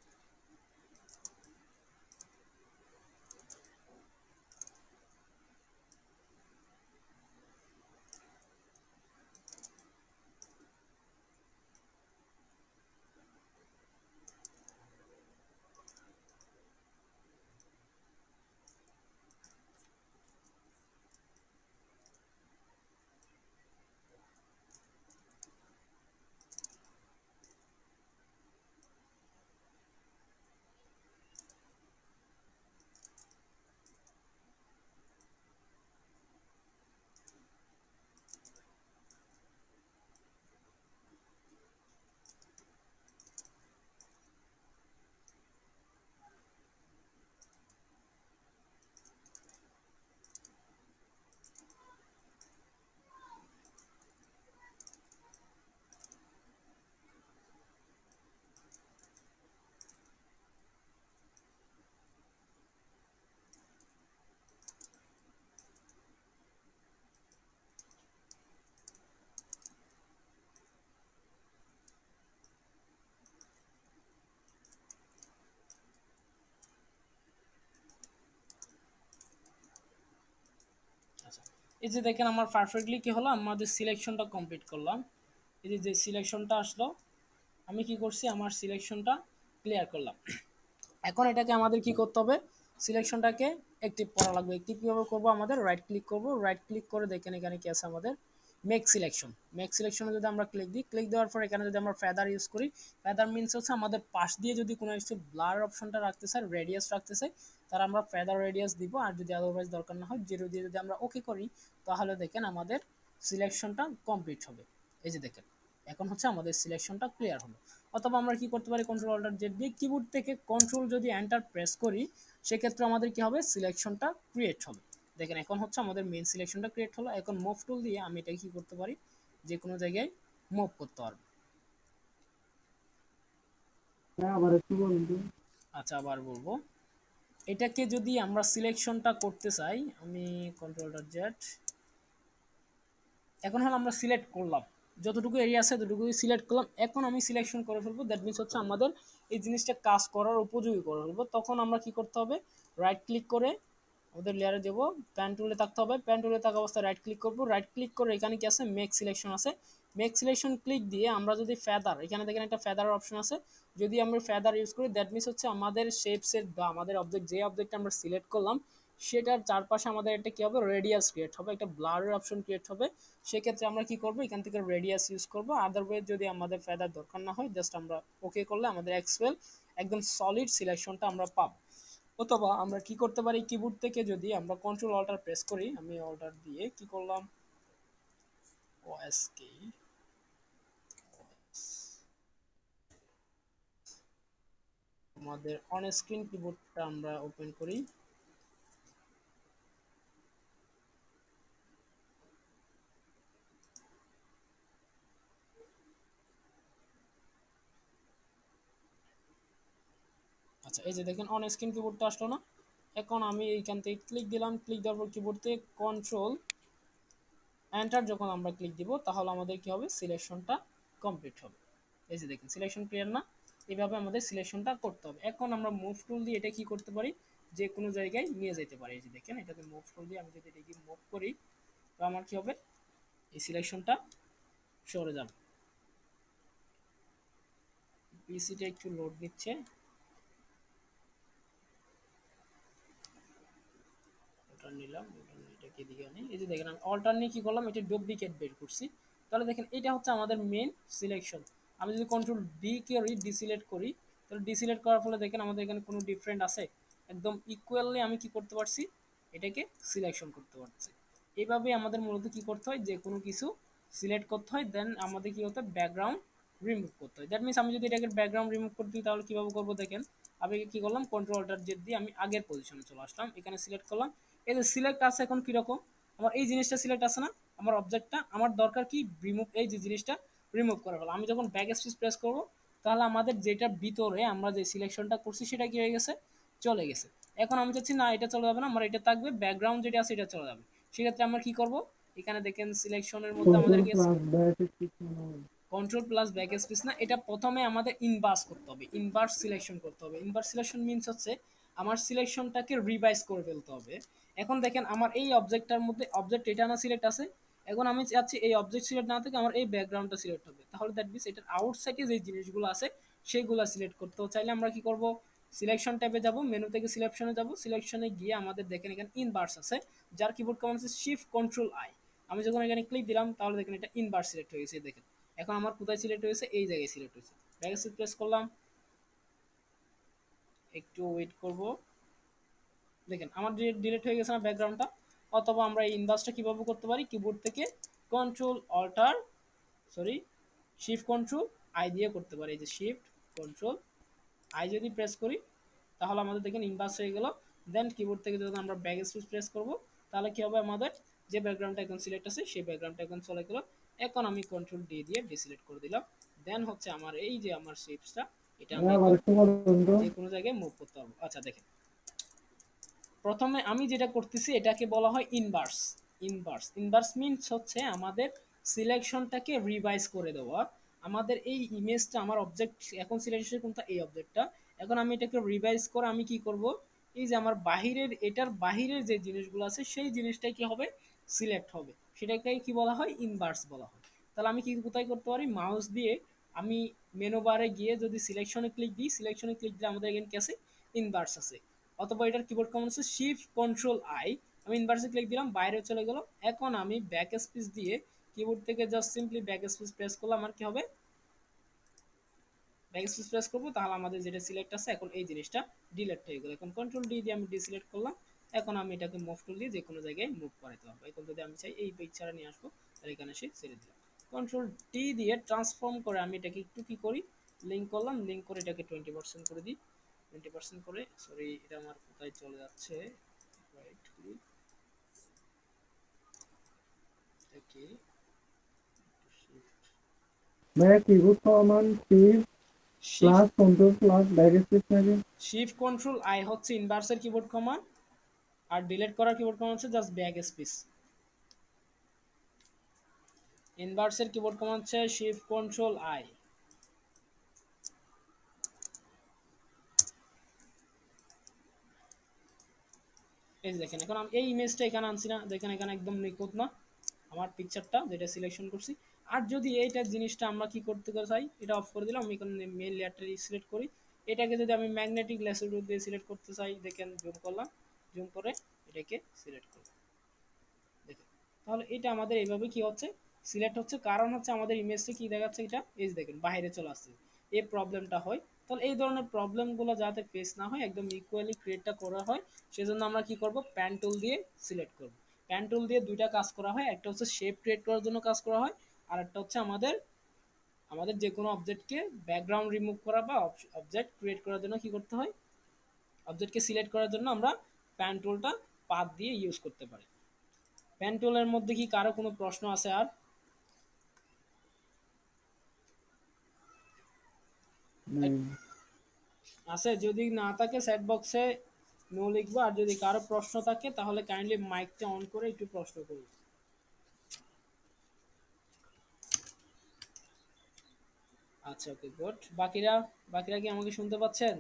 আচ্ছা, এই যে দেখেন আমার পারফেক্টলি কি হলো, আমাদের সিলেকশনটা কমপ্লিট করলাম। এই যে যে সিলেকশনটা আসলো, আমি কি করছি, আমার সিলেকশনটা ক্লিয়ার করলাম। এখন এটাকে আমাদের কি করতে হবে, সিলেকশনটাকে অ্যাক্টিভ করা লাগবে। অ্যাক্টিভ কীভাবে করবো, আমাদের রাইট ক্লিক করব, রাইট ক্লিক করে দেখেন এখানে কি আছে, আমাদের মেক সিলেকশন। মেক সিলেকশনে যদি আমরা ক্লিক দিই, ক্লিক দেওয়ার পর এখানে যদি আমরা ফেদার ইউজ করি, ফেদার মিনস হচ্ছে আমাদের পাশ দিয়ে যদি কোনো কিছু ব্লার অপশনটা রাখতে চাই, রেডিয়াস রাখতে চাই, তাহলে আমরা ফেদার রেডিয়াস দিব। আর যদি আদারওয়াইজ দরকার না হয়, জিরো দিয়ে যদি আমরা ওকে করি, তাহলে দেখেন আমাদের সিলেকশনটা কমপ্লিট হবে। এই যে দেখেন এখন হচ্ছে আমাদের সিলেকশনটা ক্লিয়ার হলো। অথবা আমরা কি করতে পারি, কন্ট্রোল অল্টার জেড দিয়ে কিবোর্ড থেকে কন্ট্রোল যদি এন্টার প্রেস করি, সেক্ষেত্রে আমাদের কি হবে, সিলেকশনটা ক্রিয়েট হবে। দেখেন এখন হচ্ছে আমাদের মেইন সিলেকশনটা ক্রিয়েট হলো। এখন মুভ টুল দিয়ে আমি এটাকে কি করতে পারি, যে কোনো জায়গায় মুভ করতে পারবো। আচ্ছা আবার বলবো, এটাকে যদি আমরা সিলেকশনটা করতে চাই, আমি কন্ট্রোল অল্টার জেড, এখন হলো আমরা সিলেক্ট করলাম, যতটুকু এরিয়া আছে ততটুকুই সিলেক্ট করলাম। এখন আমি সিলেকশন করে ফেলবো, দ্যাট মিনস হচ্ছে আমাদের এই জিনিসটা কাজ করার উপযোগী করে ফেলবো। তখন আমরা কি করতে হবে, রাইট ক্লিক করে আমাদের লেয়ারে দেবো, প্যান টুলে থাকতে হবে, প্যান টুলে থাকা অবস্থায় রাইট ক্লিক করবো, রাইট ক্লিক করে এখানে কি আছে মেক সিলেকশন আছে, মেক সিলেকশন ক্লিক দিয়ে আমরা যদি ফেদার, এখানে দেখেন একটা ফেদার অপশন আছে, যদি আমরা ফেদার ইউজ করি দ্যাট মিনস হচ্ছে আমাদের শেপসের বা আমাদের অবজেক্ট যে অবজেক্টটা আমরা সিলেক্ট করলাম সেটার চারপাশে আমাদের একটা কি হবে রেডিয়াস ক্রিয়েট হবে, একটা ব্লারের অপশন ক্রিয়েট হবে। সেক্ষেত্রে আমরা কি করব এখান থেকে রেডিয়াস ইউজ করব, আদারওয়াইজ যদি আমাদের ফেদার দরকার না হয় জাস্ট আমরা ওকে করলে আমাদের এক্সেল একদম সলিড সিলেকশনটা আমরা পাবো। অথবা আমরা কি করতে পারি কিবোর্ড থেকে যদি আমরা কন্ট্রোল অল্টার প্রেস করি, আমি অল্টার দিয়ে কি করলাম ওএস কি আমাদের অন স্ক্রিন কিবোর্ডটা আমরা ওপেন করি, আচ্ছা এই যে দেখেন অন স্ক্রিন কিবোর্ডটা আসলো না। এখন আমি এইখান থেকে ক্লিক দিলাম, ক্লিক দেওয়ার পর কিবোর্ড থেকে কন্ট্রোল এন্টার যখন আমরা ক্লিক দিব তাহলে আমাদের কি হবে সিলেকশনটা কমপ্লিট হবে। এই যে দেখেন সিলেকশন ক্লিয়ার না, এইভাবে আমাদের সিলেকশনটা করতে হবে। এখন আমরা মুভ টুল দিয়ে এটা কি করতে পারি যে কোনো জায়গায় নিয়ে যেতে পারি। এই যে দেখেন এটাতে মুভ টুল দিয়ে আমি যদি এটাকে মুভ করি তো আমার কি হবে এই সিলেকশনটা সরে যাবে। পিসিটা একটু লোড নিচ্ছে, অল্টার নিলাম, এটাকে দিকে আনি। এই যে দেখেন আমি অল্টার নিয়ে কি করলাম এটা ডুপ্লিকেট বের করছি। তাহলে দেখেন এটা হচ্ছে আমাদের মেন সিলেকশন। আমি যদি কন্ট্রোল ডি করি ডিসিলেক্ট করি তাহলে ডিসিলেক্ট করার ফলে দেখেন আমাদের এখানে কোনো ডিফারেন্ট আছে, একদম ইকুয়ালি আমি কি করতে পারছি এটাকে সিলেকশন করতে পারছি। এইভাবে আমাদের মূলত কি করতে হয় যে কোনো কিছু সিলেক্ট করতে হয়, দেন আমাদের কি হতে হয় ব্যাকগ্রাউন্ড রিমুভ করতে হয়। দ্যাট মিনস আমি যদি এটাকে ব্যাকগ্রাউন্ড রিমুভ করতে দিই তাহলে কীভাবে করবো দেখেন, আমি কি করলাম কন্ট্রোল অল্টার জেড দিয়ে আমি আগের পজিশনে চলে আসলাম, এখানে সিলেক্ট করলাম। এই যে সিলেক্ট আছে এখন কীরকম আমার এই জিনিসটা সিলেক্ট আছে না, আমার অবজেক্টটা আমার দরকার কি রিমুভ, এই যে জিনিসটা রিমুভ করা হলো। আমি যখন ব্যাক স্পেস প্রেস করবো তাহলে আমাদের যেটা ভিতরে আমরা যে সিলেকশনটা করছি সেটা কি হয়ে গেছে চলে গেছে। এখন আমি চাচ্ছি না এটা চলে যাবে না, আমার এটা থাকবে, ব্যাকগ্রাউন্ড যেটা আছে এটা চলে যাবে। সেক্ষেত্রে আমরা কি করব এখানে দেখেন সিলেকশনের মধ্যে আমাদের কন্ট্রোল কি plus back space. Control plus back space না, এটা প্রথমে আমাদের ইনভার্স করতে হবে, ইনভার্স সিলেকশন করতে হবে। ইনভার্স সিলেকশন মিনস হচ্ছে আমার সিলেকশনটাকে রিভাইজ করে ফেলতে হবে। এখন দেখেন আমার এই অবজেক্টটার মধ্যে অবজেক্ট এটা না সিলেক্ট আছে, এখন আমি চাচ্ছি এই অবজেক্ট সিলেক্ট না থেকে আমার এই ব্যাকগ্রাউন্ডটা সিলেক্ট হবে, তাহলে দ্যাট মিনস এটার আউটসাইডে যে জিনিসগুলো আছে সেইগুলো সিলেক্ট করতে চাইলে আমরা কি করব সিলেকশন ট্যাবে যাব, মেনু থেকে সিলেকশনে যাব, সিলেকশনে গিয়ে আমাদের দেখেন এখানে ইনভার্স আছে যার কিবোর্ড কমান্ড হচ্ছে শিফট কন্ট্রোল আই। আমি যখন এখানে ক্লিক দিলাম তাহলে দেখেন এটা ইনভার্স সিলেক্ট হয়ে গেছে। দেখেন এখন আমার কোথায় সিলেক্ট হয়েছে এই জায়গায় সিলেক্ট হয়েছে, ব্যাক স্পেস প্রেস করলাম, একটু ওয়েট করব, দেখেন আমার ডিলিট হয়ে গেছে না ব্যাকগ্রাউন্ডটা। অথবা আমরা এই ইনভার্সটা কিভাবে করতে পারি কিবোর্ড থেকে control alter sorry shift control I দিয়ে করতে পারি। এই যে শিফট কন্ট্রোল আই যদি প্রেস করি তাহলে আমাদের দেখেন ইনভার্স হয়ে গেল। দেন কিবোর্ড থেকে যখন আমরা ব্যাক স্পেস প্রেস করব তাহলে কি হবে আমাদের যে ব্যাকগ্রাউন্ডটা এখন সিলেক্ট আছে সেই ব্যাকগ্রাউন্ডটা এখন চলে গেল। এখন আমি কন্ট্রোল ডি দিয়ে ডিসিলেক্ট করে দিলাম, দেন হচ্ছে আমার এই যে আমার শেপসটা এটা আমি এখন যে কোনো জায়গায় মুভ করতে পারবো। আচ্ছা দেখেন প্রথমে আমি যেটা করতেছি এটাকে বলা হয় ইনভার্স। ইনভার্স ইনভার্স মিনস হচ্ছে আমাদের সিলেকশনটাকে রিভাইজ করে দেওয়া। আমাদের এই ইমেজটা আমার অবজেক্ট এখন সিলেকশন কোনটা এই অবজেক্টটা, এখন আমি এটাকে রিভাইজ করে আমি কি করব এই যে আমার বাহিরের এটার বাহিরের যে জিনিসগুলো আছে সেই জিনিসটাই কি হবে সিলেক্ট হবে, সেটাকে কি বলা হয় ইনভার্স বলা হয়। তাহলে আমি কি কোথায় করতে পারি মাউস দিয়ে আমি মেনু বারে গিয়ে যদি সিলেকশনে ক্লিক দিই, সিলেকশনে ক্লিক দিলে আমাদের এখানে কি আছে ইনভার্স আছে। অথবা এটার কিবোর্ড কমান্ড হচ্ছে শিফট কন্ট্রোল আই, আমি ইনভার্সে ক্লিক দিলাম বাইরে চলে গেল। এখন আমি ব্যাক স্পেস দিয়ে কিবোর্ড থেকে just simply back space press করলাম, আমার কি হবে ব্যাক স্পেস প্রেস করবো তাহলে আমাদের যেটা সিলেক্ট আছে এখন এই জিনিসটা ডিলিট হয়ে গেল। এখন কন্ট্রোল ডি দিয়ে আমি ডিসিলেক্ট করলাম, এখন আমি এটাকে মুভ টুল দিয়ে যে কোনো জায়গায় মুভ করাতে পারবো। এখন যদি আমি চাই এই পিকচারে নিয়ে আসবো তাহলে এখানে এসে ছেড়ে দিলাম, কন্ট্রোল টি দিয়ে ট্রান্সফর্ম করে আমি এটাকে একটু কি করি লিঙ্ক করলাম, লিঙ্ক করে এটাকে 20% করে দিই, 20% করে সরি এটা আমার কোথায় চলে যাচ্ছে রাইট ক্লিক কি मैं keyboard command shift shift plus control plus backspace में শিফট কন্ট্রোল আই হচ্ছে ইনভার্সের কিবোর্ড কমান্ড, আর ডিলিট করার কিবোর্ড কমান্ড হচ্ছে জাস্ট ব্যাক স্পেস। ইনভার্সের কিবোর্ড কমান্ড হচ্ছে শিফট কন্ট্রোল আই। এই যে দেখেন এখন আমি এই ইমেজটা এখানে আনছি না, দেখেন এখানে একদম নিখুঁত না আমার পিকচারটা যেটা সিলেকশন করছি। আর যদি এইটা জিনিসটা আমরা কি করতে চাই, এটা অফ করে দিলাম, আমি এখানে মেইন লেয়ারটা সিলেক্ট করি। এটাকে যদি আমি ম্যাগনেটিক লেসার দিয়ে সিলেক্ট করতে চাই, দেখেন জুম করলাম, জুম করে এটাকে সিলেক্ট করলাম, দেখেন তাহলে এটা আমাদের এইভাবে কি হচ্ছে সিলেক্ট হচ্ছে, কারণ হচ্ছে আমাদের ইমেজটা কি দেখাচ্ছে, এটা এই যে দেখেন বাইরে চলে আসছে, এই প্রবলেমটা হয়। তাহলে এই ধরনের প্রবলেমগুলো যাতে ফেস না হয়, একদম ইকুয়ালি ক্রিয়েটটা করা হয়, সেজন্য আমরা কি করব, প্যান টুল দিয়ে সিলেক্ট করব। প্যান টুল দিয়ে দুইটা কাজ করা হয়, একটা হচ্ছে শেপ ক্রিয়েট করার জন্য কাজ করা হয়, আর একটা হচ্ছে আমাদের আমাদের যে কোনো অবজেক্টকে ব্যাকগ্রাউন্ড রিমুভ করা বা অবজেক্ট ক্রিয়েট করার জন্য কি করতে হয়, অবজেক্টকে সিলেক্ট করার জন্য আমরা প্যান টুলটা পাথ দিয়ে ইউজ করতে পারি। প্যান টুলের মধ্যে কি কারো কোনো প্রশ্ন আছে আর? আছে? যদি না থাকে সেট বক্সে নো লিখবো, আর যদি কারো প্রশ্ন থাকে তাহলে কাইন্ডলি মাইকটা অন করে একটু প্রশ্ন করুন। আচ্ছা ওকে গুড। বাকিরা বাকিরা কি আমাকে শুনতে পাচ্ছেন?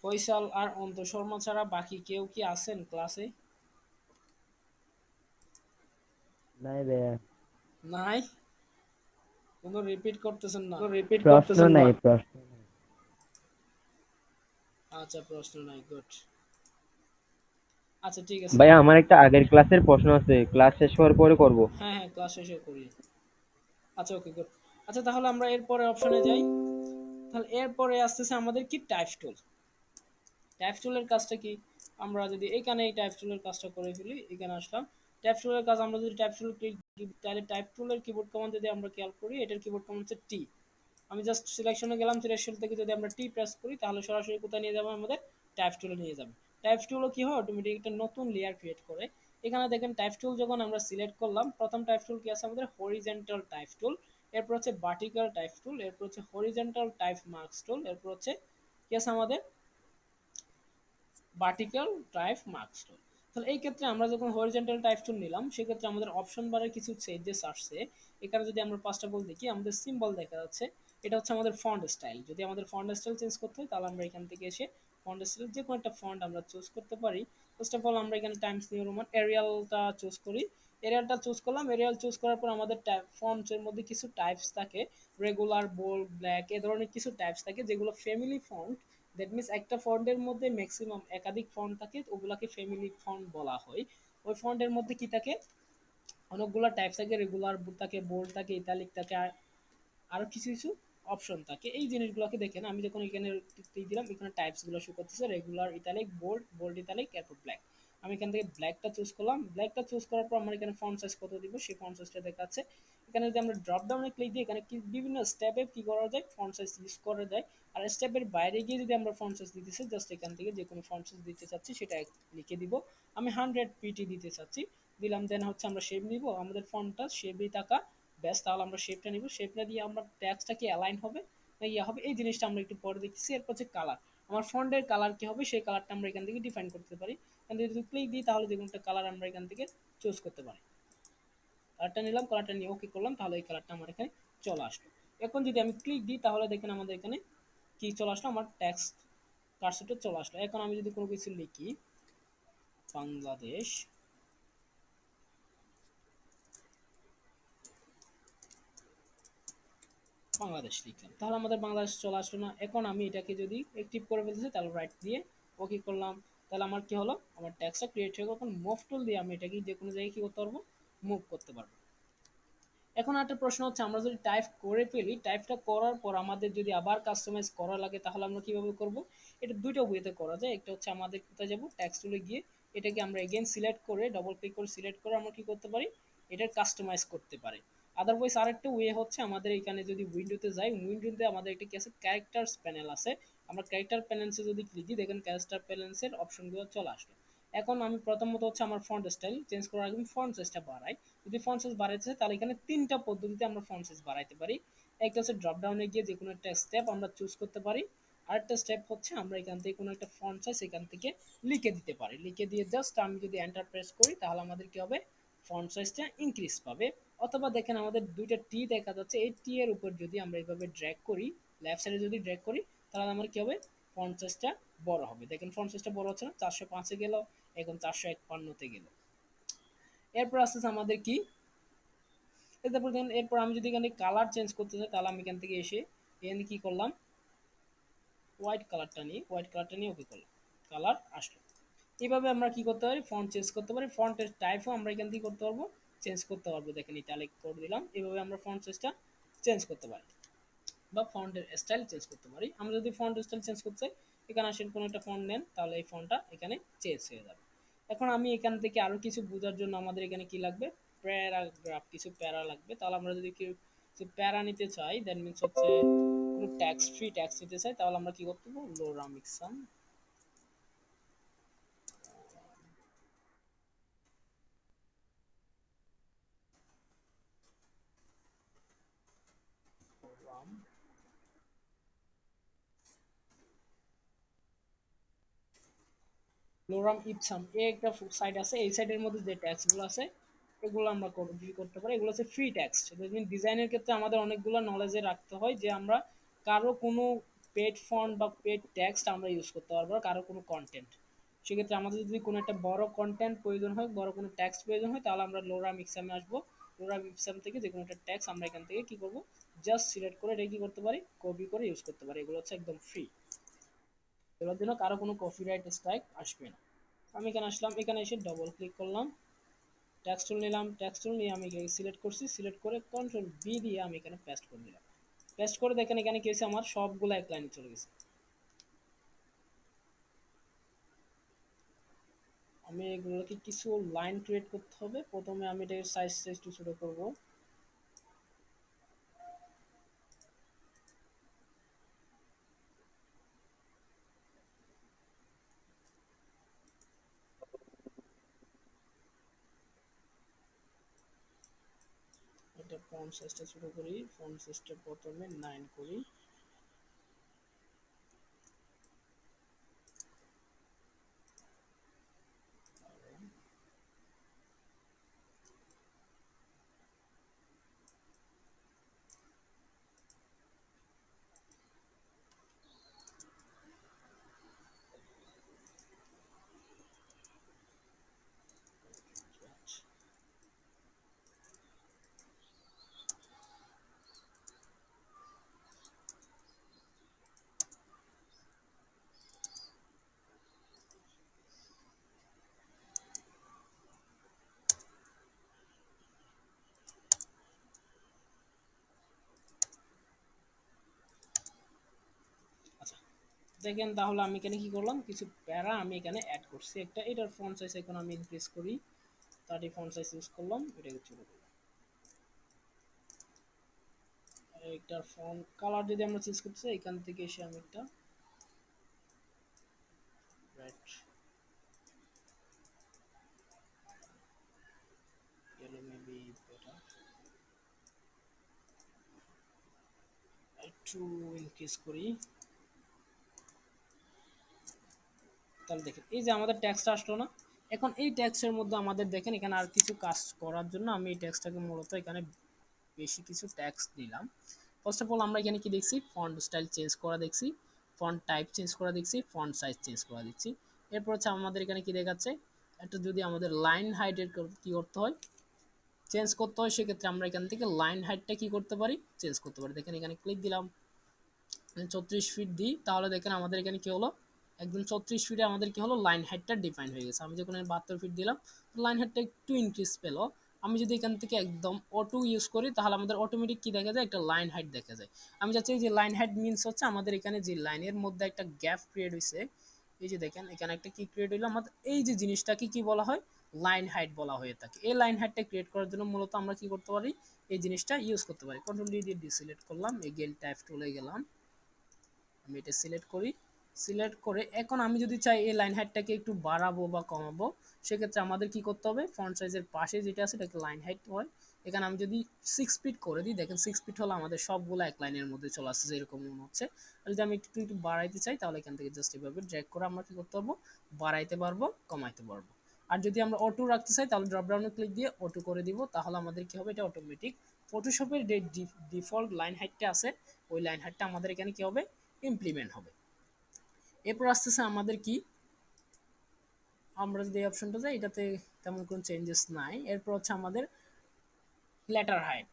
ফয়সাল আর অন্ত শর্মা ছাড়া বাকি কেউ কি আছেন ক্লাসে? নাই ভাইয়া, নাই? কোনো রিপিট করতেছেন না? প্রশ্ন নাই, প্রশ্ন। আচ্ছা প্রশ্ন নাই, গুড। আচ্ছা ঠিক আছে। ভাইয়া আমার একটা আগের ক্লাসের প্রশ্ন আছে, ক্লাস শেষ হওয়ার পরে করব। হ্যাঁ হ্যাঁ ক্লাস শেষে করি। আচ্ছা ওকে গুড। আচ্ছা তাহলে আমরা এরপরে অপশনে যাই। তাহলে এরপরে আসতেছে আমাদের কি টাইপ টুল। টাইপ টুলের কাজটা কি, আমরা যদি এখানে এই টাইপ টুলের কাজটা করে ফেলি, এখানে আসলাম, টাইপ টুলের কাজ আমরা যদি টাইপ টুল ক্লিক, তাহলে টাইপ টুলের কিবোর্ড কমান্ড যদি আমরা খেয়াল করি, এটার কিবোর্ড কমান্ড হচ্ছে টি। আমি জাস্ট সিলেকশনে গেলাম, সিলেকশন থেকে যদি আমরা টি প্রেস করি তাহলে সরাসরি কোথায় নিয়ে যাবে, আমাদের টাইপ টুলে নিয়ে যাবে। টাইপ টুলও কি হয়, অটোমেটিক একটা নতুন লেয়ার ক্রিয়েট করে। এখানে দেখেন টাইপ টুল যখন আমরা সিলেক্ট করলাম, প্রথম টাইপ টুল কি আছে আমাদের, হরিজন্টাল টাইপ টুল, এরপর হচ্ছে ভার্টিক্যাল টাইপ টুল, এরপর হচ্ছে হরিজন্টাল টাইপ মার্কস টুল, এরপর হচ্ছে কি আছে আমাদের ভার্টিক্যাল টাইপ মার্কস টুল। তাহলে এই ক্ষেত্রে আমরা যখন হরিজন্টাল টাইপ টুল নিলাম, সেক্ষেত্রে আমাদের অপশন বারের কিছু চেঞ্জেস আসছে। এখানে যদি আমরা ফার্স্ট অফ অল দেখি, আমাদের সিম্বল দেখা যাচ্ছে, এটা হচ্ছে আমাদের ফন্ট স্টাইল। যদি আমাদের ফন্ট স্টাইল চেঞ্জ করতে হয় তাহলে আমরা এখান থেকে এসে ফন্ট স্টাইল যে কোনো একটা ফন্ট আমরা চুজ করতে পারি। ফার্স্ট অফ অল আমরা এখানে টাইমস নিউ রোমান এরিয়ালটা চুজ করি। এরিয়ালটা চুজ করলাম, এরিয়াল চুজ করার পর আমাদের ফন্টসের মধ্যে কিছু টাইপস থাকে, রেগুলার, বোল্ড, ব্ল্যাক, এ ধরনের কিছু টাইপস থাকে যেগুলো ফ্যামিলি ফন্ট। দ্যাট মিনস একটা ফন্টের মধ্যে ম্যাক্সিমাম একাধিক ফন্ট থাকে, ওগুলাকে ফ্যামিলি ফন্ট বলা হয়। ওই ফন্টের মধ্যে কি থাকে, অনেকগুলো টাইপস থাকে, রেগুলার থাকে, বোল্ড থাকে, ইতালিক থাকে, আর আরো কিছু কিছু অপশন থাকে। এই জিনিসগুলোকে দেখেন, আমি যখন এখানে ক্লিক দিলাম, এখানে টাইপস গুলো শো করতেছে, regular, italic, bold, bold italic, এরপর ব্ল্যাক। আমি এখান থেকে ব্ল্যাকটা চুজ করলাম। ব্ল্যাকটা চুজ করার পর আমার এখানে ফন্ট সাইজ কত দিব সেই ফন্ট সাইজটা দেখাচ্ছে। এখানে যদি আমরা ড্রপ ডাউনে ক্লিক দিই, এখানে কি বিভিন্ন স্টেপে কি করা যায়, ফন্ট সাইজ ইউজ করা যায়। আর স্টেপের বাইরে গিয়ে যদি আমরা ফন্ট সাইজ দিতেছি, জাস্ট এখান থেকে যে কোনো ফন্ট সাইজ দিতে চাচ্ছি সেটা লিখে দিব। আমি 100 পিটি দিতে চাচ্ছি, দিলাম। দেন হচ্ছে আমরা শেপ নিব, আমাদের ফন্টটা শেপই থাকা ব্যাস, তাহলে আমরা শেপটা নিব। শেপটা দিয়ে আমরা ট্যাক্সটা কি অ্যালাইন হবে না ইয়া হবে, এই জিনিসটা আমরা একটু পরে দেখতেছি। এরপর হচ্ছে কালার, আমার ফন্টের কালার কি হবে সেই কালারটা আমরা এখান থেকে ডিফাইন করতে পারি। এখান থেকে যদি ক্লিক দিই তাহলে যে কোনো একটা কালার আমরা এখান থেকে চুজ করতে পারি। কালারটা নিলাম, কালারটা নিয়ে ওকে করলাম, তাহলে এই কালারটা আমার এখানে চলে আসলো। এখন যদি আমি ক্লিক দিই তাহলে দেখেন আমাদের এখানে কি চলে আসলো, আমার ট্যাক্স কার্সরটা চলে আসলো। এখন আমি যদি কোনো কিছু লিখি, বাংলাদেশ, বাংলাদেশ লিখলাম, তাহলে আমাদের বাংলাদেশ চলে আসলো না। এখন আমি এটাকে যদি অ্যাক্টিভ করে ফেলতেছি তাহলে রাইট দিয়ে ওকে করলাম, তাহলে আমার কি হলো, আমার ট্যাক্সটা ক্রিয়েট হয়ে গেল। এখন মুভ টুল দিয়ে আমি এটাকে যে কোনো জায়গায় কি করতে পারবো, মুভ করতে পারবো। এখন একটা প্রশ্ন হচ্ছে, আমরা যদি টাইপ করে ফেলি, টাইপটা করার পর আমাদের যদি আবার কাস্টমাইজ করা লাগে তাহলে আমরা কিভাবে করব? এটা দুইটা ওয়েতে করা যায়। একটা হচ্ছে আমাদের কোথায় যাব, ট্যাক্স টুলে গিয়ে এটাকে আমরা এগেইন সিলেক্ট করে, ডবল ক্লিক করে সিলেক্ট করে আমরা কি করতে পারি, এটার কাস্টমাইজ করতে পারি। আদারওয়াইজ আরেকটা ওয়ে হচ্ছে, আমাদের এখানে যদি উইন্ডোতে যাই, উইন্ডোতে আমাদের একটা কি আছে, ক্যারেক্টারস প্যানেল আছে। আমরা ক্যারেক্টার প্যানেলসে যদি ক্লিক দিই, দেখেন ক্যারেক্টার প্যানেলসের অপশনগুলো চলে আসলো। এখন আমি প্রথমত হচ্ছে আমার ফন্ট স্টাইল চেঞ্জ করার আগে ফন্ট সাইজটা বাড়াই। যদি ফন্ট সাইজ বাড়াইতে চাই তাহলে এখানে তিনটা পদ্ধতিতে আমরা ফন্ট সাইজ বাড়াইতে পারি। একটা হচ্ছে ড্রপ ডাউনে গিয়ে যে কোনো একটা স্টেপ আমরা চুজ করতে পারি। আরেকটা স্টেপ হচ্ছে আমরা এখান থেকে কোনো একটা ফন্ট সাইজ এখান থেকে লিখে দিতে পারি। লিখে দিয়ে জাস্ট আমি যদি এন্টার প্রেস করি তাহলে আমাদের কি হবে, ফন্ট সাইজটা ইনক্রিজ পাবে। অথবা দেখেন আমাদের দুইটা টি দেখা যাচ্ছে, এই টি এর উপর যদি আমরা এইভাবে ড্র্যাগ করি, লেফট সাইডে যদি ড্র্যাগ করি, তাহলে আমার কি হবে, ফন্ট সাইজটা বড় হবে। দেখেন ফন্ট সাইজটা বড় হচ্ছে না, 405-এ গেল, এখন 451-তে গেল। এরপর আসতেছে আমাদের কি, তারপর দেখেন এরপর আমি যদি এখানে কালার চেঞ্জ করতে চাই, তাহলে আমি এখান থেকে এসে এখানে কি করলাম, হোয়াইট কালারটা নিয়ে ওকে করলাম, কালার আসলো। এইভাবে আমরা কি করতে পারি, ফন্ট চেঞ্জ করতে পারি। ফন্টের টাইপও আমরা এখান থেকে করতে পারবো, চেঞ্জ করতে পারবো। দেখেন ইটালিক করে দিলাম, এইভাবে আমরা ফন্ট সাইজটা চেঞ্জ করতে পারি বা ফন্টের স্টাইল চেঞ্জ করতে পারি। আমরা যদি ফন্ট স্টাইল চেঞ্জ করতে চাই, এখানে আসেন কোনো একটা ফন্ট নেন, তাহলে এই ফন্টটা এখানে চেঞ্জ হয়ে যাবে। এখন আমি এখান থেকে আরো কিছু বোঝার জন্য আমাদের এখানে কি লাগবে, প্যারাগ্রাফ, কিছু প্যারা লাগবে। তাহলে আমরা যদি কিছু প্যারা নিতে চাই, দ্যাট মিনস হচ্ছে কোনো ট্যাক্স ফ্রি ট্যাক্স নিতে চাই, তাহলে আমরা কি করতে পারবো, লোরামিক্সাম লোরাম ইপসাম, এই একটা সাইট আছে, এই সাইটের মধ্যে যে ট্যাক্স গুলো আছে এগুলো আমরা করতে পারি। এগুলো হচ্ছে ফ্রি ট্যাক্স। ডিজাইনের ক্ষেত্রে আমাদের অনেকগুলো নলেজে রাখতে হয় যে আমরা কারো কোনো পেড ফন্ট বা পেড ট্যাক্স আমরা ইউজ করতে পারবো না, কারো কোনো কন্টেন্ট। সেক্ষেত্রে আমাদের যদি কোনো একটা বড় কন্টেন্ট প্রয়োজন হয়, বড় কোনো ট্যাক্স প্রয়োজন হয়, তাহলে আমরা লোরাম ইপসামে আসবো। লোরাম ইপসাম থেকে যে কোনো একটা ট্যাক্স আমরা এখান থেকে কি করবো, জাস্ট সিলেক্ট করে এটা কি করতে পারি, কপি করে ইউজ করতে পারি। এগুলো হচ্ছে একদম ফ্রি, এগুলোর জন্য কারো কোনো কপিরাইট স্ট্রাইক আসবে না। আমি এখানে আসলাম, এখানে এসে ডবল ক্লিক করলাম, টেক্সট টুল নিলাম, টেক্সট টুল নিয়ে আমি সিলেক্ট করছি, সিলেক্ট করে কন্ট্রোল বি দিয়ে আমি এখানে পেস্ট করে দিলাম। পেস্ট করে দেখেন এখানে কি হয়েছে, আমার সবগুলো এক লাইনে চলে গেছে। আমি এগুলোকে কিছু লাইন ক্রিয়েট করতে হবে। প্রথমে আমি এটার সাইজ একটু ছোট করব। এটা ফন্ট সাইজটা ছোট করি, ফন্ট সাইজটা প্রথমে 9 করি। আচ্ছা, দেখেন তাহলে আমি এখানে কি করলাম, কিছু প্যারা আমি এখানে অ্যাড করছি একটা। এটার ফন্ট সাইজ এখন আমি ইনক্রিজ করি, 30 ফন্ট সাইজ ইউজ করলাম, এটাকে ছোট করলাম। এটার ফন্ট কালার যদি আমরা চেঞ্জ করতে চাই, এখান থেকে এসে আমি একটা red, yellow may be better, একটু ইনক্রিজ করি। তাহলে দেখেন এই যে আমাদের ট্যাক্সটা আসলো না। এখন এই ট্যাক্সের মধ্যে আমাদের দেখেন এখানে আর কিছু কাজ করার জন্য আমি এই ট্যাক্সটাকে মূলত এখানে বেশি কিছু ট্যাক্স দিলাম। ফার্স্ট অফ অল আমরা এখানে কি দেখছি, ফন্ট স্টাইল চেঞ্জ করা দেখছি, ফন্ট টাইপ চেঞ্জ করা দেখছি, ফন্ট সাইজ চেঞ্জ করা দেখছি। এরপর হচ্ছে আমাদের এখানে কি দেখাচ্ছে, একটা যদি আমাদের লাইন হাইটের কি করতে হয়, চেঞ্জ করতে হয়, সেক্ষেত্রে আমরা এখান থেকে লাইন হাইটটা কি করতে পারি, চেঞ্জ করতে পারি। দেখেন এখানে ক্লিক দিলাম, 34 ফিট দিই, তাহলে দেখেন আমাদের এখানে কি হলো, একদম 34 ফিটে আমাদের কি হলো, লাইন হাইটটা ডিফাইন হয়ে গেছে। আমি যখন 72 ফিট দিলাম, লাইন হাইটটা একটু ইনক্রিজ পেলো। আমি যদি এখান থেকে একদম অটো ইউজ করি, তাহলে আমাদের অটোমেটিক কি দেখা যায়, একটা লাইন হাইট দেখা যায়। আমি চাচ্ছি যে লাইন হাইট মিনস হচ্ছে আমাদের এখানে যে লাইনের মধ্যে একটা গ্যাপ ক্রিয়েট হয়েছে, এই যে দেখেন এখানে একটা কি ক্রিয়েট হইলো, আমাদের এই যে জিনিসটাকে কি বলা হয়, লাইন হাইট বলা হয়ে থাকে। এই লাইন হাইটটা ক্রিয়েট করার জন্য মূলত আমরা কি করতে পারি, এই জিনিসটা ইউজ করতে পারি। কন্ট্রোল ডি দিয়ে ডিসিলেক্ট করলাম, এগেইন টাইপ টুলে গেলাম, আমি এটা সিলেক্ট করি। সিলেক্ট করে এখন আমি যদি চাই এই লাইন হাইটটাকে একটু বাড়াবো বা কমাবো, সেক্ষেত্রে আমাদের কি করতে হবে, ফন্ট সাইজের পাশে যেটা আছে এটাকে লাইন হাইট হয়। এখানে আমি যদি 6 ফিট করে দিই, দেখেন 6 ফিট হলে আমাদের সবগুলো এক লাইনের মধ্যে চলে আসছে যেরকম মনে হচ্ছে। আর যদি আমি একটু বাড়াইতে চাই, তাহলে এখান থেকে জাস্ট এভাবে ড্র্যাগ করে আমরা কি করতে পারবো, বাড়াইতে পারবো, কমাইতে পারবো। আর যদি আমরা অটো রাখতে চাই তাহলে ড্রপ ডাউনে ক্লিক দিয়ে অটো করে দিব, তাহলে আমাদের কি হবে, এটা অটোমেটিক ফটোশপের যে ডিফল্ট লাইন হাইটটা আছে ওই লাইন হাইটটা আমাদের এখানে কি হবে, ইমপ্লিমেন্ট হবে। এরপর আসতেছে আমাদের কি, আমরা যদি এই অপশনটা যাই এটাতে তেমন কোনো চেঞ্জেস নাই। এরপর হচ্ছে আমাদের লেটার হাইট,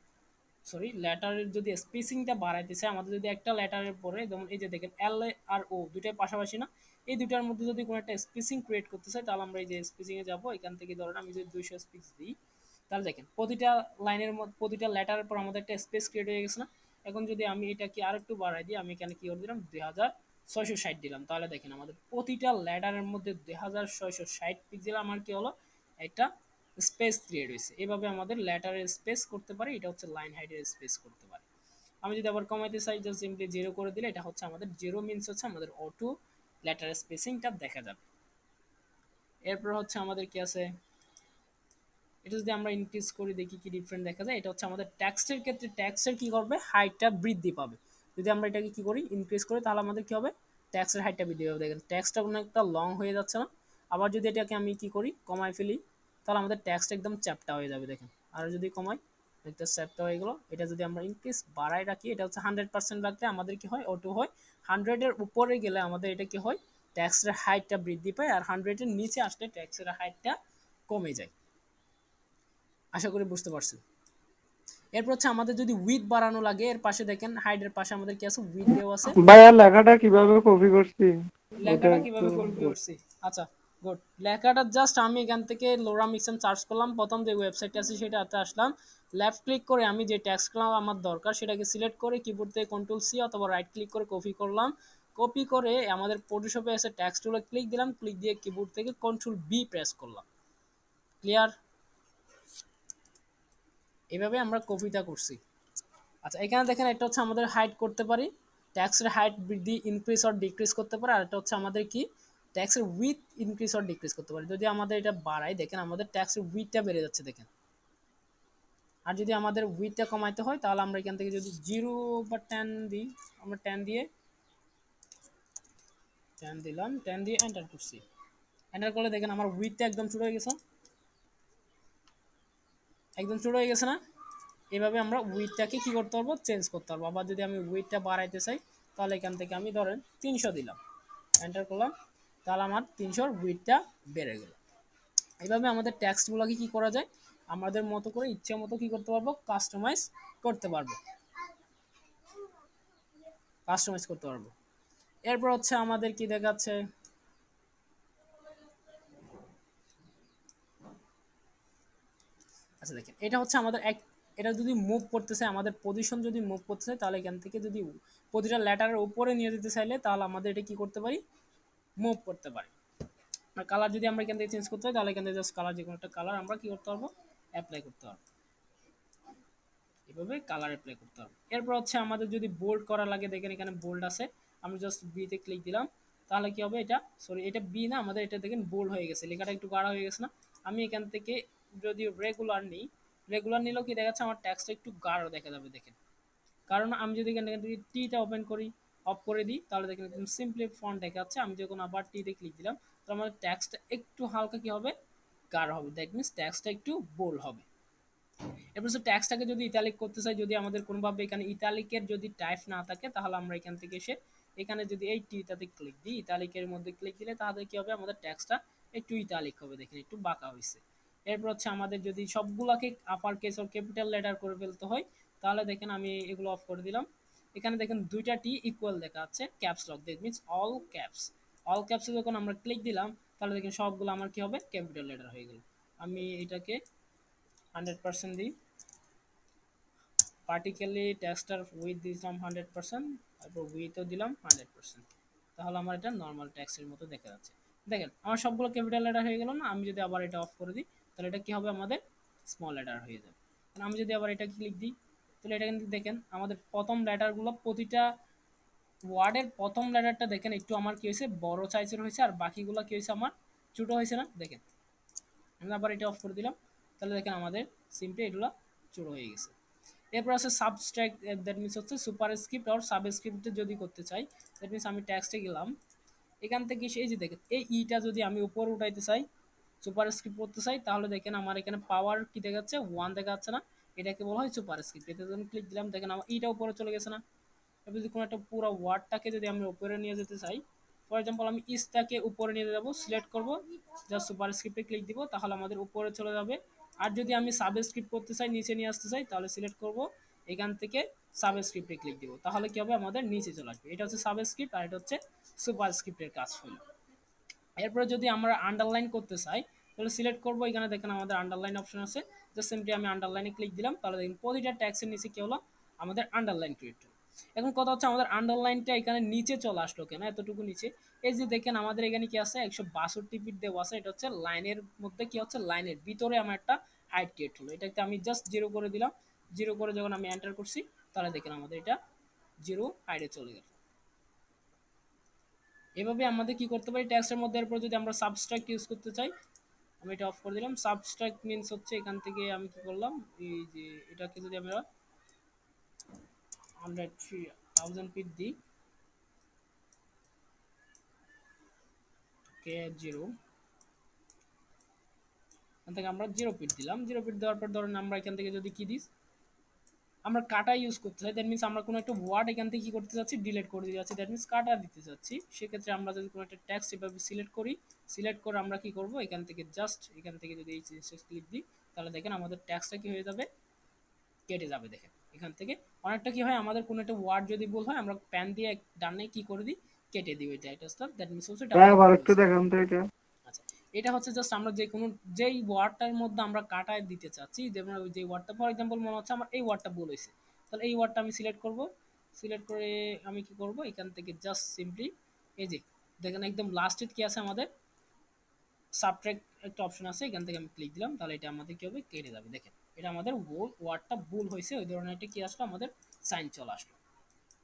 সরি লেটারের যদি স্পেসিংটা বাড়াইতে চাই, আমাদের যদি একটা লেটারের পরে যেমন এই যে দেখেন এল আর ও দুইটাই পাশাপাশি না, এই দুইটার মধ্যে যদি কোনো একটা স্পেসিং ক্রিয়েট করতে চাই তাহলে আমরা এই যে স্পেসিং এ যাবো, এখান থেকে ধরেন আমি যদি 200 স্পেস দিই, তাহলে দেখেন প্রতিটা লাইনের মধ্যে প্রতিটা লেটারের পর আমাদের একটা স্পেস ক্রিয়েট হয়ে গেছে না। এখন যদি আমি এটা কি আর একটু বাড়াই দিই, আমি এখানে কি করে দিলাম 2660 দিলাম, তাহলে দেখেন আমাদের প্রতিটা লেটারের মধ্যে 2660 পিক্সেল আমার কি হলো, একটা স্পেস ক্রিয়েট হয়েছে। এভাবে আমাদের লেটারের স্পেস করতে পারি, এটা হচ্ছে লাইন হাইটের স্পেস করতে পারি। আমি যদি আবার কমাইতে চাই জাস্ট সিম্পলি 0 করে দিলে এটা হচ্ছে আমাদের 0 মিনস হচ্ছে আমাদের অটো লেটার স্পেসিংটা দেখা যাবে। এরপর হচ্ছে আমাদের কি আছে, এটা যদি আমরা ইনক্রিজ করি দেখি কি ডিফারেন্ট দেখা যায়। এটা হচ্ছে আমাদের টেক্সটের ক্ষেত্রে টেক্সটের কি করবে, হাইটটা বৃদ্ধি পাবে। যদি আমরা এটাকে কি করি, ইনক্রিজ করি, তাহলে আমাদের কি হবে, টেক্সটের হাইটটা বৃদ্ধি পাবে। দেখেন টেক্সটটা অনেকটা লং হয়ে যাচ্ছে না। আবার যদি এটাকে আমি কি করি, কমাই ফেলি, তাহলে আমাদের টেক্সট একদম চ্যাপ্টা হয়ে যাবে। দেখেন আর যদি কমাই, একটা চ্যাপ্টা হয়ে গেল। এটা যদি আমরা ইনক্রিজ বাড়াই রাখি, এটা হচ্ছে 100% রাখলে আমাদের কি হয়, অটো হয়। 100-এর উপরে গেলে আমাদের এটা কি হয়, টেক্সটের হাইটটা বৃদ্ধি পায়, আর 100-এর নিচে আসলে টেক্সটের হাইটটা কমে যায়। আশা করি বুঝতে পারছেন। এরপর হচ্ছে আমাদের যদি উইথ বাড়ানো লাগে, এর পাশে দেখেন হাইডের পাশে আমাদের কি আছে, উইথ দেওয়া আছে। ভাইয়া লেখাটা কিভাবে কপি করছি ওটা লেখাটা একটু কিভাবে কপি করছি, আচ্ছা গুড। লেখাটা জাস্ট আমি এখান থেকে লোরা মিক্সন সার্চ করলাম, প্রথম যে ওয়েবসাইটটা আছে সেটাতে আসলাম, লেফট ক্লিক করে আমি যে টেক্সটগুলো আমার দরকার সেটাকে সিলেক্ট করে কিবোর্ড থেকে কন্ট্রোল সি অথবা রাইট ক্লিক করে কপি করলাম। কপি করে আমাদের ফটোশপে এসে টেক্সট টুলে ক্লিক দিলাম, ক্লিক দিয়ে কিবোর্ড থেকে কন্ট্রোল বি প্রেস করলাম। ক্লিয়ার? এভাবে আমরা কপিটা করছি। আচ্ছা এখানে দেখেন একটা হচ্ছে আমাদের হাইট করতে পারি, ট্যাক্সের হাইট বৃদ্ধি ইনক্রিজ অর ডিক্রিজ করতে পারে। আর একটা হচ্ছে আমাদের কি, ট্যাক্সের উইথ ইনক্রিজ অর ডিক্রিজ করতে পারি। যদি আমাদের এটা বাড়াই, দেখেন আমাদের ট্যাক্সের উইথটা বেড়ে যাচ্ছে দেখেন। আর যদি আমাদের উইথটা কমাইতে হয় তাহলে আমরা এখান থেকে যদি 0 বা 10 দিই, আমরা 10 দিয়ে 10 দিলাম, 10 দিয়ে এন্টার করছি। এন্টার করলে দেখেন আমার উইথটা একদম ছোট হয়ে গেছে, একদম ছোট হয়ে গেছে না। এভাবে আমরা উইথটাকে কি করতে পারবো, চেঞ্জ করতে পারবো। আবার যদি আমি উইথটা বাড়াইতে চাই তাহলে এখান থেকে আমি ধরেন 300 দিলাম, এন্টার করলাম, তাহলে আমার 300-র উইথটা বেড়ে গেল। এইভাবে আমাদের টেক্সটগুলোকে কি করা যায়, আমাদের মতো করে ইচ্ছে মতো কি করতে পারবো, কাস্টমাইজ করতে পারবো, কাস্টমাইজ করতে পারবো। এরপর হচ্ছে আমাদের কি দেখাচ্ছে, আচ্ছা দেখেন এটা হচ্ছে আমাদের এক, এটা যদি মুভ করতে চাই, আমাদের পজিশন যদি মুভ করতে চাই তাহলে এখান থেকে যদি প্রতিটা লেটারের উপরে নিয়ে যেতে চাইলে তাহলে আমাদের এটা কি করতে পারি, মুভ করতে পারি। আর কালার যদি আমরা এখান থেকে চেঞ্জ করতে হয় তাহলে এখান থেকে জাস্ট কালার, যে কোনো একটা কালার আমরা কি করতে পারবো, অ্যাপ্লাই করতে পারবো। এভাবে কালার অ্যাপ্লাই করতে হবে। এরপর হচ্ছে আমাদের যদি বোল্ড করা লাগে, দেখেন এখানে বোল্ড আছে, আমি জাস্ট বিতে ক্লিক দিলাম, তাহলে কি হবে, এটা সরি এটা বি না, আমাদের এটা দেখেন বোল্ড হয়ে গেছে, লেখাটা একটু গাঢ় হয়ে গেছে না। আমি এখান থেকে যদি রেগুলার নিই, রেগুলার নিলেও কি দেখাচ্ছে, আমার ট্যাক্সটা একটু গাঢ় দেখা যাবে দেখেন। কারণ আমি যদি এখান থেকে টিটা ওপেন করি, অফ করে দিই, তাহলে দেখেন একদম সিম্পলি ফন্ট দেখাচ্ছে। আমি যখন আবার টিতে ক্লিক দিলাম, তো আমাদের ট্যাক্সটা একটু হালকা কি হবে, গাঢ় হবে, দ্যাট মিনস ট্যাক্সটা একটু বোল্ড হবে। এরপর হচ্ছে ট্যাক্সটাকে যদি ইতালিক করতে চাই, যদি আমাদের কোনোভাবে এখানে ইতালিকের যদি টাইপ না থাকে তাহলে আমরা এখান থেকে এসে এখানে যদি এই টিটাতে ক্লিক দিই, ইতালিকের মধ্যে ক্লিক দিলে তাহলে কি হবে, আমাদের ট্যাক্সটা একটু ইতালিক হবে, দেখেন একটু বাঁকা হয়েছে। এরপর হচ্ছে আমাদের যদি সবগুলাকে আপার কেস ও ক্যাপিটাল লেটার করে ফেলতে হয় তাহলে দেখেন আমি এগুলো অফ করে দিলাম। এখানে দেখেন দুইটা টি ইকুয়াল দেখা যাচ্ছে, caps lock, that means all caps. All ক্যাপসে যখন আমরা ক্লিক দিলাম তাহলে দেখেন সবগুলো আমার কি হবে, ক্যাপিটাল লেটার হয়ে গেল। আমি এটাকে 100% দিই, পার্টিকুলারলি টেক্সটার উইথ দিলাম 100%, তারপর উইথও দিলাম 100%, তাহলে আমার এটা নর্মাল টেক্সটের মতো দেখা যাচ্ছে। দেখেন আমার সবগুলো ক্যাপিটাল লেটার হয়ে গেল না। আমি যদি আবার এটা অফ করে দিই তাহলে এটা কি হবে, আমাদের স্মল লেটার হয়ে যাবে। আমি যদি আবার এটা ক্লিক দিই তাহলে এটা কিন্তু দেখেন আমাদের প্রথম লেটারগুলো, প্রতিটা ওয়ার্ডের প্রথম লেটারটা দেখেন একটু আমার কি হয়েছে, বড় সাইজের হয়েছে, আর বাকিগুলো কি হয়েছে, আমার ছোটো হয়েছে না। দেখেন আমি আবার এটা অফ করে দিলাম, তাহলে দেখেন আমাদের সিম্পলি এগুলো ছোটো হয়ে গেছে। এরপর আছে সাবস্ট্রাক্ট, দ্যাট মিনস হচ্ছে সুপারস্ক্রিপ্ট আর সাবস্ক্রিপ্টে যদি করতে চাই, দ্যাট মিনস আমি টেক্সটে গেলাম, এখান থেকে এই যে দেখেন এই ইটা যদি আমি উপরে উঠাইতে চাই সুপারস্ক্রিপ্ট করতে চাই তাহলে দেখেন আমার এখানে পাওয়ার কি দেখাচ্ছে 1 দেখাচ্ছে না, এটাকে বলা হয় সুপারস্ক্রিপ্ট। এতে যখন ক্লিক দিলাম দেখেন আমার এইটা উপরে চলে গেছে না। এবার যদি কোনো একটা পুরো ওয়ার্ডটাকে যদি আমি উপরে নিয়ে যেতে চাই, ফর এক্সাম্পল আমি ইসটাকে উপরে নিয়ে যাব, সিলেক্ট করব, জাস্ট সুপারস্ক্রিপ্টে ক্লিক দিব, তাহলে আমাদের উপরে চলে যাবে। আর যদি আমি সাবস্ক্রিপ্ট করতে চাই, নিচে নিয়ে আসতে চাই, তাহলে সিলেক্ট করব, এখান থেকে সাবস্ক্রিপ্টে ক্লিক দিব, তাহলে কি হবে আমাদের নিচে চলে আসবে। এটা হচ্ছে সাবস্ক্রিপ্ট আর এটা হচ্ছে সুপারস্ক্রিপ্টের কাজ হলো। এরপরে যদি আমরা আন্ডারলাইন করতে চাই তাহলে সিলেক্ট করব, এখানে দেখেন আমাদের আন্ডারলাইন অপশন আছে, জাস্ট সিম্পলি আমি আন্ডারলাইনে ক্লিক দিলাম, তাহলে দেখেন প্রতিটা ট্যাক্সের নিচে কি হলো আমাদের আন্ডারলাইন ক্রিয়েট হলো। এখন কথা হচ্ছে আমাদের আন্ডারলাইনটা এখানে নিচে চলে আসলো কেন, এতটুকু নিচে? এই যে দেখেন আমাদের এখানে কি আছে 162 ফিট দেওয়া আছে, এটা হচ্ছে লাইনের মধ্যে কি হচ্ছে লাইনের ভিতরে আমার একটা হাইট ক্রিয়েট হলো। এটাকে আমি জাস্ট 0 করে দিলাম, 0 করে যখন আমি এন্টার করছি তাহলে দেখেন আমাদের এটা 0 হাইটে চলে গেল। এভাবে আমাদের কি করতে পারি টেক্সটের মধ্যে। এরপর যদি আমরা সাবস্ট্রাক্ট ইউজ করতে চাই, আমি এটা অফ করে দিলাম। সাবস্ট্রাক্ট মিনস হচ্ছে এখান থেকে আমি কি করলাম, এই যে এটাকে যদি আমরা 1000 ফিট দিই, কে 0, এখান থেকে আমরা 0 ফিট দিলাম। 0 ফিট দেওয়ার পর ধরেন আমরা এখান থেকে যদি কি দিই, আমরা কাটা ইউজ করতে চাই, দ্যাট মিনস আমরা কোনো একটা ওয়ার্ড এখান থেকে কি করতে চাচ্ছি, ডিলিট করে দিতে যাচ্ছি, দ্যাট মিনস কাটা দিতে চাচ্ছি। সেক্ষেত্রে আমরা যদি কোনো একটা ট্যাক্স এভাবে সিলেক্ট করি, সিলেক্ট করে আমরা কি করব, এখান থেকে জাস্ট এখান থেকে যদি এই ক্লিক দিই, তাহলে দেখেন আমাদের ট্যাক্সটা কি হয়ে যাবে, কেটে যাবে। দেখেন এখান থেকে অনেকটা কি হয়, আমাদের কোনো একটা ওয়ার্ড যদি ভুল হয় আমরা প্যান দিয়ে ডানে কি করে দিই, কেটে দিই ওই টাইটেলসটা, দ্যাট মিনস হচ্ছে ভাই ডাবল আবার ক্লিক একটু হয়েছে। দেখান তো এটা। আচ্ছা, এটা হচ্ছে জাস্ট আমরা যে কোনো যেই ওয়ার্ডটার মধ্যে আমরা কাটায় দিতে চাচ্ছি, যেমন ওই যে ওয়ার্ডটা ফর এক্সাম্পল মনে হচ্ছে আমার এই ওয়ার্ডটা ভুল হয়েছে, তাহলে এই ওয়ার্ডটা আমি সিলেক্ট করব, সিলেক্ট করে আমি কি করব, এখান থেকে জাস্ট সিম্পলি এই যে দেখেন একদম লাস্টে কি আছে আমাদের সাবট্রাক্ট একটা অপশন আছে, এখান থেকে আমি ক্লিক দিলাম, তাহলে এটা আমাদের কি হবে, কেটে যাবে। দেখেন এটা আমাদের ওয়ার্ডটা ভুল হয়েছে, ওই ধরনের একটা কি আসলো আমাদের সাইন চলে আসলো।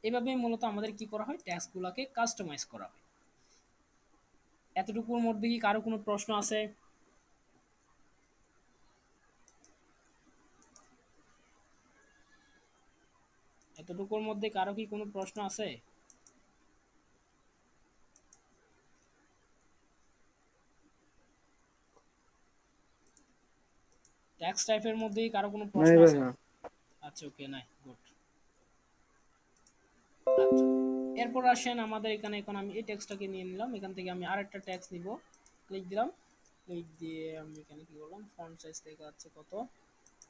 এভাবেই মূলত আমাদের কি করা হয়, ট্যাক্সগুলোকে কাস্টমাইজ করা হয়। এতটুকুর মধ্যে কি কারো কোনো প্রশ্ন আছে? এতটুকুর মধ্যে কারো কি কোনো প্রশ্ন আছে? ট্যাক্স টাইপের মধ্যে কি কারো কোনো নাই প্রশ্ন আছে? ভাইয়া। আচ্ছা, ওকে, নাই, গুড। আচ্ছা, এরপর আসেন আমাদের এখানে, এখন আমি এই ট্যাক্সটাকে নিয়ে নিলাম, এখান থেকে আমি আরেকটা ট্যাক্স নিব, ক্লিক দিলাম, ক্লিক দিয়ে আমি এখানে কি করলাম, ফন্ট সাইজ থেকে আছে কত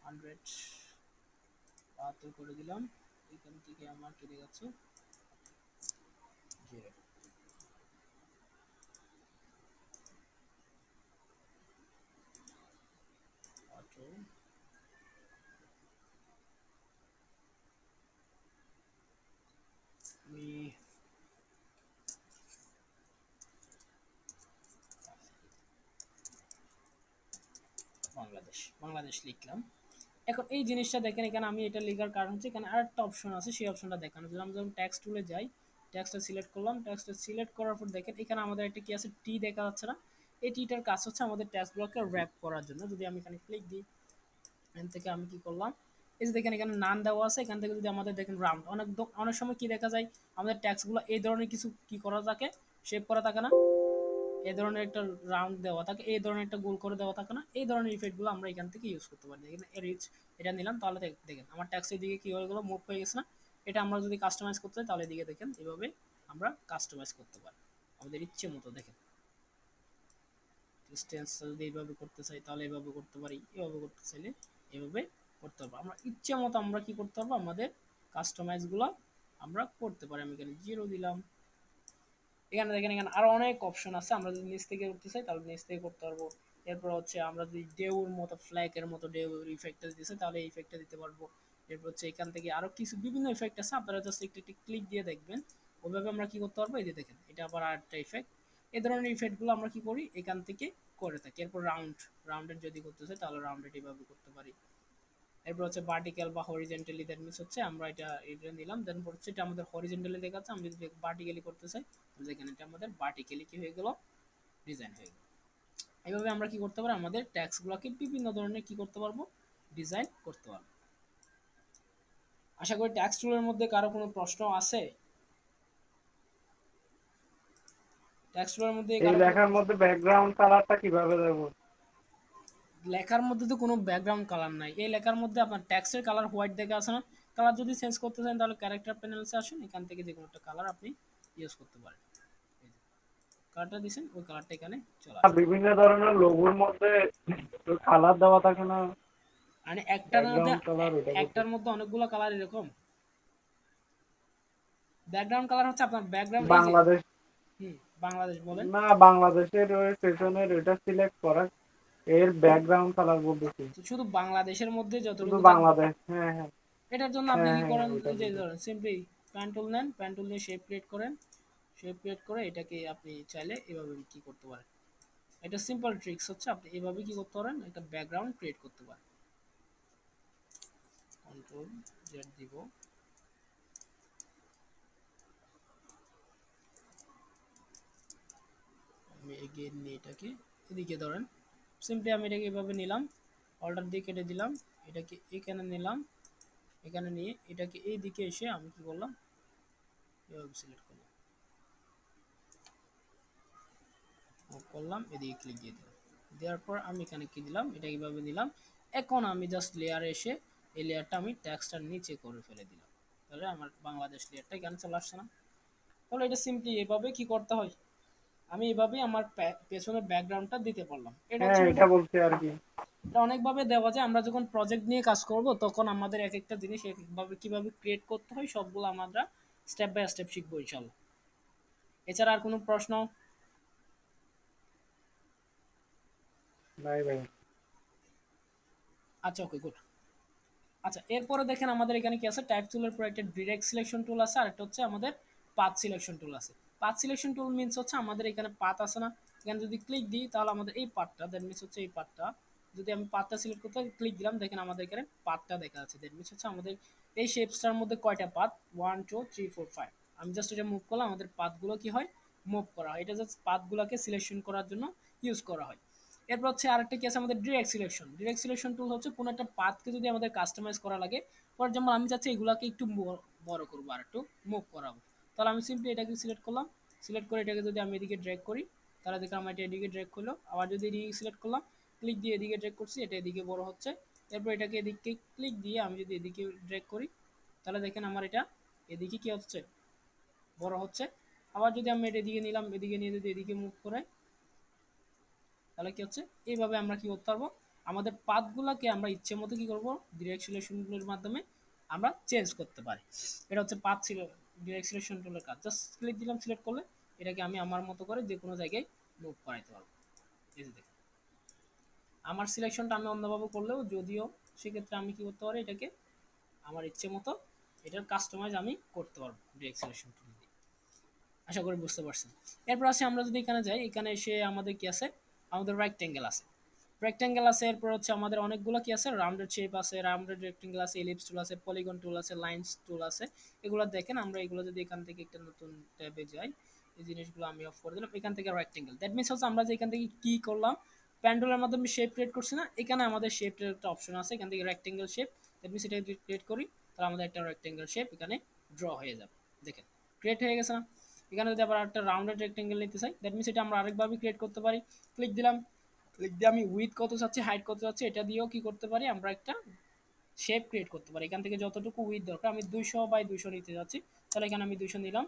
172 করে দিলাম, এখান থেকে আমার কি দেখাচ্ছে 0। অটো আমি বাংলাদেশ, বাংলাদেশ লিখলাম। এখন এই জিনিসটা দেখেন, এখানে আমি এটা লেখার কারণ হচ্ছে এখানে আরেকটা অপশন আছে, সেই অপশনটা দেখানোর জন্য আমি যখন ট্যাক্স টুলে যাই, ট্যাক্সটা সিলেক্ট করলাম, ট্যাক্সটা সিলেক্ট করার পর দেখেন এখানে আমাদের একটা কি আছে, টি দেখা যাচ্ছে না? এই টিটার কাজ হচ্ছে আমাদের ট্যাক্সগুলোকে র্যাপ করার জন্য। যদি আমি এখানে ক্লিক দিই, এখান থেকে আমি কি করলাম, এই যে দেখেন এখানে নান দেওয়া আছে, এখান থেকে যদি আমাদের দেখেন রাউন্ড, অনেক সময় কি দেখা যায় আমাদের ট্যাক্সগুলো এই ধরনের কিছু কি করা থাকে, শেপ করা থাকে না, এই ধরনের একটা রাউন্ড দেওয়া থাকে, এই ধরনের একটা গোল করে দেওয়া থাকে না, এই ধরনের ইফেক্টগুলো আমরা এখান থেকে ইউজ করতে পারি। দেখেন রিচ এটা নিলাম, তাহলে দেখেন আমার ট্যাক্সের দিকে কি হয়ে গেলো, মুভ হয়ে গেছে না? এটা আমরা যদি কাস্টমাইজ করতে চাই তাহলে এদিকে দেখেন এভাবে আমরা কাস্টমাইজ করতে পারি আমাদের ইচ্ছে মতো। দেখেন ডিস্টেন্সটা যদি এইভাবে করতে চাই তাহলে এভাবে করতে পারি, এভাবে করতে চাইলে এভাবে করতে পারবো। আমরা ইচ্ছে মতো আমরা কি করতে পারবো, আমাদের কাস্টমাইজগুলো আমরা করতে পারি। আমি এখানে 0 দিলাম, এখানে দেখেন এখানে আরো অনেক অপশন আছে, আমরা যদি নিচ থেকে করতে চাই তাহলে নিচ থেকে করতে পারবো। এরপর হচ্ছে আমরা যদি ডেউর মতো ফ্ল্যাগের মতো ডেউর ইফেক্টটা দিতে চাই তাহলে এই ইফেক্টটা দিতে পারবো। এরপর হচ্ছে এখান থেকে আরো কিছু বিভিন্ন ইফেক্ট আছে, আপনারা জাস্ট একটু একটু ক্লিক দিয়ে দেখবেন, ওইভাবে আমরা কি করতে পারবো। এই যে দেখেন এটা আবার আরেকটা ইফেক্ট, এই ধরনের ইফেক্টগুলো আমরা কি করি এখান থেকে করে থাকি। এরপর রাউন্ডেড যদি করতে চাই তাহলে রাউন্ডেড এইভাবে করতে পারি। এরপর হচ্ছে ভার্টিক্যাল বা হরিজেন্টালি, দ্যাট মিনস হচ্ছে আমরা এটা নিলাম, দেন হচ্ছে এটা আমাদের হরিজেন্টালি দেখাচ্ছে। আমি যদি ভার্টিক্যালি করতে চাই তাহলে এখানে এটা আমাদের ভার্টিক্যালি কি হয়ে গেল, ডিজাইন হয়ে গেল। এইভাবে আমরা কি করতে পারি, আমাদের ট্যাক্সগুলোকে বিভিন্ন ধরনের কি করতে পারবো, ডিজাইন করতে পারবো। আশা করি ট্যাক্স টুলের মধ্যে কারো কোনো প্রশ্ন আছে? ট্যাক্স টুলের মধ্যে এই কারো কোনো লেখার প্রশ্ন? মধ্যে ব্যাকগ্রাউন্ড কালারটা কিভাবে দেবো? লেখার মধ্যে তো কোনো ব্যাকগ্রাউন্ড কালার নাই, এই লেখার মধ্যে আপনার টেক্সটের কালার হোয়াইট দেখে আসে না, কালার যদি চেঞ্জ করতে চান তাহলে ক্যারেক্টার প্যানেলসে আসুন, এখান থেকে যে কোনো একটা কালার আপনি ইউজ করতে পারেন। এই যে কালারটা দিয়েছেন ওই কালারটা এখানে চলে আর আসবে। বিভিন্ন ধরনের লোগোর মধ্যে কালার দেওয়া থাকে না, মানে ব্যাকগ্রাউন্ড কালার, ওটা বলতে। একটার মধ্যে অনেকগুলো কালার এরকম। ব্যাকগ্রাউন্ড কালার হচ্ছে আপনার ব্যাকগ্রাউন্ড এই যে বাংলাদেশ, হুম বাংলাদেশ বলেন। না বাংলাদেশের ওই সেশনের ওইটা সিলেক্ট করা, এর ব্যাকগ্রাউন্ড কালার বলতেছি। তো শুধু বাংলাদেশের মধ্যে শুধু যতটুকু থাকবে বাংলাদেশ, হ্যাঁ হ্যাঁ এটার জন্য আপনি হ্যাঁ কি হ্যাঁ করেন, ওইটা এই যে বলতেছি। ধরেন সিম্পলি প্যান টুল নেন, প্যান টুল নিয়ে শেপ ক্রিয়েট করেন, শেপ ক্রিয়েট করে এটাকে আপনি চাইলে এভাবে কি করতে পারেন, এটা সিম্পল ট্রিক্স হচ্ছে আপনি এভাবে কি করতে পারেন, একটা ব্যাকগ্রাউন্ড ক্রিয়েট করতে পারেন। কন্ট্রোল জেড দিব, আমি এগিয়ে নিয়ে এটাকে এদিকে ধরেন, সিম্পলি আমি এটাকে এভাবে নিলাম, অল্টার দিয়ে কেটে দিলাম, এটাকে এখানে নিলাম, এখানে নিয়ে এটাকে এই দিকে এসে আমি কি করলাম, এভাবে সিলেক্ট করলাম, মুভ করলাম, এদিকে ক্লিক দিয়ে দিলাম, দেওয়ার পর আমি এখানে কি দিলাম, এটা এইভাবে নিলাম। এখন আমি জাস্ট লেয়ারে এসে এই লেয়ারটা আমি ট্যাক্সটার নিচে করে ফেলে দিলাম, তাহলে আমার বাংলাদেশ লেয়ারটা এখানে চলে আসছে না। তাহলে এটা সিম্পলি এভাবে কি করতে হয়, আমি এভাবেই আমার পেছনের ব্যাকগ্রাউন্ডটা দিতে পারলাম। এটা হ্যাঁ হচ্ছে এটা বলছি আর কি। এটা অনেকভাবে দেওয়া যায়, আমরা যখন প্রজেক্ট নিয়ে কাজ করব তখন আমাদের এক একটা জিনিস একভাবে কিভাবে ক্রিয়েট করতে হয় সবগুলো আমরা স্টেপ বাই স্টেপ শিখবো ইনশাল্লাহ। এছাড়া আর কোনো প্রশ্ন? নাই ভাই। আচ্ছা ওকে গুড। আচ্ছা এরপরে দেখেন আমাদের এখানে কি আছে, টাইপ টুলের পর একটা ডিরেক্ট সিলেকশন টুল আছে, আর একটা হচ্ছে আমাদের পাথ সিলেকশন টুল আছে। পাথ সিলেকশন টুল মিনস হচ্ছে আমাদের এখানে পাথ আছে না, এখানে যদি ক্লিক দিই তাহলে আমাদের এই পাথটা, দ্যাট মিনস হচ্ছে এই পাথটা যদি আমি পাথটা সিলেক্ট করতে ক্লিক দিলাম, দেখেন আমাদের এখানে পাথটা দেখা যাচ্ছে, দ্যাট মিনস হচ্ছে আমাদের এই শেপসটার মধ্যে কয়টা পাথ, 1 2 3 4 5, আমি জাস্ট এটা মুভ করলাম, আমাদের পাথগুলো কি হয় মুভ করা হয়, এটা জাস্ট পাথগুলোকে সিলেকশন করার জন্য ইউজ করা হয়। এরপর হচ্ছে আরেকটা কি আছে আমাদের direct selection. Direct selection tool হচ্ছে কোনো একটা পাথকে যদি আমাদের কাস্টমাইজ করা লাগে, ফর এক্সাম্পল আমি চাচ্ছি এগুলাকে একটু বড় করবো আর একটু মুভ করাবো, তাহলে আমি সিম্পলি এটাকে সিলেক্ট করলাম, সিলেক্ট করে এটাকে যদি আমি এদিকে ড্র্যাগ করি তাহলে দেখলাম আমার এটা এদিকে ড্র্যাগ করলো, আবার যদি এদিকে সিলেক্ট করলাম ক্লিক দিয়ে এদিকে ড্র্যাগ করছি এটা এদিকে বড় হচ্ছে, এরপর এটাকে এদিকে ক্লিক দিয়ে আমি যদি এদিকে ড্র্যাগ করি তাহলে দেখেন আমার এটা এদিকে কি হচ্ছে বড় হচ্ছে। আবার যদি আমি এটা এদিকে নিলাম, এদিকে নিয়ে যদি এদিকে মুভ করে তাহলে কি হচ্ছে, এইভাবে আমরা কি করতে পারবো, আমাদের পাথগুলোকে আমরা ইচ্ছে মতো কি করবো ডিরেক্ট সিলেকশন টুলের মাধ্যমে আমরা চেঞ্জ করতে পারি। এটা হচ্ছে পাথ ছিল ডিরেক্ট সিলেকশন টুলের কাজ, জাস্ট ক্লিক দিলাম, সিলেক্ট করলে এটাকে আমি আমার মতো করে যে কোনো জায়গায় মুভ করাইতে পারবো। এই যে দেখুন আমার সিলেকশনটা আমি অন্যভাবে করলেও যদিও সেক্ষেত্রে আমি কি করতে পারি, এটাকে আমার ইচ্ছে মতো এটার কাস্টমাইজ আমি করতে পারবো ডিরেক্ট সিলেকশন টুল দিয়ে। আশা করি বুঝতে পারছেন। এরপর আসে আমরা যদি এখানে যাই, এখানে এসে আমাদের কি আছে, আমাদের রেক্টেঙ্গেল আছে, রেক্টেঙ্গেল আছে, এরপর হচ্ছে আমাদের অনেকগুলো কি আছে রাউন্ডেড শেপ আছে, রাউন্ডেড রেক্টেঙ্গেল আছে, এলিপস টুল আছে, পলিগন টুল আছে, লাইনস টুল আছে। এগুলো দেখেন আমরা এগুলো যদি এখান থেকে একটা নতুন ট্যাবে যাই, এই জিনিসগুলো আমি অফ করে দিলাম, এখান থেকে রেক্টেঙ্গেল, দ্যাট মিনস হচ্ছে আমরা যে এখান থেকে কি করলাম প্যান্ডেলের মাধ্যমে শেপ ক্রিয়েট করছি না, এখানে আমাদের শেপের একটা অপশন আছে, এখান থেকে রেক্টেঙ্গেল শেপ, দ্যাট মিনস এটা ক্রিয়েট করি তাহলে আমাদের একটা রেক্টেঙ্গেল শেপ এখানে ড্র হয়ে যাবে, দেখেন ক্রিয়েট হয়ে গেছে না। এখানে যদি আবার একটা রাউন্ডেড রেক্টেঙ্গেল নিতে চাই দ্যাট মিনস এটা আমরা আরেকভাবে ক্রিয়েট করতে পারি, ক্লিক দিলাম, ক্লিক দিয়ে আমি উইথ কত চাচ্ছি হাইট কত চাচ্ছি এটা দিয়েও কি করতে পারি আমরা একটা শেপ ক্রিয়েট করতে পারি। এখান থেকে যতটুকু উইথ দরকার আমি 200 বাই 200 নিতে যাচ্ছি, তাহলে এখানে আমি 200 নিলাম,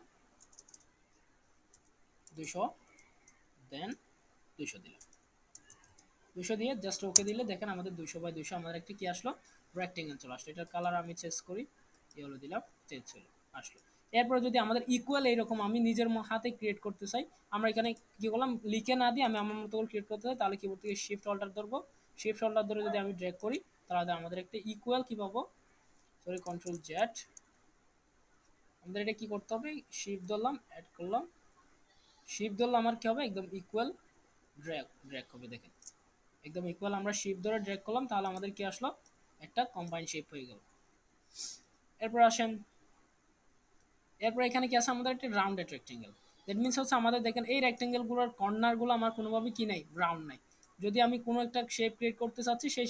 200 দেন 200 দিলাম, 200 দিয়ে জাস্ট ওকে দিলে দেখেন আমাদের 200 বাই 200 আমাদের একটা কি আসলো রেক্টেঙ্গেল চলে আসলো। এটার কালার আমি চেঞ্জ করি, ইয়েলো দিলাম, চেঞ্জ হলো আসলো। এরপরে যদি আমাদের ইকুয়াল এইরকম আমি নিজের হাতে ক্রিয়েট করতে চাই, আমরা এখানে কি করলাম লিখে না দিয়ে আমি আমার মতো করে ক্রিয়েট করতে চাই, তাহলে কিবোর্ড থেকে শিফট অল্টার ধরবো, শিফট অল্টার ধরে যদি আমি ড্র্যাগ করি তাহলে আমাদের একটা ইকুয়াল কি পাবো, সরি কন্ট্রোল জেড, আমাদের এটা কি করতে হবে শিফট ধরলাম অ্যাড করলাম, শিফট ধরলে আমার কি হবে একদম ইকুয়াল ড্র্যাগ ড্র্যাগ হবে, দেখেন একদম ইকুয়াল আমরা শিফট ধরে ড্র্যাগ করলাম তাহলে আমাদের কি আসলো একটা কম্বাইন শেপ হয়ে গেল। এরপর আসেন, এরপর এখানে কি আছে আমাদের একটা রাউন্ডেড রেক্টেঙ্গেল, দ্যাট মিনস হচ্ছে আমাদের দেখেন এই রেক্টেঙ্গেলগুলোর কর্নারগুলো আমার কোনোভাবে কি নাই রাউন্ড নাই, যদি আমি কোনো একটা শেপ ক্রিয়েট করতে চাচ্ছি সেই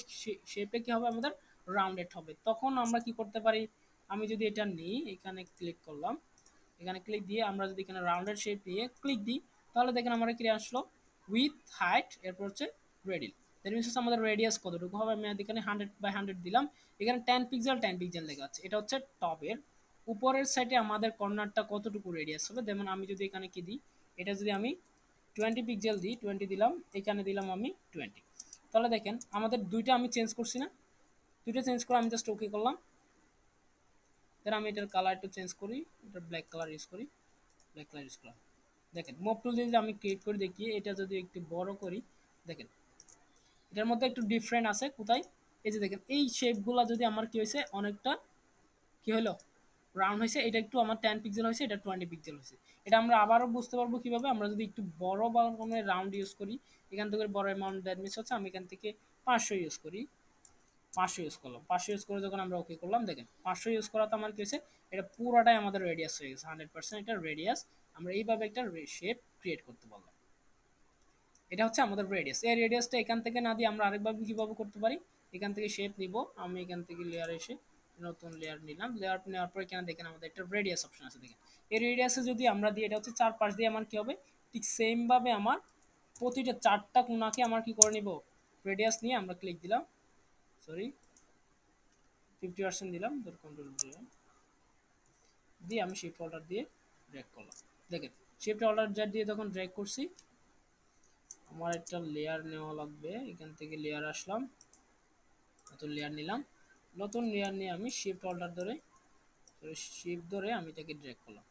শেপে কি হবে আমাদের রাউন্ডেড হবে, তখন আমরা কি করতে পারি, আমি যদি এটা নিই এখানে ক্লিক করলাম, এখানে ক্লিক দিয়ে আমরা যদি এখানে রাউন্ডেড শেপ নিয়ে ক্লিক দিই তাহলে দেখেন আমরা কি আসলো উইথ হাইট এরপর হচ্ছে রেডিল, দ্যাট মিনস হচ্ছে আমাদের রেডিয়াস কতটুকু হবে, আমি এখানে 100/100 দিলাম। এখানে 10 পিক্সেল লেখা আছে, এটা হচ্ছে টপের। উপরের সাইডে আমাদের কর্নারটা কতটুকু রেডিয়াস হবে, যেমন আমি যদি এখানে কি দিই, এটা যদি আমি 20 পিক্সেল দিই, 20 দিলাম, এখানে দিলাম আমি 20। তাহলে দেখেন আমাদের দুইটা আমি চেঞ্জ করছি না, দুইটা চেঞ্জ করে আমি জাস্ট ওকে করলাম। দেন আমি এটার কালার একটু চেঞ্জ করি, এটা ব্ল্যাক কালার ইউজ করি, ব্ল্যাক কালার ইউজ করলাম। দেখেন মুভ টুল যদি আমি ক্রিয়েট করে দেখি, এটা যদি একটু বড় করি, দেখেন এটার মধ্যে একটু ডিফারেন্ট আছে কোথায়, এই যে দেখেন এই শেপগুলো যদি আমার কি হয়েছে অনেকটা কি হলো রাউন্ড হয়েছে, এটা একটু আমার 10 পিক্সেল হয়েছে, এটা 20 পিক্সেল হয়েছে। এটা আমরা আবারও বুঝতে পারবো কিভাবে, আমরা যদি একটু বড় বা কোনো রাউন্ড ইউজ করি, এখান থেকে বড় অ্যামাউন্ট দ্যাট মিনস হচ্ছে আমি এখান থেকে 500 ইউজ করি, 500 ইউজ করলাম, 500 ইউজ করে যখন আমরা ওকে করলাম, দেখেন 500 ইউজ করাতে আমার কি হয়েছে, এটা পুরোটাই আমাদের রেডিয়াস হয়ে গেছে, 100% এটা রেডিয়াস। আমরা এইভাবে একটা শেপ ক্রিয়েট করতে পারলাম। এটা হচ্ছে আমাদের রেডিয়াস। এই রেডিয়াসটা এখান থেকে না দিয়ে আমরা আরেকভাবে কীভাবে করতে পারি, এখান থেকে শেপ নিব, আমি এখান থেকে লেয়ার এসে নতুন লেয়ার নিলাম, লেয়ার নেওয়ার পর এখানে দেখেন আমাদের একটা রেডিয়াস অপশন আছে। দেখেন এই রেডিয়াসে যদি আমরা দিই, এটা হচ্ছে 4 পাশ দিয়ে আমার কী হবে, ঠিক সেমভাবে আমার প্রতিটা 4টা কোণাকে আমার কি করে নিব, রেডিয়াস নিয়ে আমরা ক্লিক দিলাম, সরি 50% দিলাম, কন্ট্রোল দিয়ে আমি শিফট অল্টার দিয়ে ড্র্যাগ করলাম। দেখেন শিফট অল্টার দিয়ে যখন ড্র্যাগ করছি, আমার একটা লেয়ার নেওয়া লাগবে, এখান থেকে লেয়ার আসলাম, নতুন লেয়ার নিলাম, নতুন লেয়ার নিয়ে আমি শিফট অল্টার ধরে শিফট ধরে আমি এটাকে ড্র্যাগ করলাম।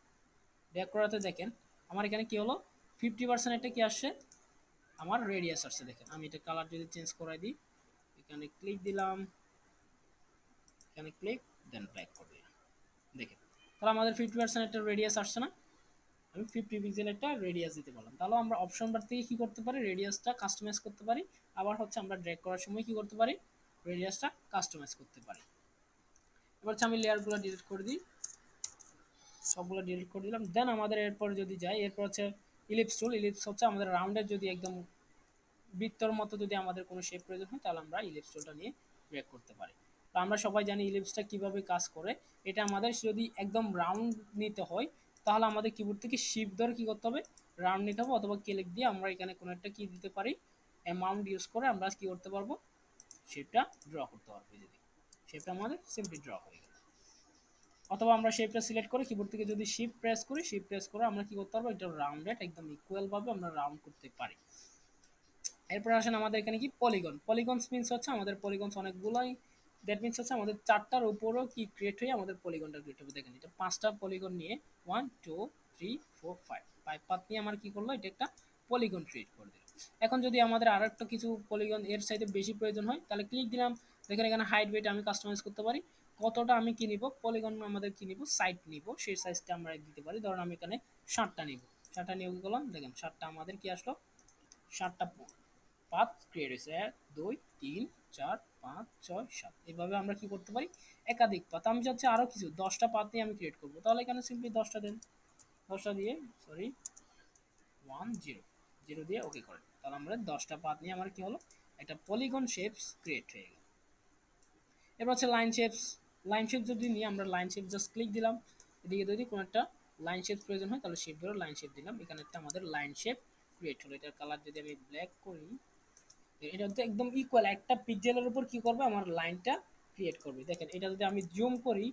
ড্র্যাগ করাতে দেখেন আমার এখানে কি হলো, 50% একটা কি আসছে, আমার রেডিয়াস আসছে। দেখেন আমি এটা কালার যদি চেঞ্জ করাই দিই, এখানে ক্লিক দিলাম, এখানে ক্লিক, দেন ড্র্যাগ করে দিলাম, দেখেন তাহলে আমাদের 50% একটা রেডিয়াস আসছে না, আমি 50 পিক্সেল একটা রেডিয়াস দিতে পারলাম। তাহলে আমরা অপশন বার থেকে কি করতে পারি, রেডিয়াসটা কাস্টমাইজ করতে পারি, আবার হচ্ছে আমরা ড্র্যাগ করার সময় কি করতে পারি, রেডিয়াসটা কাস্টমাইজ করতে পারি। এবার হচ্ছে আমি লেয়ারগুলো ডিলিট করে দিই, সবগুলো ডিলিট করে দিলাম। দেন আমাদের এরপর যদি যাই, এরপর হচ্ছে ইলিপস টুল। ইলিপস হচ্ছে আমাদের রাউন্ডের যদি একদম বৃত্তর মতো যদি আমাদের কোনো শেপ প্রয়োজন হয়, তাহলে আমরা ইলিপস টুলটা নিয়ে ড্র্যাগ করতে পারি। তো আমরা সবাই জানি ইলিপসটা কিভাবে কাজ করে। এটা আমাদের যদি একদম রাউন্ড নিতে হয়, তাহলে আমাদের কিবোর্ড থেকে শিফট ধরে কি করতে হবে, রাউন্ড নিতে হবে, অথবা ক্লিক দিয়ে আমরা এখানে কোনো একটা কি দিতে পারি, অ্যামাউন্ট ইউজ করে আমরা কি করতে পারবো, শেপটা ড্র করতে পারবো। যদি শেপটা আমাদের সিম্পলি ড্র হয়ে গেল, অথবা আমরা শেপটা সিলেক্ট করে কিবোর্ড থেকে যদি শিফট প্রেস করি, শিফট প্রেস করে আমরা কি করতে পারবো, এটা রাউন্ডেড একদম ইকুয়াল ভাবে আমরা রাউন্ড করতে পারি। এরপর আসেন আমাদের এখানে কি পলিগন। পলিগনস মিনস হচ্ছে আমাদের পলিগনস অনেকগুলোই, দ্যাট মিনস হচ্ছে আমাদের 4টার উপরও কি ক্রিয়েট হয়ে আমাদের পলিগনটা ক্রিয়েট হবে। দেখেন এটা 5টা পলিগন নিয়ে 1 2 3 4 5 5 পাত নিয়ে আমার কি করলো, এটা একটা পলিগন ক্রিয়েট করে দিল। এখন যদি আমাদের আর একটা কিছু পলিগন এর চাইতে বেশি প্রয়োজন হয়, তাহলে ক্লিক দিলাম, দেখেন এখানে হাইট ওয়েট আমি কাস্টমাইজ করতে পারি, কতটা আমি কি নিব, পলিগন আমাদের কি নিব, সাইজ নিব, সেই সাইজটা আমরা দিতে পারি। ধরুন আমি এখানে 7টা নিব, 7টা নিয়ে কি করলাম, দেখেন 7টা আমাদের কি আসলো, 7টা পাথ ক্রিয়েট হয়েছে, 1 2 3 4 5 6 7। এইভাবে আমরা কি করতে পারি, একাধিক পাথ। আমি চাচ্ছি আরও কিছু 10টা পাথ নিয়ে আমি ক্রিয়েট করবো, তাহলে এখানে সিম্পলি 10টা দেন, 10টা দিয়ে সরি 1 0 0 দিয়ে ওকে করেন, তাহলে আমরা 10টা পাথ নিয়ে আমার কি হলো, একটা পলিগন শেপস ক্রিয়েট হয়ে গেল। এবার হচ্ছে লাইন শেপস। লাইন শেপ যদি নিয়ে আমরা লাইন শেপ জাস্ট ক্লিক দিলাম, এদিকে যদি কোনো একটা লাইন শেপ প্রয়োজন হয়, তাহলে শেপ ধরে লাইন শেপ দিলাম, এখানে একটা আমাদের লাইন শেপ ক্রিয়েট হলো। এটার কালার যদি আমি ব্ল্যাক করি, এটা তো একদম ইকুয়াল, একটা পিক্সেলের উপর কি করবে, আমার লাইনটা ক্রিয়েট করবে। দেখেন এটা যদি আমি জুম করি,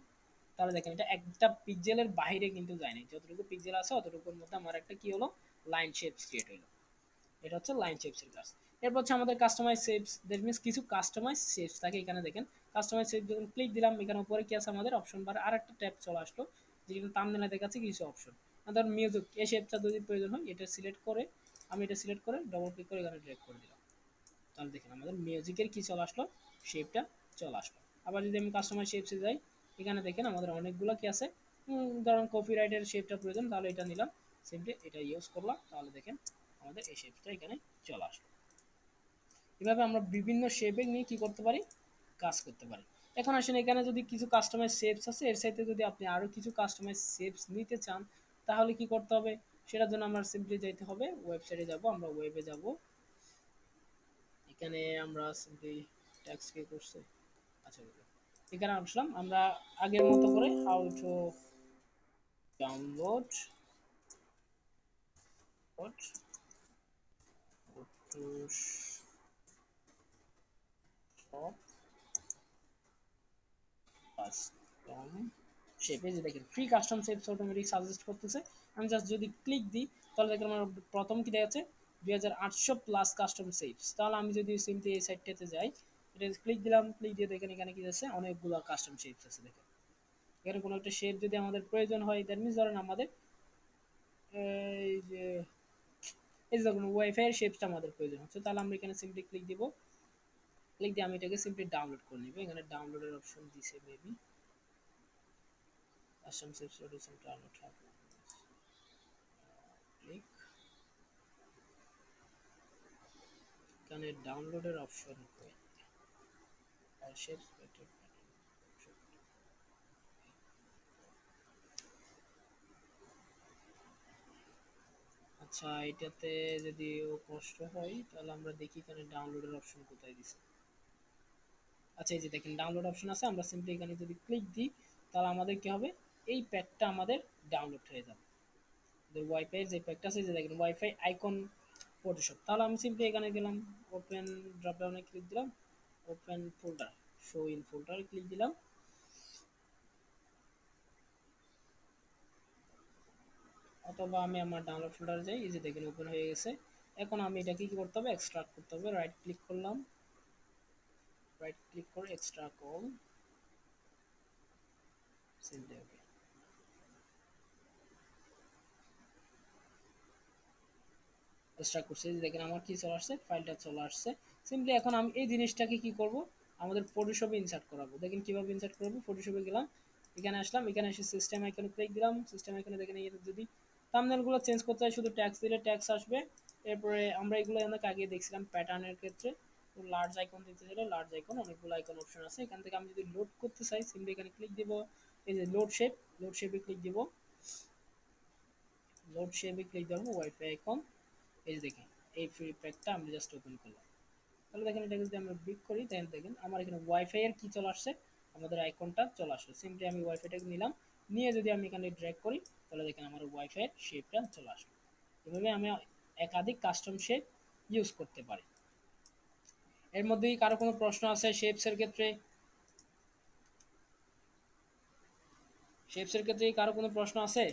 তাহলে দেখেন এটা একটা পিক্সেলের বাইরে কিন্তু যায় না, যতটুকু পিক্সেল আছে অতটুকুর মধ্যে আমার একটা কি হলো, লাইন শেপস ক্রিয়েট হলো। এটা হচ্ছে লাইন শেপসের কাজ। এরপর হচ্ছে আমাদের কাস্টমাইজ শেপস, দ্যাট মিনস কিছু কাস্টমাইজ শেপস থাকে। এখানে দেখেন কাস্টমাইজ শেপ যখন ক্লিক দিলাম, এখানে উপরে কি আছে আমাদের অপশন বারে আর একটা ট্যাব চলে আসলো, যেখানে থাম্বনেলে দেখাচ্ছে কিছু অপশন। ধর মিউজিক, এই শেপটা যদি প্রয়োজন হয়, এটা সিলেক্ট করে আমি এটা সিলেক্ট করে ডবল ক্লিক করে এখানে ড্র্যাগ করে দিলাম, তাহলে দেখেন আমাদের মিউজিকের কি চলে আসলো, শেপটা চলে আসলো। আবার যদি আমি কাস্টমাইজ শেপসে যাই, এখানে দেখেন আমাদের অনেকগুলো কি আছে, ধরুন কপিরাইটের শেপটা প্রয়োজন, তাহলে এটা নিলাম, সিম্পলি এটা ইউজ করলাম, তাহলে দেখেন আমাদের এই শেপটা এখানে চলে আসলো। এভাবে আমরা বিভিন্ন শেপে নিয়ে কি করতে পারি, কাজ করতে পারি। এখন আসেন এখানে যদি কিছু কাস্টমাইজ শেপস আছে, এর সাথে যদি আপনি আরও কিছু কাস্টমাইজ শেপস নিতে চান, তাহলে কি করতে হবে, সেটার জন্য আমরা সিম্পলি যাইতে হবে ওয়েবসাইটে যাব, আমরা ওয়েবে যাব, এখানে আমরা সিম্পলি ট্যাক্স কে করছে, আচ্ছা এখানে আসলাম, আমরা আগের মতো করে হাউ টু ডাউনলোড কাস্টম শেপে যে দেখেন free custom shapes automatic suggest করতেছে। আমি জাস্ট যদি ক্লিক দিই তাহলে দেখেন আমার প্রথম কি দেখাচ্ছে 2800 প্লাস কাস্টম শেপস। তাহলে আমি যদি সিম্পলি এই সাইটটাতে যাই, এটা ক্লিক দিলাম, ক্লিক দিয়ে দেখেন এখানে কি আছে অনেকগুলো কাস্টম শেপস আছে। দেখেন এখানে কোনো একটা শেপ যদি আমাদের প্রয়োজন হয়, দ্যাট মিনস ধরেন আমাদের এই যে এই যে দেখুন ওয়াইফাই এর শেপসটা আমাদের প্রয়োজন হচ্ছে, তাহলে আমরা এখানে সিম্পলি ক্লিক দিব। ক্লিক দিয়ে আমি এটাকে সিম্পলি ডাউনলোড করে নিব। এখানে ডাউনলোডের অপশন দিছে maybe custom shapes solution download হবে। ক্লিক এখানে ডাউনলোডের অপশন কই আর শেপস বেটার। আচ্ছা এটাতে যদি ও কষ্ট হয় তাহলে আমরা দেখি এখানে ডাউনলোডের অপশন কোথায় দিছে। আচ্ছা এই যে দেখেন ডাউনলোড অপশন আছে, আমরা সিম্পলি এখানে যদি ক্লিক দিই তাহলে আমাদের কি হবে, এই প্যাকটা আমাদের ডাউনলোড হয়ে যাবে। ওয়াইফাই এর যে প্যাকটা আছে যে দেখেন ওয়াইফাই আইকন ফটোশপ। তাহলে আমি সিম্পলি এখানে গেলাম, ওপেন ড্রপ ডাউনে ক্লিক দিলাম, open folder, show in folder click দিলাম। অথবা আমি আমার ডাউনলোড ফোল্ডারে যাই, এই যে দেখেন ওপেন হয়ে গেছে। এখন আমি এটাকে কি করতে হবে, এক্সট্রাক্ট করতে হবে। রাইট ক্লিক করলাম, রাইট ক্লিক করে এক্সট্রাক্ট অল, সিম্পলি ওকে এক্সট্রাক্ট করছি। এই যে দেখেন আমার কি চলে আসছে, ফাইলটা চলে আসছে। সিম্পলি এখন আমি এই জিনিসটাকে কি করব, আমাদের ফটোশপে ইনসার্ট করাবো। দেখেন কিভাবে ইনসার্ট করব, ফটোশপে গেলাম, এখানে আসলাম, এখানে এসে সিস্টেম আইকনে ক্লিক দিলাম। সিস্টেম আইকনে দেখেন এই যদি থাম্বনেলগুলো চেঞ্জ করতে হয় শুধু ট্যাক্স দিলে ট্যাক্স আসবে। এরপরে আমরা এগুলো অনেক আগে দেখছিলাম প্যাটার্নের ক্ষেত্রে। তো লার্জ আইকন দিতে চাইলে লার্জ আইকন, অনেকগুলো আইকন অপশন আছে। এখান থেকে আমি যদি লোড করতে চাই সিম্পলি এখানে ক্লিক দিব, এই যে লোড শেপ, লোড শেপে ক্লিক দিব, লোড শেপে ক্লিক দেবো, ওয়াইফাই আইকন, এই যে দেখেন এই ফ্রি প্যাকটা আমি জাস্ট ওপেন করলাম। তাহলে দেখেন এটা যদি আমরা ক্লিক করি তাহলে দেখেন আমার এখানে ওয়াইফাই এর কি চলে আসছে, আমাদের আইকনটা চলে আসছে। সিম্পলি আমি ওয়াইফাইটাকে নিলাম, নিয়ে যদি আমি এখানে ড্র্যাগ করি তাহলে দেখেন আমার ওয়াইফাই এর শেপটা চলে আসবে। এভাবে আমি একাধিক কাস্টম শেপ ইউজ করতে পারি। এর মধ্যে কি কারো কোনো প্রশ্ন আছে শেপস এর ক্ষেত্রে? শেপস এর ক্ষেত্রে কি কারো কোনো প্রশ্ন আছে?